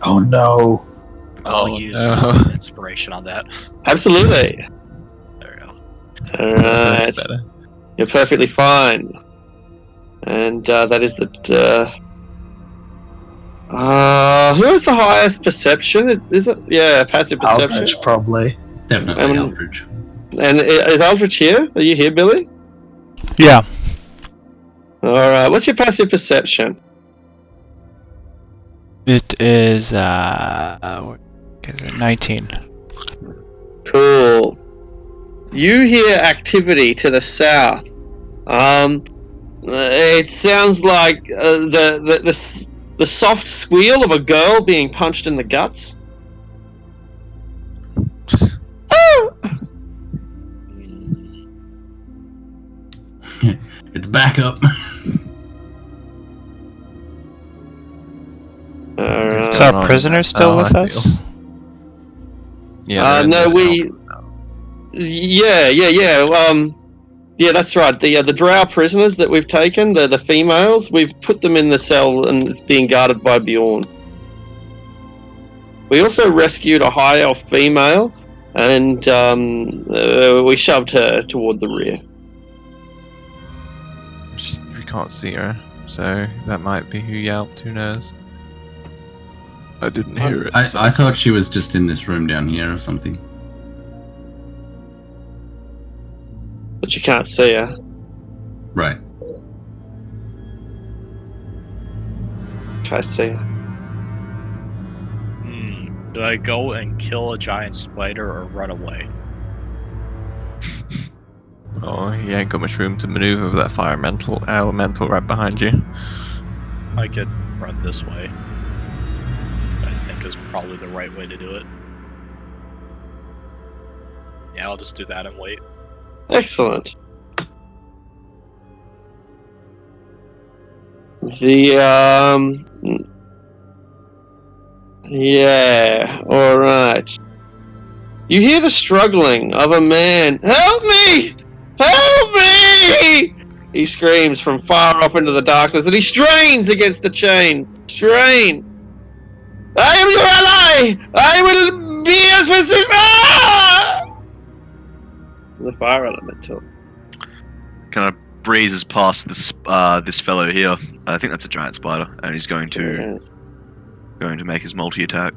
Oh no. I'll Oh, use no. inspiration on that. Absolutely. There we go. Alright, That's better. you're perfectly fine. And that is the... who has the highest perception? Is it? Yeah, passive perception. Aldrich, probably. Definitely Eldridge. And is Aldrich here? Are you here, Billy? Yeah. Alright, what's your passive perception? It is, what is it, 19. Cool. You hear activity to the south. It sounds like the soft squeal of a girl being punched in the guts. It's back up. Alright. So our prisoner still with I us? Yeah. they're in No, the we. cell. Yeah. Yeah, that's right. The drow prisoners that we've taken, the females, we've put them in the cell and it's being guarded by Bjorn. We also rescued a high elf female, and we shoved her toward the rear. We can't see her, so that might be who yelped. Who knows? I didn't hear it. so- I thought she was just in this room down here or something. But you can't see her. Right. I see her. Do I go and kill a giant spider or run away? Oh, you ain't got much room to maneuver with that fire elemental right behind you. I could run this way. I think is probably the right way to do it. Yeah, I'll just do that and wait. Excellent. The yeah, all right. You hear the struggling of a man. Help me! Help me! He screams from far off into the darkness, and he strains against the chain. Strain! I am your ally! I will be as persistent! Ah! The fire elemental. Kind of breezes past this fellow here. I think that's a giant spider, and he's going to Yes. make his multi attack.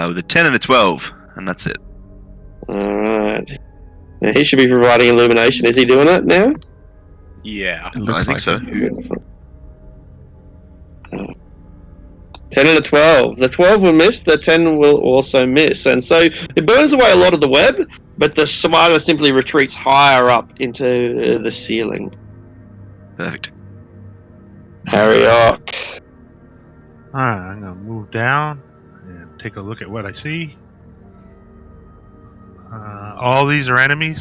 With a 10 and a 12, and that's it. Alright. Now he should be providing illumination. Is he doing it now? Yeah. It looks I think like so. Beautiful. 10 and a 12. The 12 will miss, the 10 will also miss. And so it burns away a lot of the web, but the spider simply retreats higher up into the ceiling. Perfect. Harryok. Alright, I'm gonna move down and take a look at what I see. All these are enemies.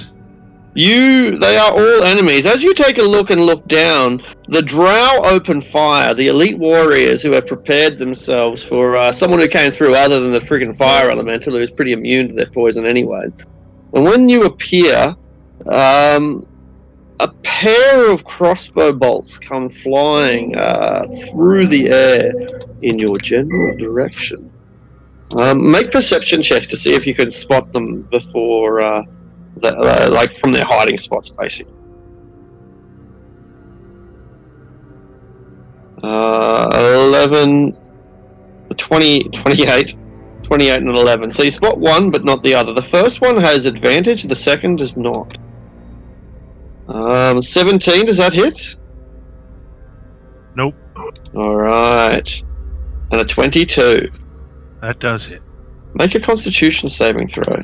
They are all enemies. As you take a look and look down, the drow open fire, the elite warriors who have prepared themselves for someone who came through other than the friggin' fire elemental, who is pretty immune to their poison anyway. And when you appear, a pair of crossbow bolts come flying through the air in your general direction. Make perception checks to see if you can spot them before, like from their hiding spots, basically. 11, 20, 28, 28 and 11. So you spot one, but not the other. The first one has advantage, the second does not. 17, does that hit? Nope, Alright. And a 22. that does hit. Make a constitution saving throw.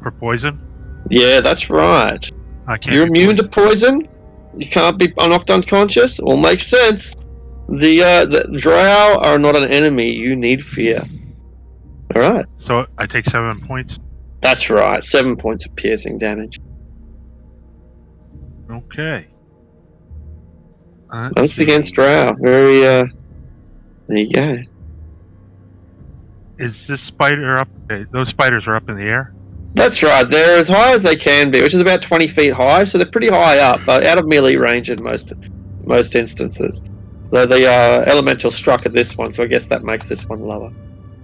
For poison, Yeah, that's right. I can't. You're be immune to poison? You can't be knocked unconscious? All makes sense. The drow are not an enemy you need fear. Alright. So I take 7 points. That's right. 7 points of piercing damage. Okay. Once against drow. Very, there you go. Is this spider up? Those spiders are up in the air. That's right. They're as high as they can be, which is about 20 feet high, so they're pretty high up, but out of melee range in most instances. Though the elemental struck at this one, so I guess that makes this one lower.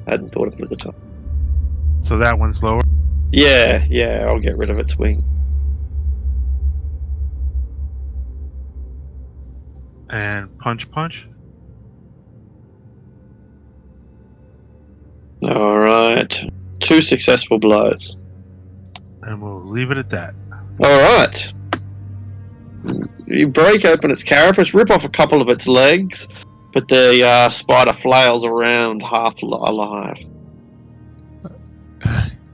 I hadn't thought of it at the time. So that one's lower. Yeah, I'll get rid of its wing. And punch. Alright. 2 successful blows. And we'll leave it at that. Alright. You break open its carapace, rip off a couple of its legs, but the spider flails around half alive.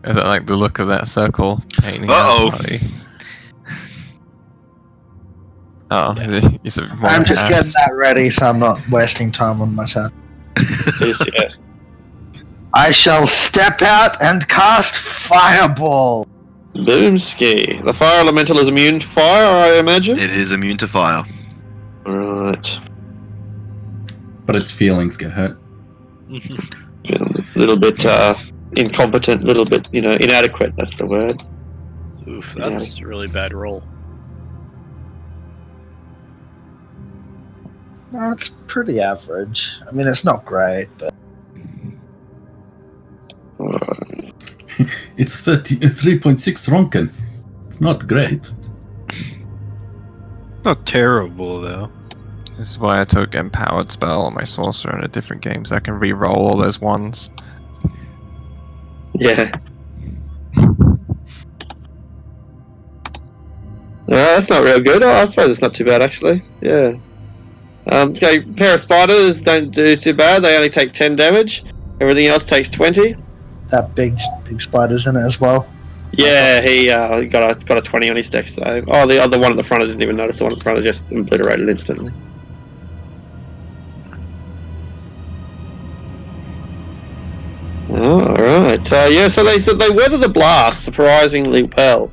Is that like the look of that circle painting? Uh-oh. Oh, Yeah. is it I'm just getting that ready, so I'm not wasting time on myself. Yes. I shall step out and cast Fireball. Boomski. The fire elemental is immune to fire, I imagine? It is immune to fire. Right. But its feelings get hurt. A little bit incompetent, little bit, inadequate, that's the word. Oof, that's a really bad roll. No, it's pretty average. I mean, it's not great, but It's 3.6 Ronken. It's not great. Not terrible though. This is why I took Empowered Spell on my Sorcerer in a different game, so I can re-roll all those ones. Yeah. That's not real good. I suppose it's not too bad, actually. Yeah. Okay, pair of spiders don't do too bad. They only take 10 damage. Everything else takes 20. that big spider's in it as well. Yeah, he got a 20 on his deck save. Oh, the other one at the front I didn't even notice. The one at the front I just obliterated instantly. Oh, alright. Yeah, so they weather the blast surprisingly well.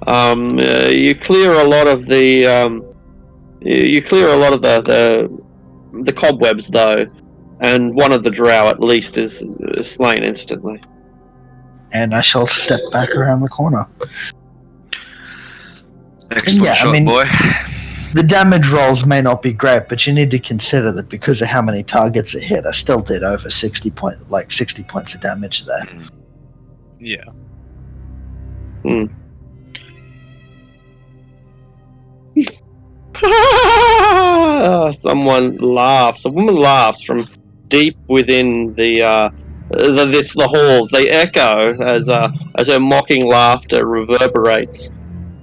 You clear a lot of the You clear a lot of the cobwebs though, and one of the drow at least is slain instantly. And I shall step back around the corner. Excellent Yeah, I shot, mean- boy. The damage rolls may not be great, but you need to consider that because of how many targets it hit, I still did over 60 points of damage there. Yeah. Someone laughs. A woman laughs from deep within the halls. They echo as her mocking laughter reverberates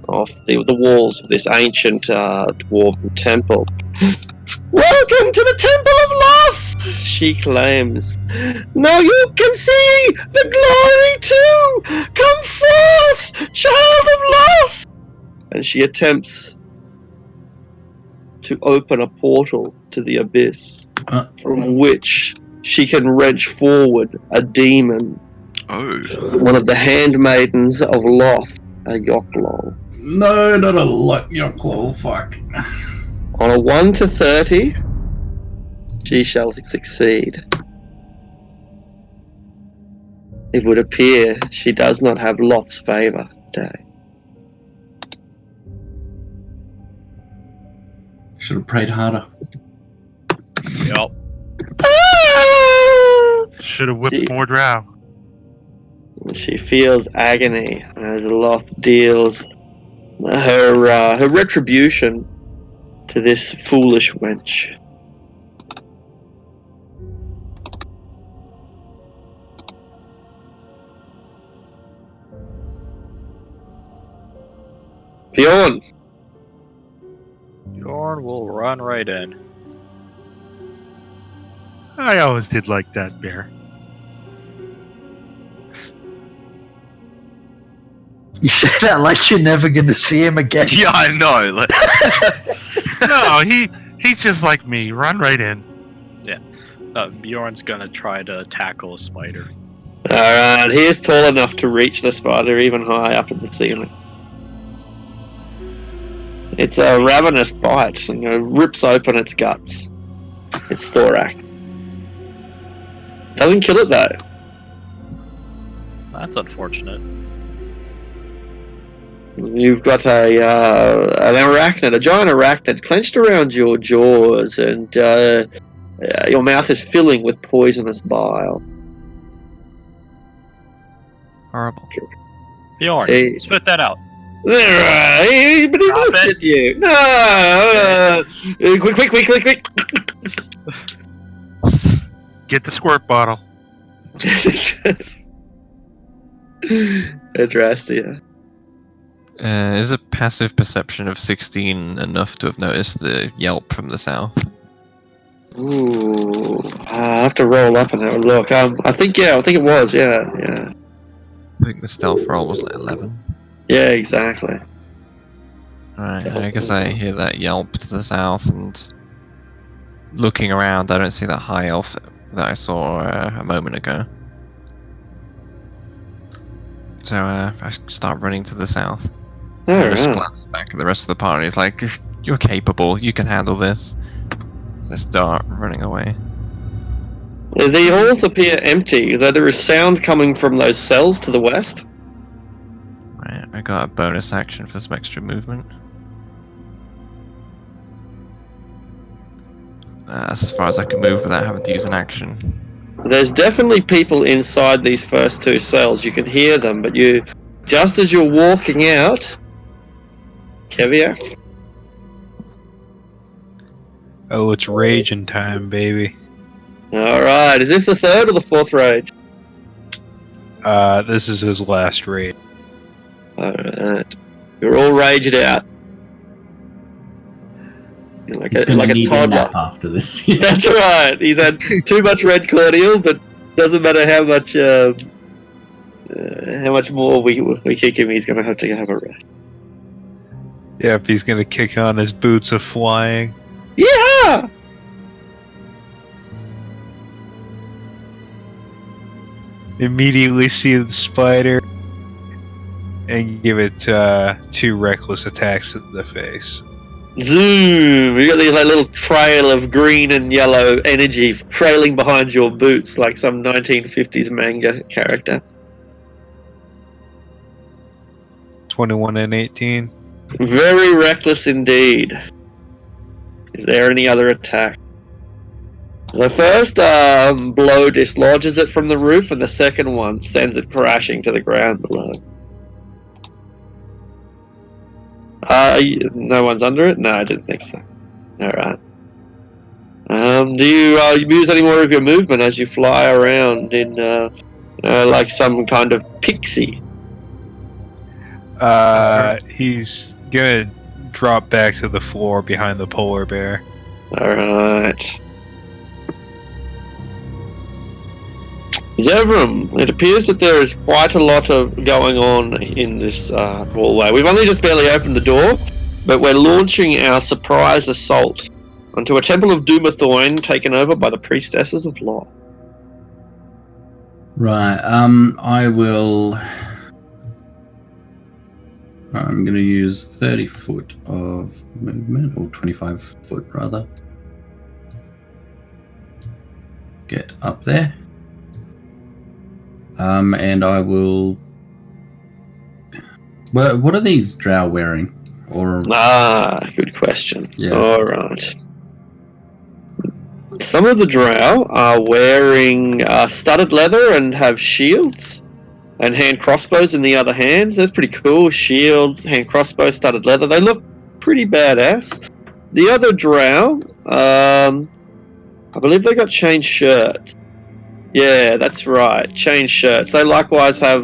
off the walls of this ancient dwarven temple. Welcome to the Temple of Love, she claims. Now you can see the glory too. Come forth, child of love. And she attempts to open a portal to the abyss, from which she can wrench forward a demon, Oh. one of the handmaidens of Loth, a Yoklol. No, not a lot, Yocklaw, fuck. On a 1 to 30, she shall succeed. It would appear she does not have Lot's favour today. Should have prayed harder. Yep. Should have whipped Gee. more drow. She feels agony as Loth deals her retribution to this foolish wench. Bjorn, Bjorn will run right in. I always did like that bear. You say that like you're never going to see him again. Yeah, I know. No, he's just like me. Run right in. Bjorn's gonna try to tackle a spider. alright, he is tall enough to reach the spider even high up in the ceiling. It's a ravenous bite, and rips open its guts, its thorax. Doesn't kill it though. That's unfortunate. You've got an arachnid, a giant arachnid, clenched around your jaws, and your mouth is filling with poisonous bile. Horrible. Bjorn, Hey. spit that out. But he Stop looks it. at you. No! Quick! Get the squirt bottle. Adrastia. Is a passive perception of 16 enough to have noticed the yelp from the south? Ooh, I have to roll up and have a look. I think it was. Yeah. I think the stealth roll was like 11. Yeah, exactly. Alright, I guess I hear that yelp to the south, and looking around, I don't see that high elf that I saw a moment ago. So I start running to the south. I just Alright. glance back at the rest of the party. It's like, you're capable, you can handle this. So I start running away. The halls appear empty, though there is sound coming from those cells to the west. Right, I got a bonus action for some extra movement. That's as far as I can move without having to use an action. There's definitely people inside these first two cells. You can hear them, but just as you're walking out, Kevia, Oh, it's raging time, baby. alright, is this the third or the fourth rage? This is his last raid. Alright. You're all raged out. You're like He's a gonna need a toddler. nap after this. That's right. He's had too much red cordial, but doesn't matter how much more we kick him, he's gonna have to have a rest. Yeah, if he's gonna kick on his boots of flying. Yeah! Immediately see the spider and give it 2 reckless attacks to the face. Zoom! You got these like little trail of green and yellow energy trailing behind your boots like some 1950s manga character. 21 and 18. Very reckless indeed. Is there any other attack? The first blow dislodges it from the roof, and the second one sends it crashing to the ground below. No one's under it? No, I didn't think so. Alright. Do you use any more of your movement as you fly around in like some kind of pixie? He's gonna drop back to the floor behind the polar bear. Alright. Zevram, it appears that there is quite a lot of going on in this hallway. We've only just barely opened the door, but we're launching our surprise assault onto a temple of Doomathorn taken over by the priestesses of law. Right. I'm going to use 30 foot of movement, or 25 foot rather. Get up there. And I will. What are these drow wearing? Or Good question. Yeah. All right. Some of the drow are wearing studded leather and have shields and hand crossbows in the other hands. That's pretty cool. Shield, hand crossbow, studded leather. They look pretty badass. The other drow, I believe they got chain shirts. Yeah, that's right. Chain shirts. They likewise have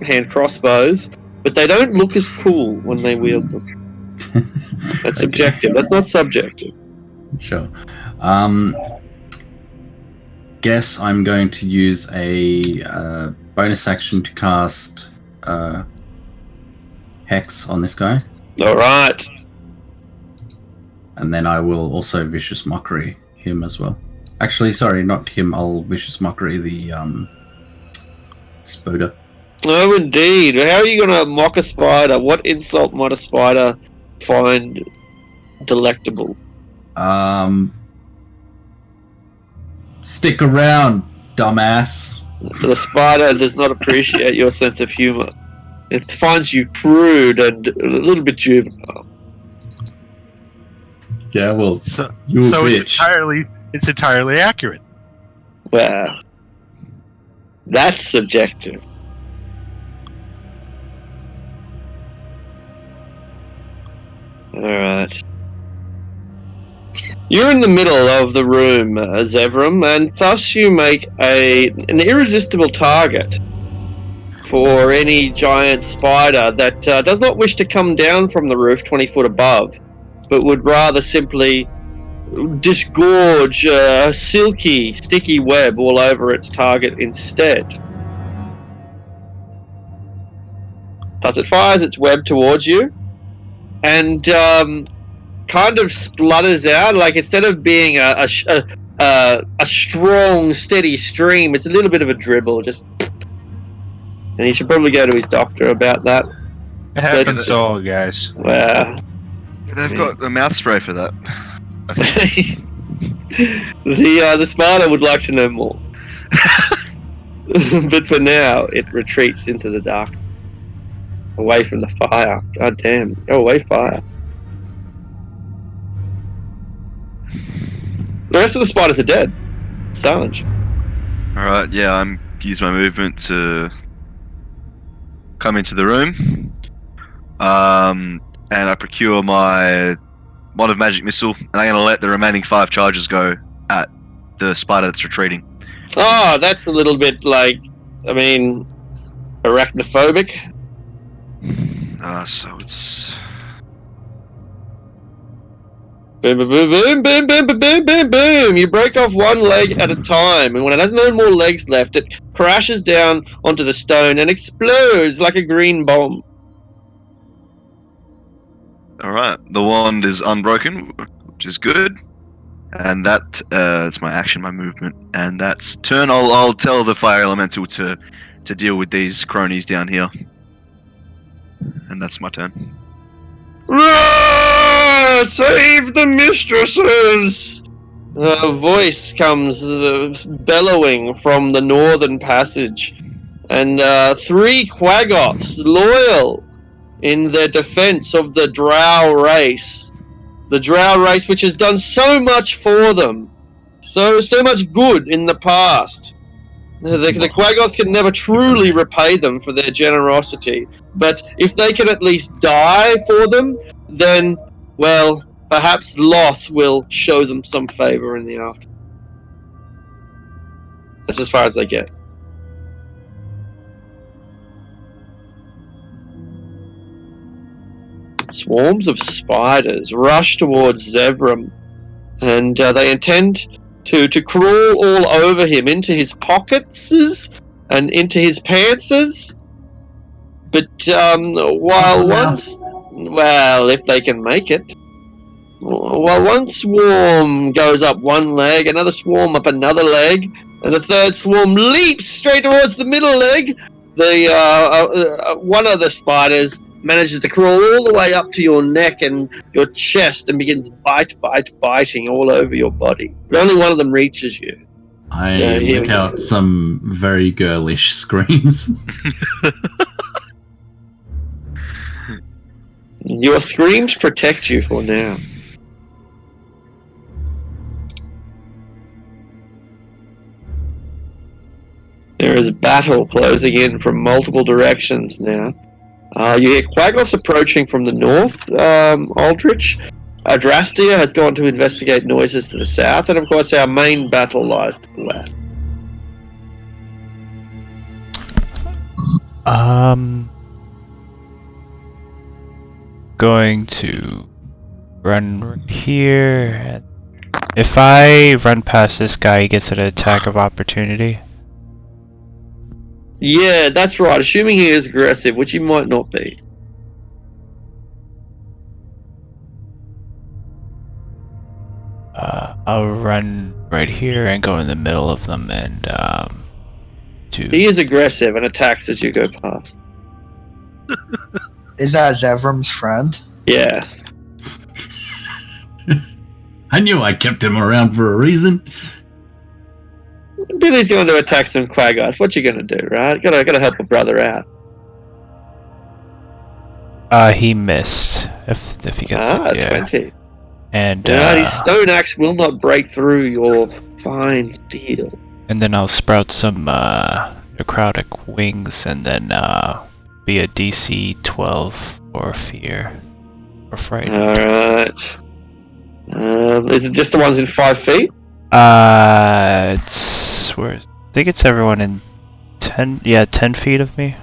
hand crossbows, but they don't look as cool when they wield them. That's subjective. That's not subjective. Sure. Guess I'm going to use a bonus action to cast Hex on this guy. All right. And then I will also Vicious Mockery him as well. Actually, sorry, not him. I'll Vicious Mockery the Spoda. Oh, indeed. How are you going to mock a spider? What insult might a spider find delectable? Stick around, dumbass. The spider does not appreciate your sense of humor. It finds you crude and a little bit juvenile. Yeah, well, So, you so bitch. it's entirely accurate. Wow. That's subjective. Alright. You're in the middle of the room, Zevram, and thus you make an irresistible target for any giant spider that does not wish to come down from the roof 20 foot above, but would rather simply disgorge a silky, sticky web all over its target instead. Thus it fires its web towards you, and kind of splutters out. Like, instead of being a strong, steady stream, it's a little bit of a dribble. And he should probably go to his doctor about that. It happens to all guys. Wow. They've got a mouth spray for that. I think. The spider would like to know more. But for now, it retreats into the dark. Away from the fire. God damn. Go away, fire. The rest of the spiders are dead. Silence. Alright, yeah, I'm use my movement to come into the room. And I procure my Wand of Magic Missile, and I'm gonna let the remaining 5 charges go at the spider that's retreating. Oh, that's a little bit like, arachnophobic. So it's Boom, boom, boom, boom, boom, boom, boom, boom, boom, boom. You break off one leg at a time, and when it has no more legs left, it crashes down onto the stone and explodes like a green bomb. alright. The wand is unbroken, which is good. And that it's my action, my movement, and that's turn. I'll tell the fire elemental to deal with these cronies down here. And that's my turn. Roar! Save the mistresses! A voice comes bellowing from the northern passage, and 3 Quaggoths, loyal in their defense of the Drow race. The Drow race which has done so much for them, so much good in the past. The Quaggoths can never truly repay them for their generosity, but if they can at least die for them, then, well, perhaps Loth will show them some favor in the afterlife. That's as far as they get. Swarms of spiders rush towards Zevram, and they intend to crawl all over him, into his pockets and into his pantses. But while well, if they can make it. While one swarm goes up one leg, another swarm up another leg, and the third swarm leaps straight towards the middle leg, the one of the spiders manages to crawl all the way up to your neck and your chest and begins biting all over your body. But only one of them reaches you. I let out some very girlish screams. Your screams protect you for now. There is battle closing in from multiple directions now. You hear Quaggoths approaching from the north, Aldrich. Adrastia has gone to investigate noises to the south, and of course our main battle lies to the west. Going to run right here. If I run past this guy, he gets an attack of opportunity. Yeah, that's right. Assuming he is aggressive, which he might not be. I'll run right here and go in the middle of them and He is aggressive and attacks as you go past. Is that Zevram's friend? Yes. I knew I kept him around for a reason. Billy's going to attack some Quaggoths. What you going to do, right? Gotta help a brother out. He missed. If you get that, yeah. 20. And his stone axe will not break through your fine steel. And then I'll sprout some necrotic wings, and then be a DC 12 for fear or fright. All right. Is it just the ones in 5 feet? It's where I think it's everyone in 10 feet of me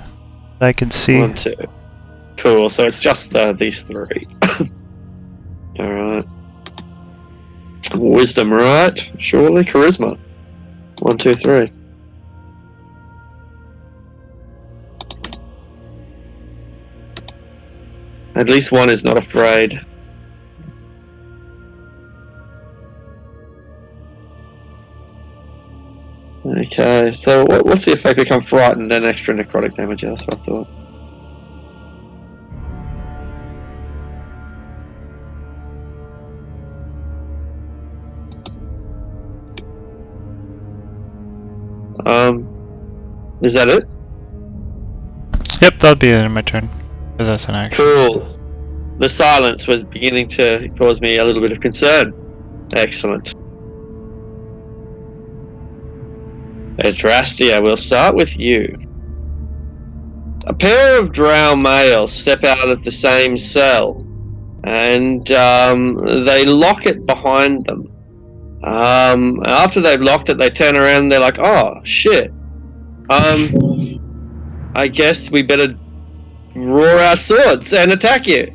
that I can see. 1, 2. Cool. So it's just these 3. All right. Wisdom, right? Surely charisma. 1, 2, 3. At least one is not afraid. Okay, so what's the effect? Become frightened and extra necrotic damage. Yeah, that's what I thought. Is that it? Yep, that'll be the end of my turn. Because that's an action. Cool. The silence was beginning to cause me a little bit of concern. Excellent. Adrastia, we'll start with you. A pair of drow males step out of the same cell, and they lock it behind them. After they've locked it, they turn around and they're like, "Oh shit! I guess we better draw our swords and attack you."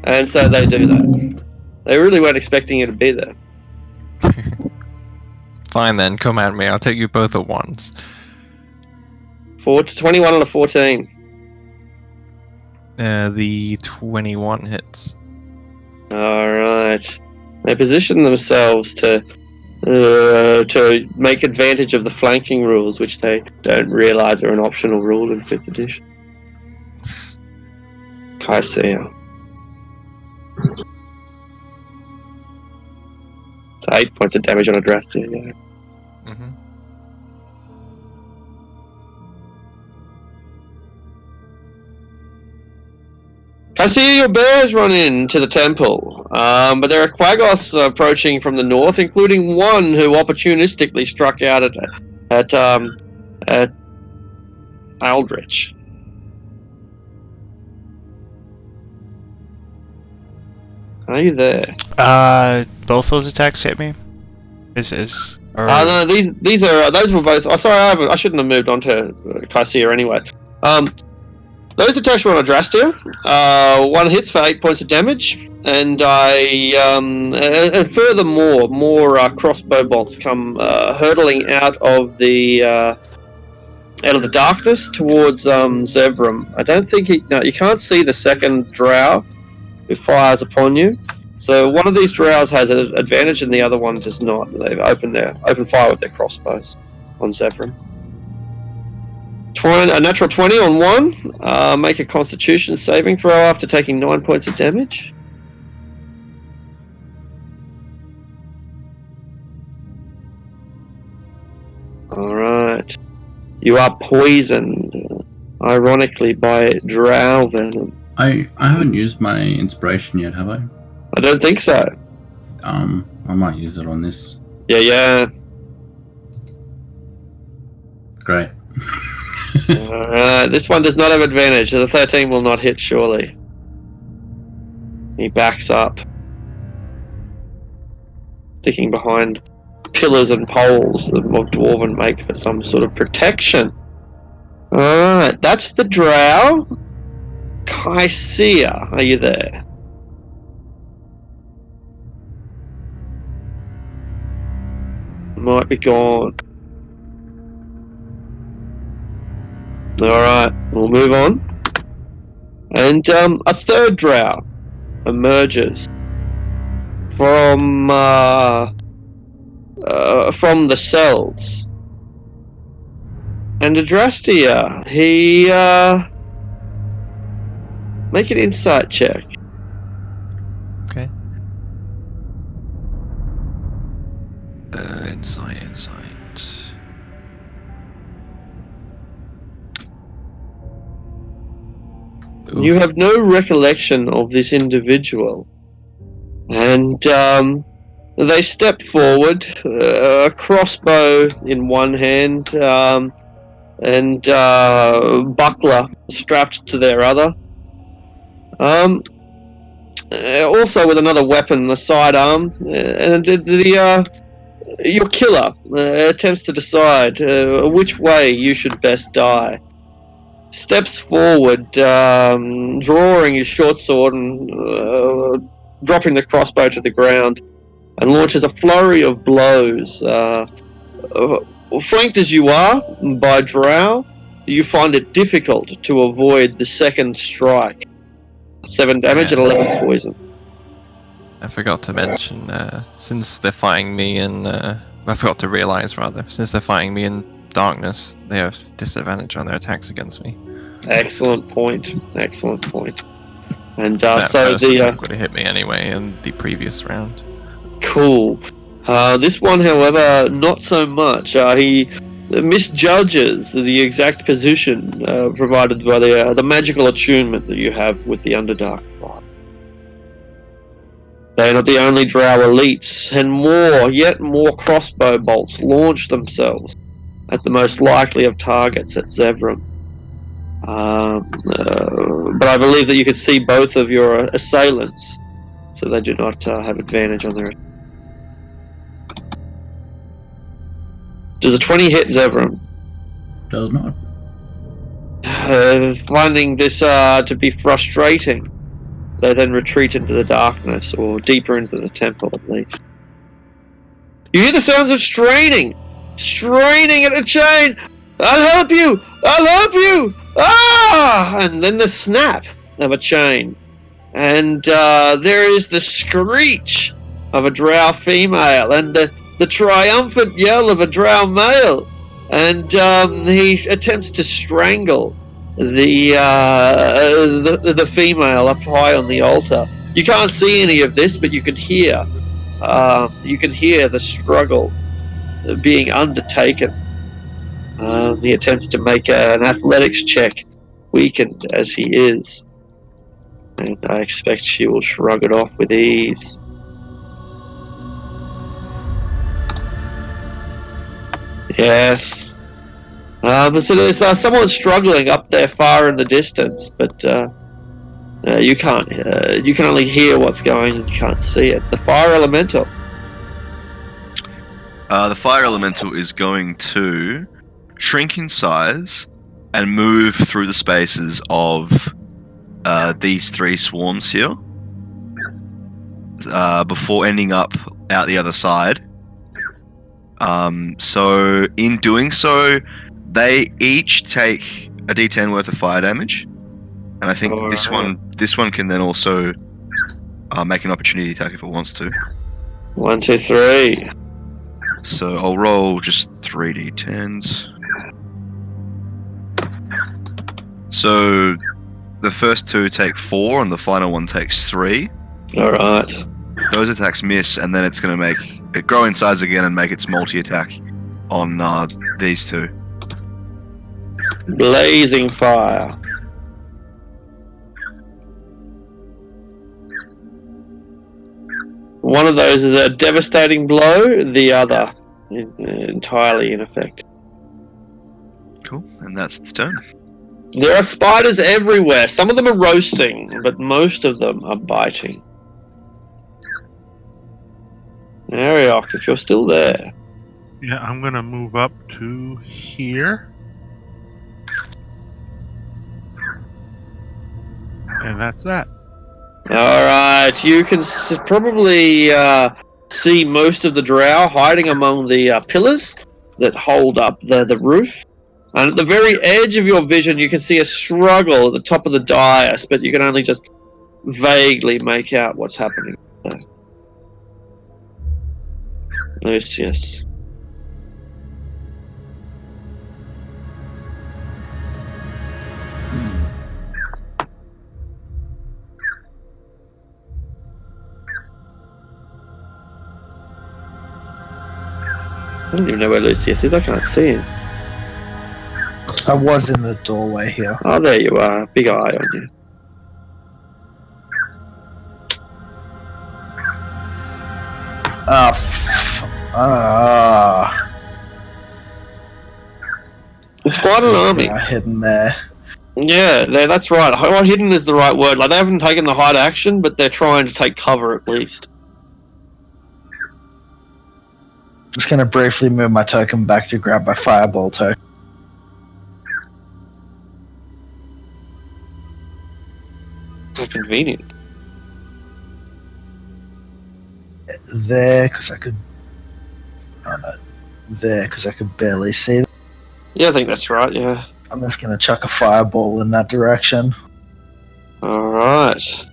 And so they do that. They really weren't expecting you to be there. Fine then, come at me. I'll take you both at once. 21 and a 14. The 21 hits. Alright. They position themselves to make advantage of the flanking rules, which they don't realise are an optional rule in 5th edition. I see. So 8 points of damage on Adrastea, yeah. Mm-hmm. I see your bears run into the temple, but there are Quaggoths approaching from the north, including one who opportunistically struck out at Aldrich. Are you there? Both those attacks hit me. Or No, these are those were both. Oh, sorry, I shouldn't have moved on to Kycia anyway. Those attacks were on Adrastea. One hits for 8 points of damage, and and furthermore, more crossbow bolts come hurtling out of the darkness towards Zevram. I don't think you can't see the second drow who fires upon you. So one of these drows has an advantage, and the other one does not. They've open fire with their crossbows on Zevram. A natural 20 on one. Make a Constitution saving throw after taking 9 points of damage. Alright. You are poisoned, ironically, by drow venom. I haven't used my inspiration yet, have I? I don't think so. I might use it on this. Yeah. Great. Alright, this one does not have advantage, so the 13 will not hit, surely. He backs up. Sticking behind pillars and poles of dwarven make for some sort of protection. Alright, that's the drow. Kycia, are you there? Might be gone. Alright, we'll move on. And a third drow emerges from the cells. And Adrastea, he make an insight check. Okay. Insight. You have no recollection of this individual. And they step forward, a crossbow in one hand, and buckler strapped to their other. Also with another weapon, the sidearm, and your killer attempts to decide which way you should best die. Steps forward, drawing his short sword and dropping the crossbow to the ground, and launches a flurry of blows. Flanked as you are by drow, you find it difficult to avoid the second strike. 7 damage and 11 poison. I forgot to mention, since they're fighting me in, I forgot to realize rather, since they're fighting me in darkness, they have disadvantage on their attacks against me. Excellent point. And That so first attack would have hit me anyway in the previous round. Cool. This one, however, not so much. He misjudges the exact position provided by the magical attunement that you have with the Underdark. They are not the only drow elites, and yet more crossbow bolts launch themselves at the most likely of targets at Zevram. But I believe that you can see both of your assailants, so they do not have advantage on their. Does a 20 hit Zevram? Does not. Finding this to be frustrating, they then retreat into the darkness, or deeper into the temple at least. You hear the sounds of straining at a chain. I'll help you! Ah! And then the snap of a chain. And there is the screech of a drow female, and the triumphant yell of a drow male. And he attempts to strangle the female up high on the altar. You can't see any of this, but you can hear you can hear the struggle being undertaken. He attempts to make an athletics check, weakened as he is. And I expect she will shrug it off with ease. Yes. So there's someone struggling up there far in the distance, but you can't. You can only hear what's going on. You can't see it. The fire elemental. The fire elemental is going to shrink in size and move through the spaces of these three swarms here before ending up out the other side. So in doing so, they each take a D10 worth of fire damage, and I think this one can then also make an opportunity attack if it wants to. 1, 2, 3. So I'll roll just 3 D10s. So the first two take 4, and the final one takes 3. All right. Those attacks miss, and then it's going to make it grow in size again and make its multi-attack on these two. Blazing fire. One of those is a devastating blow, the other entirely ineffective. Cool, and that's its turn. There are spiders everywhere. Some of them are roasting, but most of them are biting. Ariok, if you're still there. Yeah, I'm gonna move up to here. And that's that. Alright, you can probably see most of the drow hiding among the pillars that hold up the roof. And at the very edge of your vision, you can see a struggle at the top of the dais, but you can only just vaguely make out what's happening there. Lucius. I don't even know where Lucius is. I can't see him. I was in the doorway here. Oh, there you are. Big eye on you. It's quite an army. Hidden there. Yeah, that's right. Well, hidden is the right word. Like, they haven't taken the hide action, but they're trying to take cover at least. Just gonna briefly move my token back to grab my fireball token. How convenient. There, because I could. Oh no. There, because I could barely see them. Yeah, I think that's right, yeah. I'm just gonna chuck a fireball in that direction. Alright.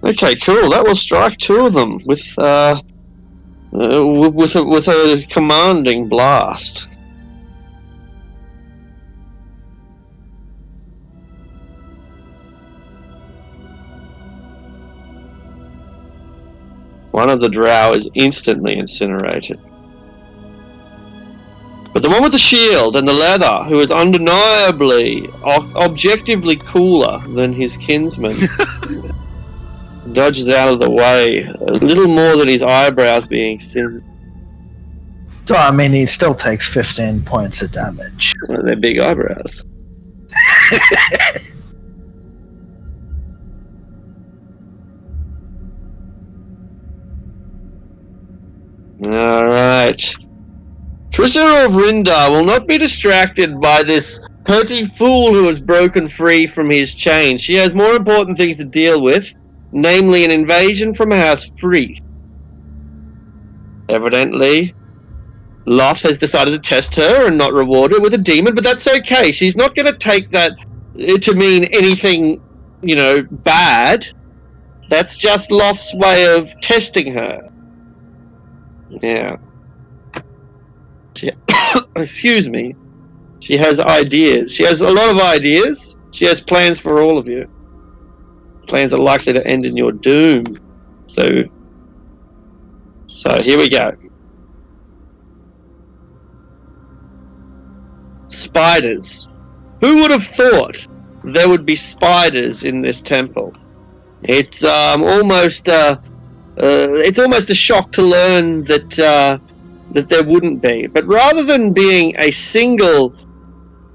Okay, cool. That will strike 2 of them with a commanding blast. One of the drow is instantly incinerated. But the one with the shield and the leather, who is undeniably, objectively cooler than his kinsman, dodges out of the way, a little more than his eyebrows being singed. So, I mean, he still takes 15 points of damage. Well, they're big eyebrows. Alright. Trissa of Rindar will not be distracted by this petty fool who has broken free from his chains. She has more important things to deal with, namely an invasion from House Freeth. Evidently, Loth has decided to test her and not reward her with a demon, but that's okay. She's not going to take that to mean anything, bad. That's just Loth's way of testing her. Yeah. Excuse me. She has ideas. She has a lot of ideas. She has plans for all of you. Plans are likely to end in your doom. So So here we go. Spiders. Who would have thought there would be spiders in this temple? It's almost a shock to learn that there wouldn't be. But rather than being a single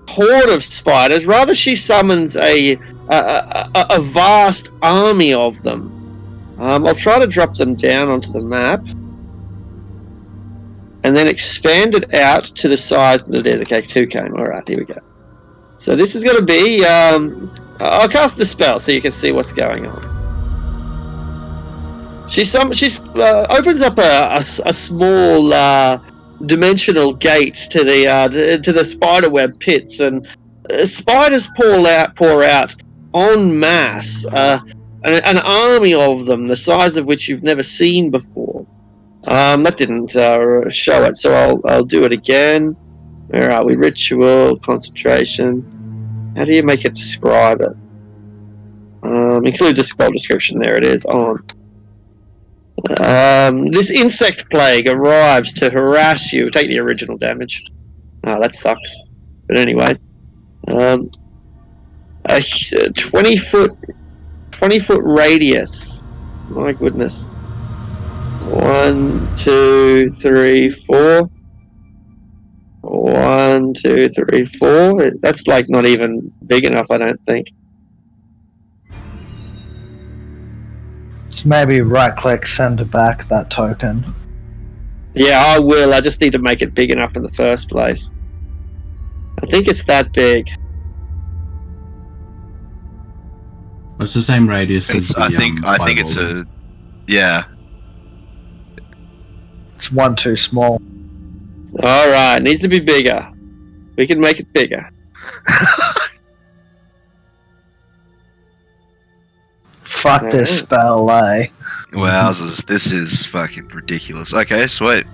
horde of spiders, rather she summons a vast army of them. I'll try to drop them down onto the map, and then expand it out to the size that it is. Okay, 2 came. All right, here we go. So this is going to be. I'll cast the spell so you can see what's going on. She opens up a small dimensional gate to the spiderweb pits, and spiders pour out en masse, an army of them, the size of which you've never seen before. That didn't show it, so I'll do it again. Where are we? Ritual, concentration. How do you make it describe it? Include the spell description. There it is. On. This insect plague arrives to harass you. Take the original damage. Oh, that sucks. But anyway, a 20-foot radius. My goodness. 1, 2, 3, 4. 1, 2, 3, 4. That's like not even big enough, I don't think. So maybe right-click, send back that token. Yeah, I will. I just need to make it big enough in the first place. I think it's that big. It's the same radius as the, I think it's fireball. a. Yeah. It's 1 too small. All right, needs to be bigger. We can make it bigger. Fuck this spell, eh? Wowzers, this is fucking ridiculous. Okay, sweet.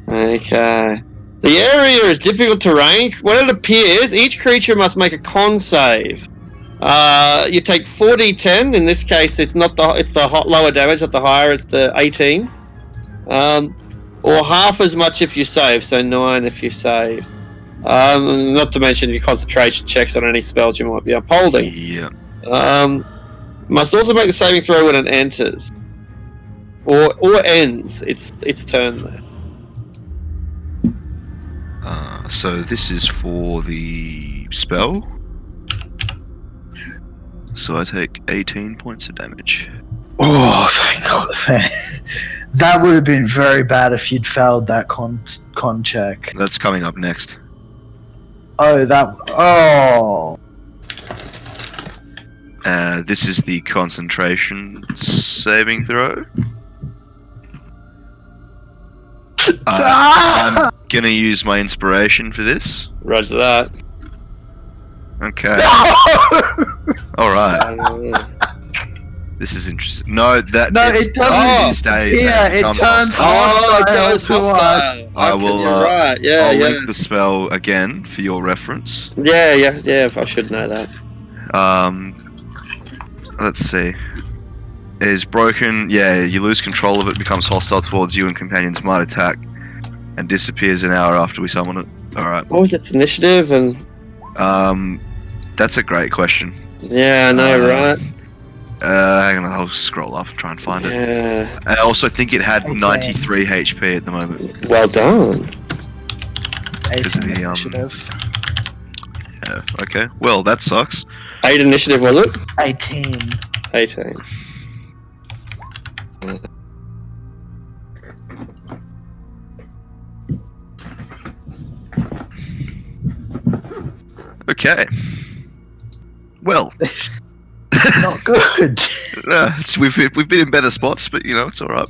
Okay. The area is difficult terrain. When it appears, each creature must make a con save. You take 4d10. In this case, it's the lower damage, not the higher. It's the 18. Or half as much if you save, so 9 if you save. Not to mention your concentration checks on any spells you might be upholding. Yeah. Must also make a saving throw when it enters, or ends its turn there. So this is for the spell. So I take 18 points of damage. Oh, thank God. That would have been very bad if you'd failed that con check. That's coming up next. Oh. This is the concentration saving throw. I'm gonna use my inspiration for this. Roger that. Okay. Alright. This is interesting. No, it doesn't. It stays. Yeah, it becomes turns hostile. hostile. I will. You're right. Yeah, I'll yeah. link the spell again for your reference. Yeah. I should know that. Let's see. It is broken. Yeah, you lose control of it, becomes hostile towards you, and companions might attack, and disappears an hour after we summon it. All right. What was its initiative? And that's a great question. yeah, I know, right? Hang on, I'll scroll up and try and find it. Yeah. I also think it had Okay. 93 HP at the moment. Well done. 18 the, initiative. Yeah, okay. Well, that sucks. 8 initiative, was it? 18. 18. Okay. Well, Not good. we've been in better spots, but you know it's all right.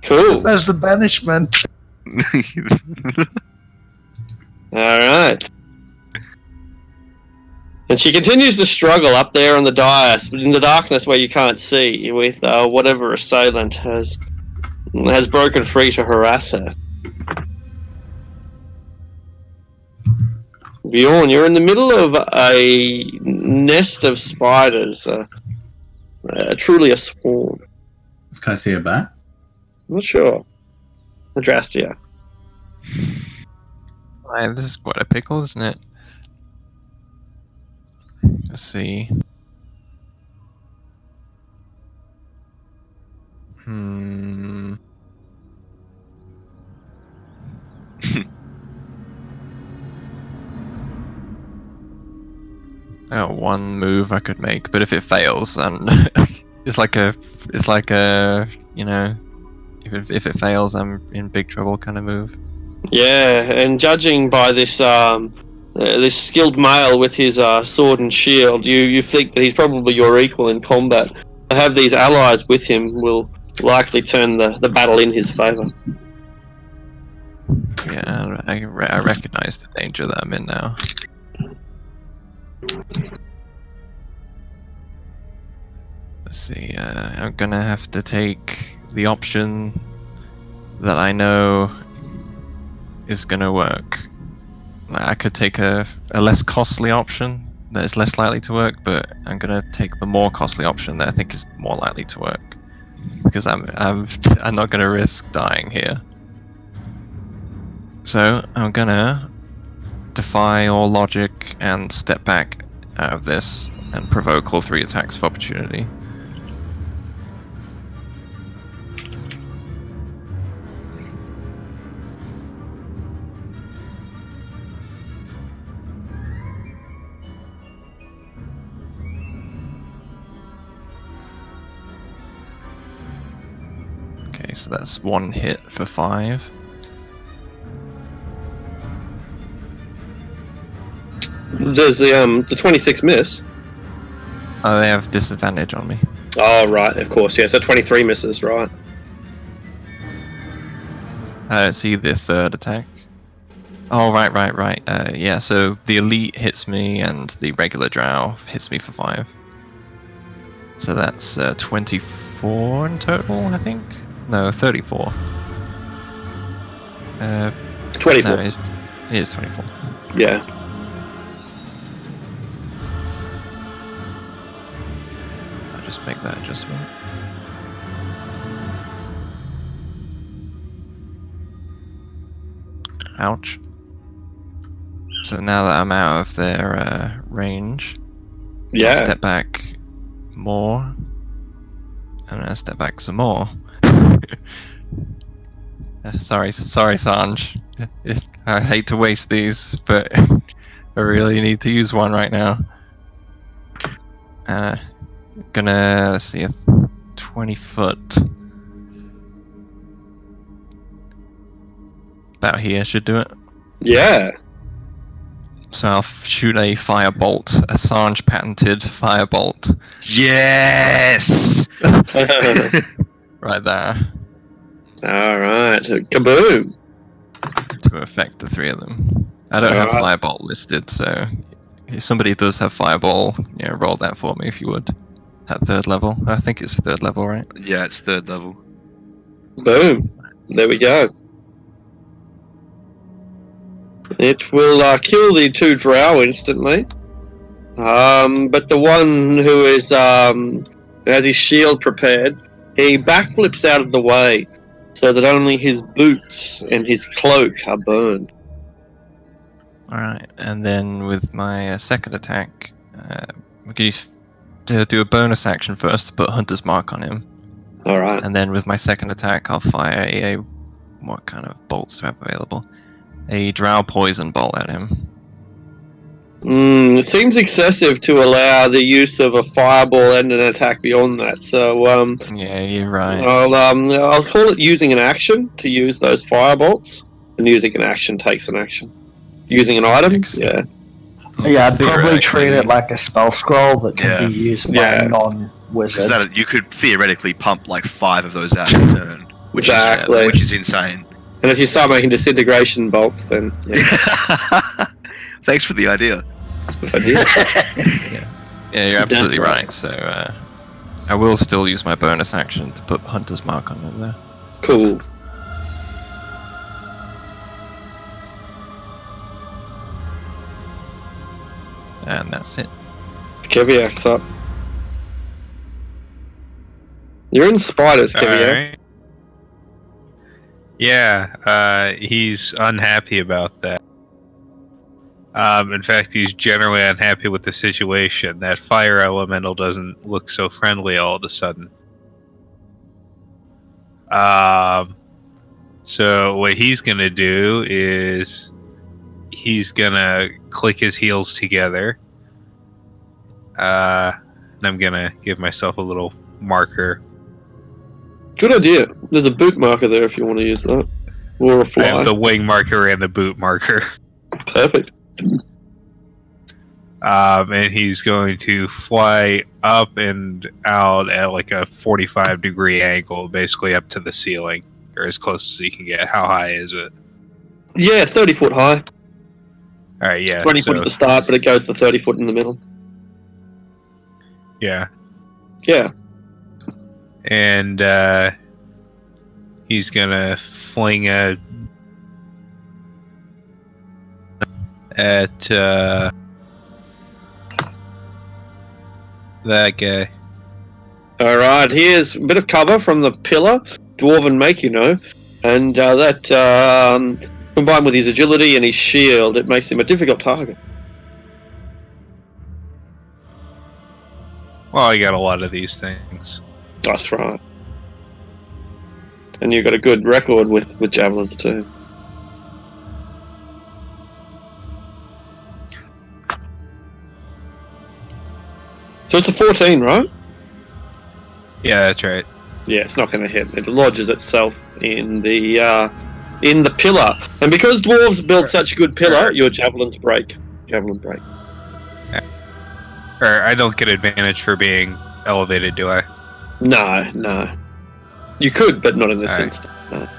Cool. There's the banishment. Alright. And she continues to struggle up there on the dais, in the darkness where you can't see, with whatever assailant has broken free to harass her. Bjorn, you're in the middle of a nest of spiders, truly a swarm. Does Kai see a bat? I'm not sure. Adrastia. This is quite a pickle, isn't it? Let's see. I got one move I could make, but if it fails, then it's like a, you know, if it fails, I'm in big trouble kind of move. Yeah, and judging by this this skilled male with his sword and shield, you think that he's probably your equal in combat. To have these allies with him will likely turn the battle in his favour. Yeah, I recognize the danger that I'm in now. Let's see, I'm gonna have to take the option that I know is gonna work. I could take a less costly option that is less likely to work, but I'm gonna take the more costly option that I think is more likely to work. Because I'm not gonna risk dying here. So I'm gonna defy all logic and step back out of this and provoke all 3 attacks of opportunity. Okay, so that's 1 hit for 5. Does the 26 miss? Oh, they have disadvantage on me. Oh, right, of course, yeah, so 23 misses, right. See the 3rd attack. Oh, right. Yeah, so the elite hits me and the regular drow hits me for 5. So that's 24 in total, I think? No, 34. 24. No, it is 24. Yeah. I'll just make that adjustment. Ouch. So now that I'm out of their range, I'll Yeah. step back more. I'm gonna step back some more. Sorry, Sanj. I hate to waste these, but I really need to use one right now. Gonna, let's see, a 20 foot. About here should do it. Yeah. So I'll shoot a firebolt, a Sanj patented firebolt. Yes. Right there. Alright, kaboom! To affect the 3 of them. I don't have Alright. firebolt listed, so if somebody does have fireball, roll that for me if you would. At 3rd level. I think it's 3rd level, right? Yeah, it's 3rd level. Boom. There we go. It will kill the 2 drow instantly. But the one who is has his shield prepared, he backflips out of the way so that only his boots and his cloak are burned. Alright, and then with my 2nd attack, I'm going to do a bonus action first to put Hunter's Mark on him. Alright. And then with my 2nd attack, I'll fire a what kind of bolts do I have available? A drow poison bolt at him. It seems excessive to allow the use of a fireball and an attack beyond that. So Yeah, you're right. I'll call it using an action to use those firebolts, and using an action takes an action. Using an item, yeah. Yeah, I'd probably Theoretically. treat it like a spell scroll that can Yeah. be used by Yeah. a non-wizard. Because that you could theoretically pump like 5 of those out in turn, which Exactly. which is insane. And if you start making disintegration bolts, then yeah, Thanks for the idea. that's a good idea. Yeah, you're absolutely That's right. right. So I will still use my bonus action to put Hunter's Mark on him there. Cool. And that's it. Keviak's up. You're in spiders, Kivio. Alright. Yeah, he's unhappy about that. In fact, he's generally unhappy with the situation. That fire elemental doesn't look so friendly all of a sudden. So what he's gonna do is he's gonna click his heels together. And I'm gonna give myself a little marker. Good idea. There's a boot marker there if you want to use that. Or a I fly. have the wing marker and the boot marker. Perfect. And he's going to fly up and out at like a 45-degree angle, basically up to the ceiling, or as close as he can get. How high is it? Yeah, 30 foot high. Alright, yeah. 20 foot at the start, but it goes to 30 foot in the middle. Yeah. Yeah. And he's gonna fling at that guy. Alright, here's a bit of cover from the pillar, dwarven make, you know, and that combined with his agility and his shield, it makes him a difficult target. Well, I got a lot of these things. That's right. And you've got a good record with javelins too. So it's a 14, right? Yeah, that's right. Yeah, it's not going to hit. It lodges itself in the pillar, and because dwarves build such good pillar, your javelins break. Javelin break. Or I don't get advantage for being elevated, do I? No. You could, but not in this Alright. instance. No.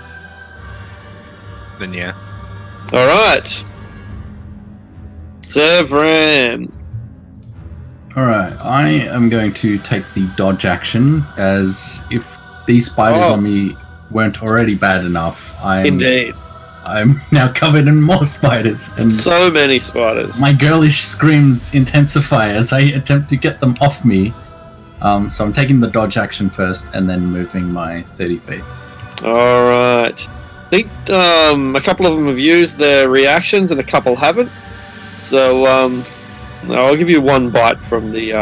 Then yeah. All right, Zevran. Alright, I am going to take the dodge action, as if these spiders Oh. on me weren't already bad enough, Indeed, I'm now covered in more spiders, and so many spiders. my girlish screams intensify as I attempt to get them off me. So I'm taking the dodge action first, and then moving my 30 feet. All right. I think a couple of them have used their reactions, and a couple haven't. So I'll give you one bite from the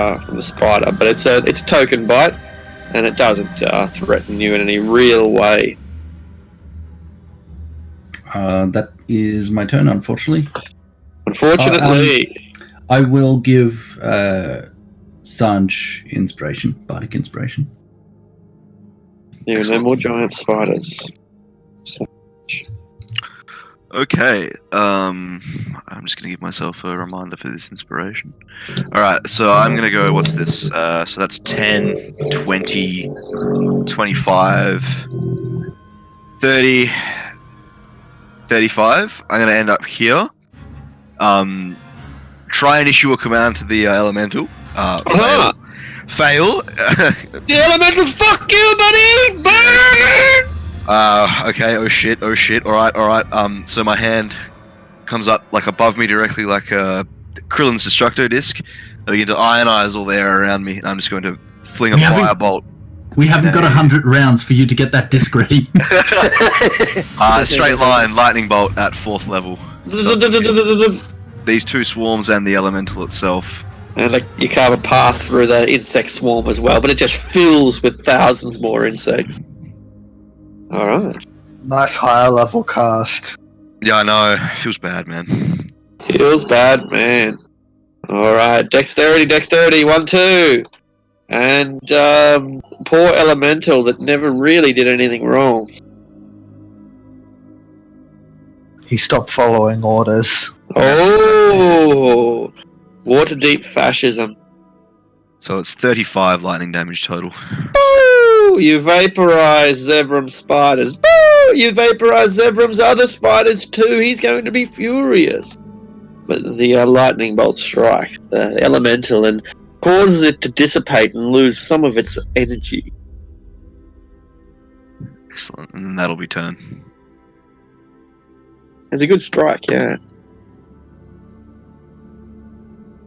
spider, but it's a token bite, and it doesn't threaten you in any real way. That is my turn, unfortunately. Unfortunately, I will give Sanj inspiration, bardic inspiration. there are no more giant spiders. Okay. I'm just gonna give myself a reminder for this inspiration. Alright, so I'm gonna go, what's this? So that's 10, 20, 25, 30, 35. I'm gonna end up here. Try and issue a command to the elemental. Fail. The elemental, fuck you, buddy! Burn! Okay, oh shit, alright. So my hand comes up like above me directly like Krillin's Destructo disc. I begin to ionize all the air around me, and I'm just going to fling a firebolt. We haven't got 100 rounds for you to get that disc ready. Straight line, lightning bolt at 4th level. These two swarms and the elemental itself. And like you carve a path through the insect swarm as well, but it just fills with thousands more insects. Alright. Nice higher level cast. Yeah, I know. Feels bad, man. Feels bad, man. Alright, dexterity, 1, 2. And poor elemental that never really did anything wrong. He stopped following orders. Oh, water deep fascism. So it's 35 lightning damage total. Boo! You vaporize Zevram's spiders. Boo! You vaporize Zevram's other spiders too. He's going to be furious. But the lightning bolt strikes the elemental and causes it to dissipate and lose some of its energy. Excellent. And that'll be turn. It's a good strike, yeah.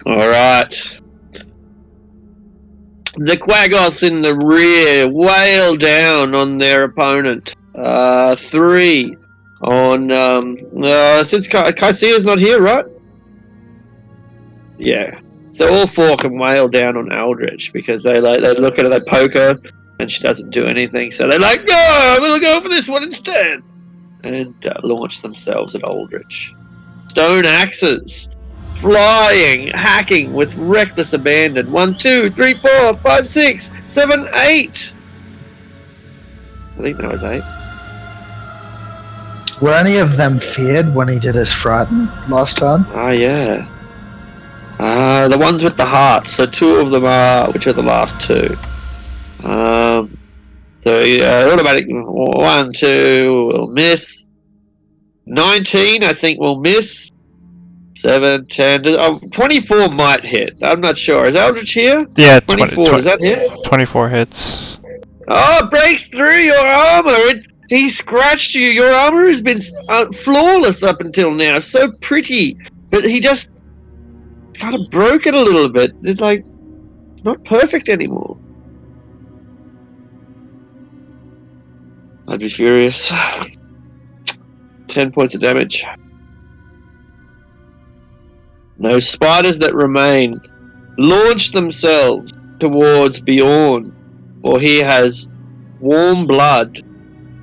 Alright. The Quaggoths in the rear wail down on their opponent. 3 on since Kaisia's not here, right? Yeah. So all 4 can wail down on Eldritch because they look at her, they poke her, and she doesn't do anything. So they're like, "No, I'm gonna go for this one instead," and launch themselves at Eldritch. Stone axes, flying, hacking with reckless abandon. 1, 2, 3, 4, 5, 6, 7, 8. I think that was 8. Were any of them feared when he did his frighten last turn? Ah, yeah. The ones with the hearts. So 2 of them are, which are the last 2. So automatic 1, 2 will miss. 19, I think, will miss. 7, 10. 24 might hit. I'm not sure. Is Eldritch here? Yeah, 24. Does that hit? 24 hits. Oh, it breaks through your armor. He scratched you. Your armor has been flawless up until now. So pretty. But he just kind of broke it a little bit. It's like, it's not perfect anymore. I'd be furious. 10 points of damage. Those spiders that remain launch themselves towards Bjorn, for he has warm blood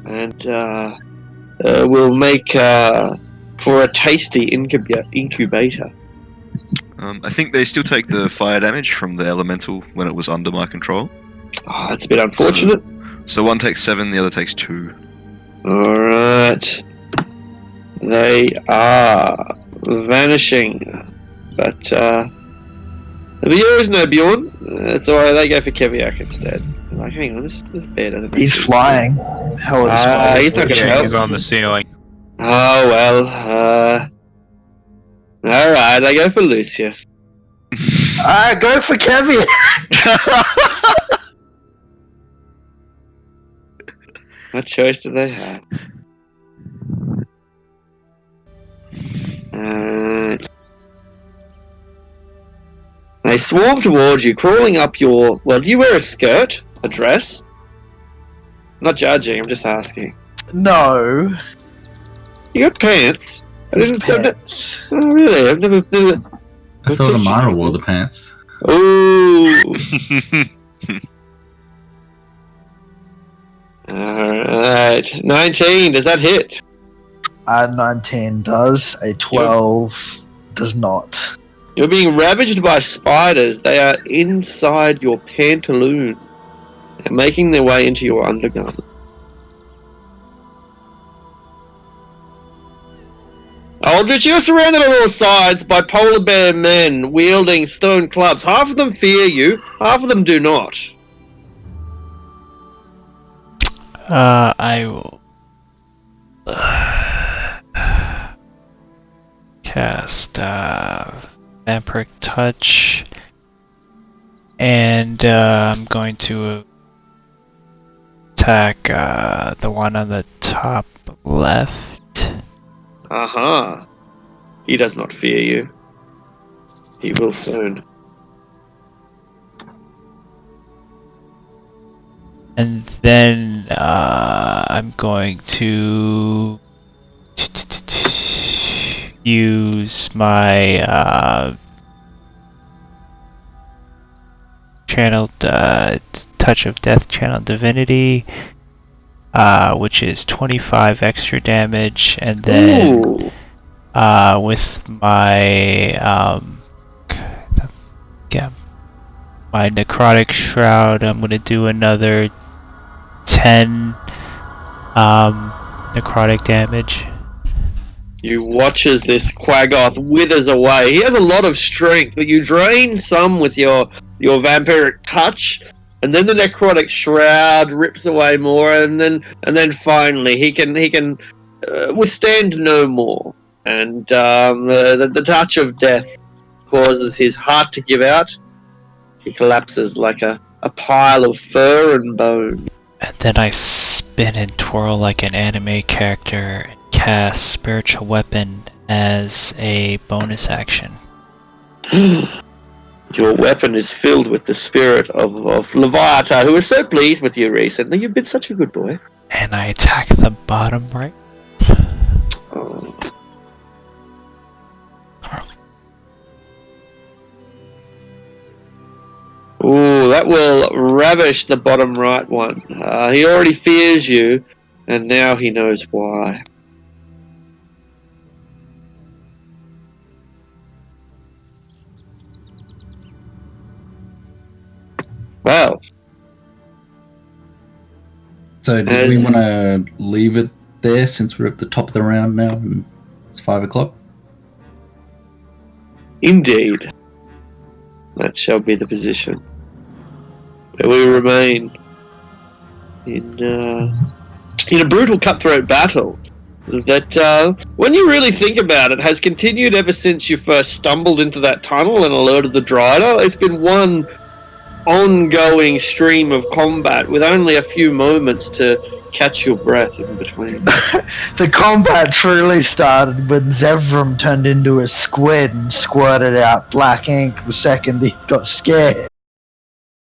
and will make for a tasty incubator. I think they still take the fire damage from the elemental when it was under my control. Oh, that's a bit unfortunate. So one takes 7, the other takes 2. Alright. They are vanishing. But there is no Bjorn, so they go for Keviak instead. I'm like, hang on, this bear doesn't. He's flying. How is he's not going to Check help. is on the ceiling. Oh well. All right, I go for Lucius. Go for Kevin. What choice do they have? They swarm towards you, crawling up your. Well, do you wear a skirt, a dress? I'm not judging. I'm just asking. No. You got pants. Pants. Oh, really? I've never. I thought Amara wore the pants. Ooh. Alright. 19. Does that hit? 19 does. A 12 does not. You're being ravaged by spiders. They are inside your pantaloon and making their way into your undergarment. Aldrich, you're surrounded on all sides by polar bear men wielding stone clubs. Half of them fear you, half of them do not. I will cast Vampiric Touch, and I'm going to attack the one on the top left. Aha. He does not fear you. He will soon. And then I'm going to use my channeled Touch of Death, channel Divinity, which is 25 extra damage, and then with my my Necrotic Shroud, I'm gonna do another 10 necrotic damage. You watch as this Quaggoth withers away. He has a lot of strength, but you drain some with your vampiric touch, and then the necrotic shroud rips away more, and then finally he can withstand no more. And the touch of death causes his heart to give out. He collapses like a pile of fur and bone. And then I spin and twirl like an anime character and cast Spiritual Weapon as a bonus action. Your weapon is filled with the spirit of Leviathan, who is so pleased with you recently. You've been such a good boy. And I attack the bottom right. Oh. Ooh, that will ravish the bottom right one. He already fears you, and now he knows why. Well, So do we want to leave it there since we're at the top of the round now and it's 5 o'clock? indeed, that shall be the position where we remain in a brutal cutthroat battle that, when you really think about it, has continued ever since you first stumbled into that tunnel and alerted the Drider. It's been one ongoing stream of combat with only a few moments to catch your breath in between. The combat truly started when Zevram turned into a squid and squirted out black ink the second he got scared.